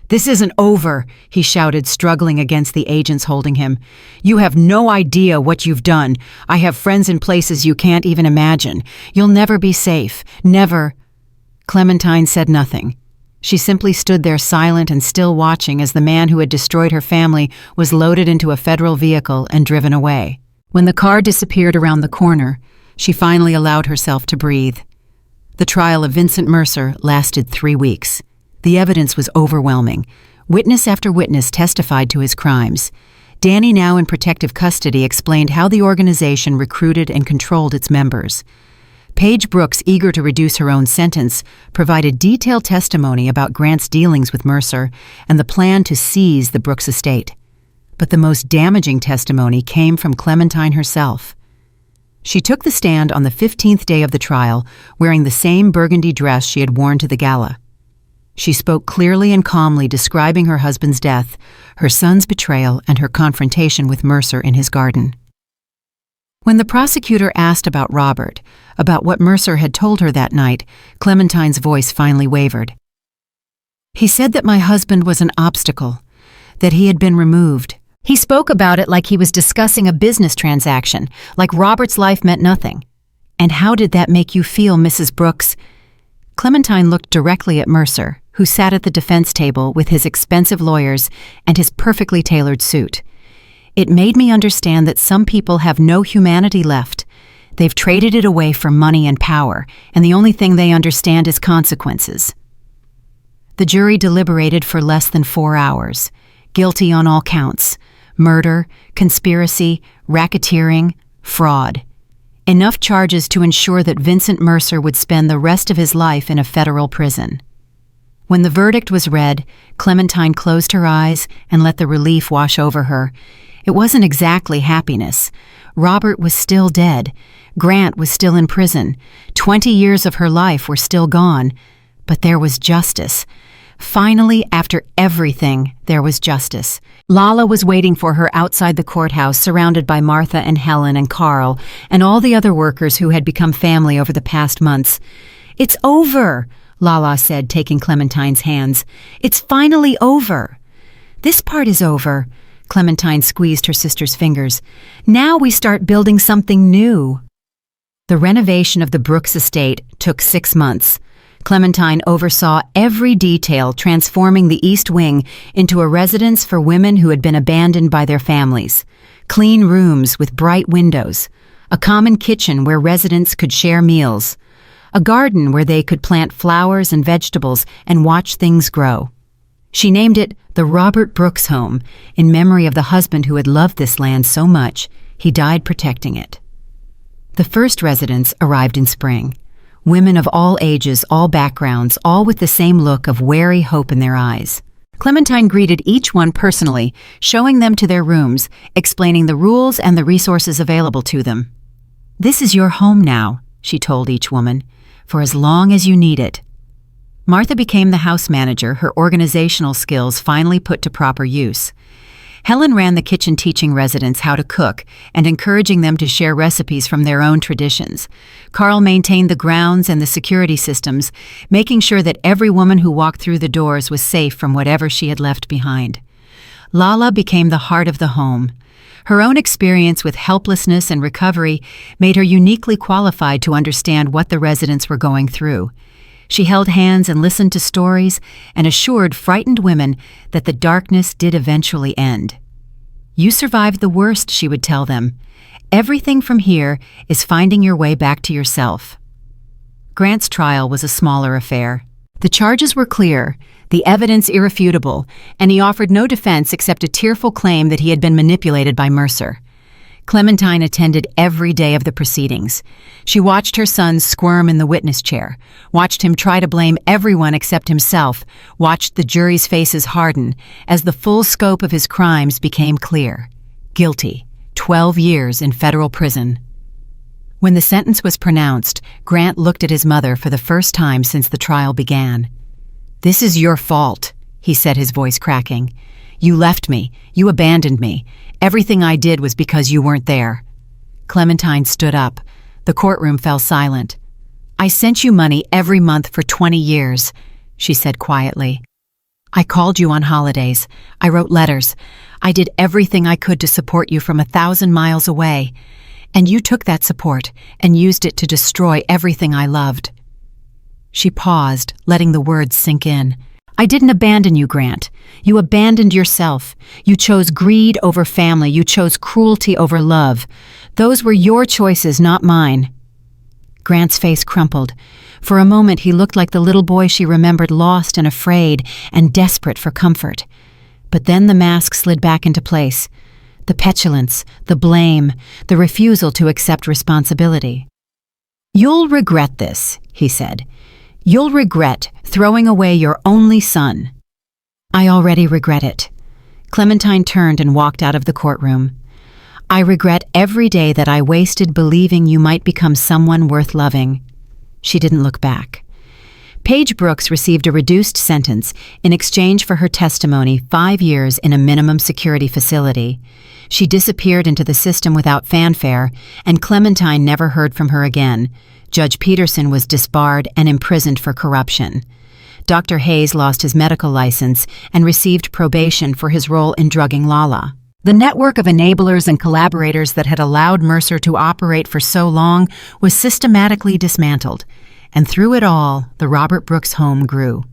This isn't over, he shouted, struggling against the agents holding him. You have no idea what you've done. I have friends in places you can't even imagine. You'll never be safe. Never. Clementine said nothing. She simply stood there silent and still watching as the man who had destroyed her family was loaded into a federal vehicle and driven away. When the car disappeared around the corner, she finally allowed herself to breathe. The trial of Vincent Mercer lasted 3 weeks. The evidence was overwhelming. Witness after witness testified to his crimes. Danny, now in protective custody, explained how the organization recruited and controlled its members. Paige Brooks, eager to reduce her own sentence, provided detailed testimony about Grant's dealings with Mercer and the plan to seize the Brooks estate. But the most damaging testimony came from Clementine herself. She took the stand on the 15th day of the trial, wearing the same burgundy dress she had worn to the gala. She spoke clearly and calmly, describing her husband's death, her son's betrayal, and her confrontation with Mercer in his garden. When the prosecutor asked about Robert, about what Mercer had told her that night, Clementine's voice finally wavered. He said that my husband was an obstacle, that he had been removed. He spoke about it like he was discussing a business transaction, like Robert's life meant nothing. And how did that make you feel, Mrs. Brooks? Clementine looked directly at Mercer, who sat at the defense table with his expensive lawyers and his perfectly tailored suit. It made me understand that some people have no humanity left. They've traded it away for money and power, and the only thing they understand is consequences. The jury deliberated for less than 4 hours. Guilty on all counts: murder, conspiracy, racketeering, fraud. Enough charges to ensure that Vincent Mercer would spend the rest of his life in a federal prison. When the verdict was read, Clementine closed her eyes and let the relief wash over her. It wasn't exactly happiness. Robert was still dead. Grant was still in prison. 20 years of her life were still gone. But there was justice. Finally, after everything, there was justice. Lala was waiting for her outside the courthouse, surrounded by Martha and Helen and Carl and all the other workers who had become family over the past months. "It's over," Lala said, taking Clementine's hands. "It's finally over." "This part is over." Clementine squeezed her sister's fingers. "Now we start building something new." The renovation of the Brooks estate took 6 months. Clementine oversaw every detail, transforming the East Wing into a residence for women who had been abandoned by their families. Clean rooms with bright windows, a common kitchen where residents could share meals, a garden where they could plant flowers and vegetables and watch things grow. She named it the Robert Brooks Home, in memory of the husband who had loved this land so much he died protecting it. The first residents arrived in spring. Women of all ages, all backgrounds, all with the same look of wary hope in their eyes. Clementine greeted each one personally, showing them to their rooms, explaining the rules and the resources available to them. "This is your home now," she told each woman, "for as long as you need it." Martha became the house manager, her organizational skills finally put to proper use. Helen ran the kitchen, teaching residents how to cook and encouraging them to share recipes from their own traditions. Carl maintained the grounds and the security systems, making sure that every woman who walked through the doors was safe from whatever she had left behind. Lala became the heart of the home. Her own experience with helplessness and recovery made her uniquely qualified to understand what the residents were going through. She held hands and listened to stories and assured frightened women that the darkness did eventually end. "You survived the worst," she would tell them. "Everything from here is finding your way back to yourself." Grant's trial was a smaller affair. The charges were clear, the evidence irrefutable, and he offered no defense except a tearful claim that he had been manipulated by Mercer. Clementine attended every day of the proceedings. She watched her son squirm in the witness chair, watched him try to blame everyone except himself, watched the jury's faces harden as the full scope of his crimes became clear. Guilty, 12 years in federal prison. When the sentence was pronounced, Grant looked at his mother for the first time since the trial began. "This is your fault," he said, his voice cracking. "You left me. You abandoned me. Everything I did was because you weren't there." Clementine stood up. The courtroom fell silent. "I sent you money every month for 20 years, she said quietly. "I called you on holidays. I wrote letters. I did everything I could to support you from 1,000 miles away. And you took that support and used it to destroy everything I loved." She paused, letting the words sink in. "I didn't abandon you, Grant. You abandoned yourself. You chose greed over family. You chose cruelty over love. Those were your choices, not mine." Grant's face crumpled. For a moment, he looked like the little boy she remembered, lost and afraid and desperate for comfort. But then the mask slid back into place. The petulance, the blame, the refusal to accept responsibility. "You'll regret this," he said. "You'll regret throwing away your only son." "I already regret it." Clementine turned and walked out of the courtroom. "I regret every day that I wasted believing you might become someone worth loving." She didn't look back. Paige Brooks received a reduced sentence in exchange for her testimony, 5 years in a minimum security facility. She disappeared into the system without fanfare, and Clementine never heard from her again. Judge Peterson was disbarred and imprisoned for corruption. Dr. Hayes lost his medical license and received probation for his role in drugging Lala. The network of enablers and collaborators that had allowed Mercer to operate for so long was systematically dismantled, and through it all, the Robert Brooks home grew.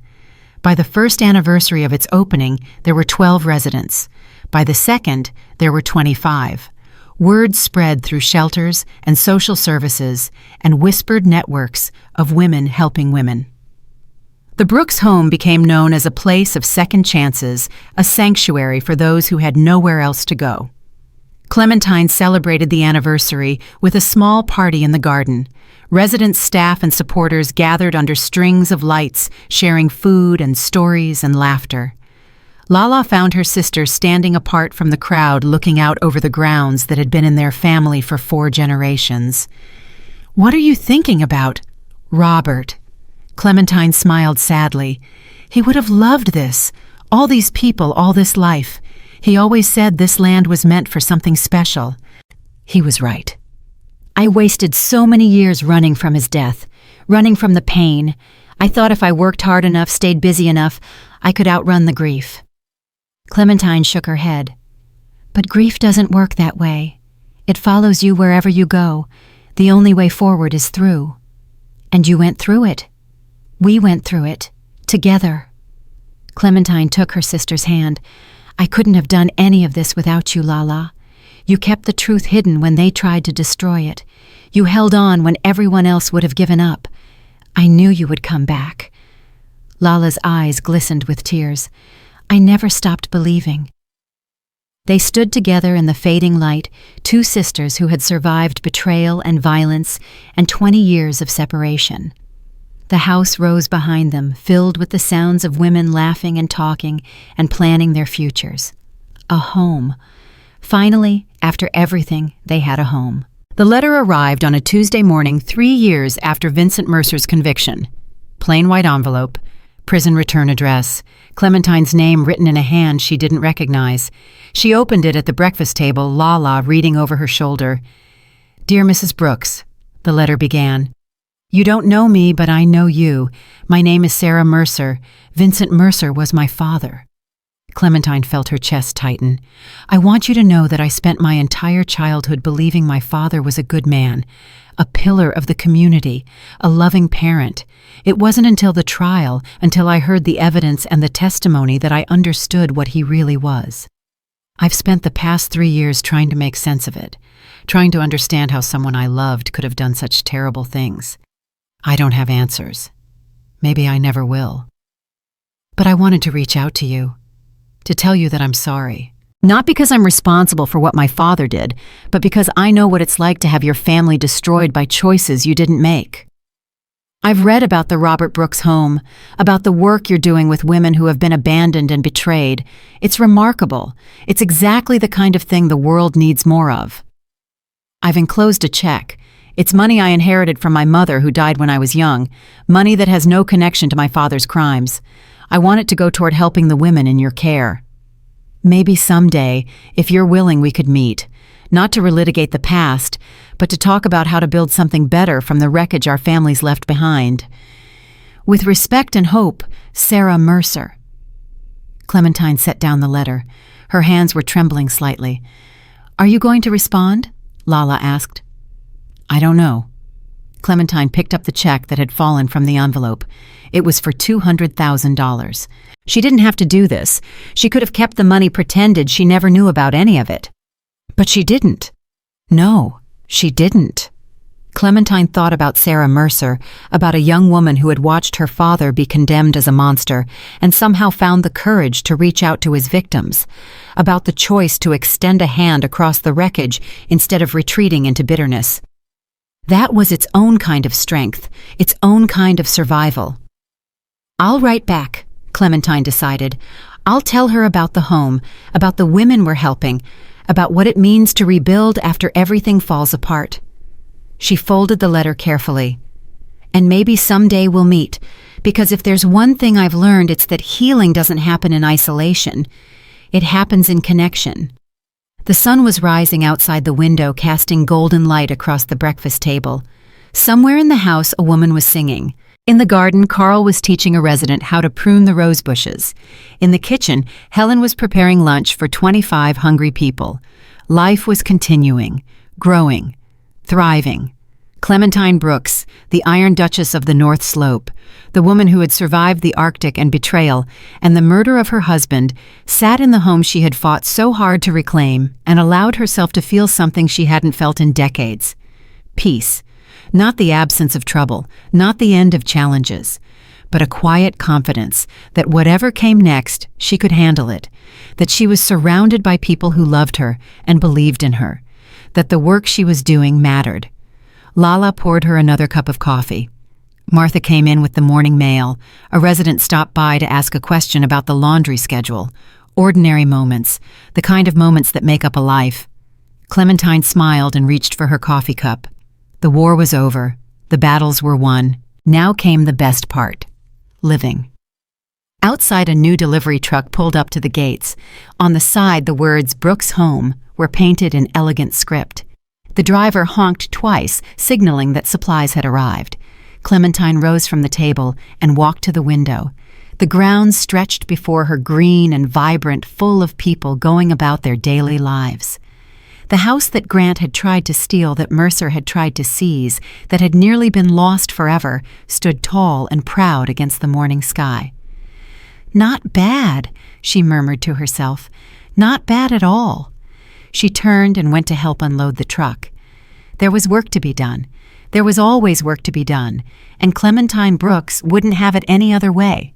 By the first anniversary of its opening, there were 12 residents. By the second, there were 25. Word spread through shelters and social services and whispered networks of women helping women. The Brooks home became known as a place of second chances, a sanctuary for those who had nowhere else to go. Clementine celebrated the anniversary with a small party in the garden. Residents, staff, and supporters gathered under strings of lights, sharing food and stories and laughter. Lala found her sister standing apart from the crowd, looking out over the grounds that had been in their family for 4 generations. "What are you thinking about, Robert?" Clementine smiled sadly. "He would have loved this, all these people, all this life. He always said this land was meant for something special." He was right. I wasted so many years running from his death, running from the pain. I thought if I worked hard enough, stayed busy enough, I could outrun the grief. Clementine shook her head. "But grief doesn't work that way. It follows you wherever you go. The only way forward is through. And you went through it. We went through it. Together." Clementine took her sister's hand. "I couldn't have done any of this without you, Lala. You kept the truth hidden when they tried to destroy it. You held on when everyone else would have given up. I knew you would come back." Lala's eyes glistened with tears. "I never stopped believing." They stood together in the fading light, 2 sisters who had survived betrayal and violence and 20 years of separation. The house rose behind them, filled with the sounds of women laughing and talking and planning their futures. A home. Finally, after everything, they had a home. The letter arrived on a Tuesday morning 3 years after Vincent Mercer's conviction. Plain white envelope, prison return address, Clementine's name written in a hand she didn't recognize. She opened it at the breakfast table, Lala reading over her shoulder. "Dear Mrs. Brooks," the letter began. "You don't know me, but I know you. My name is Sarah Mercer. Vincent Mercer was my father." Clementine felt her chest tighten. "I want you to know that I spent my entire childhood believing my father was a good man, a pillar of the community, a loving parent. It wasn't until the trial, until I heard the evidence and the testimony, that I understood what he really was. I've spent the past 3 years trying to make sense of it, trying to understand how someone I loved could have done such terrible things. I don't have answers. Maybe I never will. But I wanted to reach out to you, to tell you that I'm sorry. Not because I'm responsible for what my father did, but because I know what it's like to have your family destroyed by choices you didn't make. I've read about the Robert Brooks home, about the work you're doing with women who have been abandoned and betrayed. It's remarkable. It's exactly the kind of thing the world needs more of. I've enclosed a check. It's money I inherited from my mother, who died when I was young, money that has no connection to my father's crimes. I want it to go toward helping the women in your care. Maybe someday, if you're willing, we could meet, not to relitigate the past, but to talk about how to build something better from the wreckage our families left behind. With respect and hope, Sarah Mercer." Clementine set down the letter. Her hands were trembling slightly. "Are you going to respond?" Lala asked. "I don't know." Clementine picked up the check that had fallen from the envelope. It was for $200,000. She didn't have to do this. She could have kept the money, pretended she never knew about any of it. But she didn't. No, she didn't. Clementine thought about Sarah Mercer, about a young woman who had watched her father be condemned as a monster and somehow found the courage to reach out to his victims, about the choice to extend a hand across the wreckage instead of retreating into bitterness. That was its own kind of strength, its own kind of survival. "I'll write back," Clementine decided. "I'll tell her about the home, about the women we're helping, about what it means to rebuild after everything falls apart." She folded the letter carefully. "And maybe someday we'll meet, because if there's one thing I've learned, it's that healing doesn't happen in isolation. It happens in connection." The sun was rising outside the window, casting golden light across the breakfast table. Somewhere in the house, a woman was singing. In the garden, Carl was teaching a resident how to prune the rose bushes. In the kitchen, Helen was preparing lunch for 25 hungry people. Life was continuing, growing, thriving. Clementine Brooks, the Iron Duchess of the North Slope, the woman who had survived the Arctic and betrayal and the murder of her husband, sat in the home she had fought so hard to reclaim and allowed herself to feel something she hadn't felt in decades. Peace. Not the absence of trouble, not the end of challenges, but a quiet confidence that whatever came next, she could handle it, that she was surrounded by people who loved her and believed in her, that the work she was doing mattered. Lala poured her another cup of coffee. Martha came in with the morning mail. A resident stopped by to ask a question about the laundry schedule. Ordinary moments, the kind of moments that make up a life. Clementine smiled and reached for her coffee cup. The war was over. The battles were won. Now came the best part. Living. Outside, a new delivery truck pulled up to the gates. On the side, the words "Brooks Home" were painted in elegant script. The driver honked twice, signaling that supplies had arrived. Clementine rose from the table and walked to the window. The grounds stretched before her, green and vibrant, full of people going about their daily lives. The house that Grant had tried to steal, that Mercer had tried to seize, that had nearly been lost forever, stood tall and proud against the morning sky. "Not bad," she murmured to herself. "Not bad at all." She turned and went to help unload the truck. There was work to be done. There was always work to be done, and Clementine Brooks wouldn't have it any other way.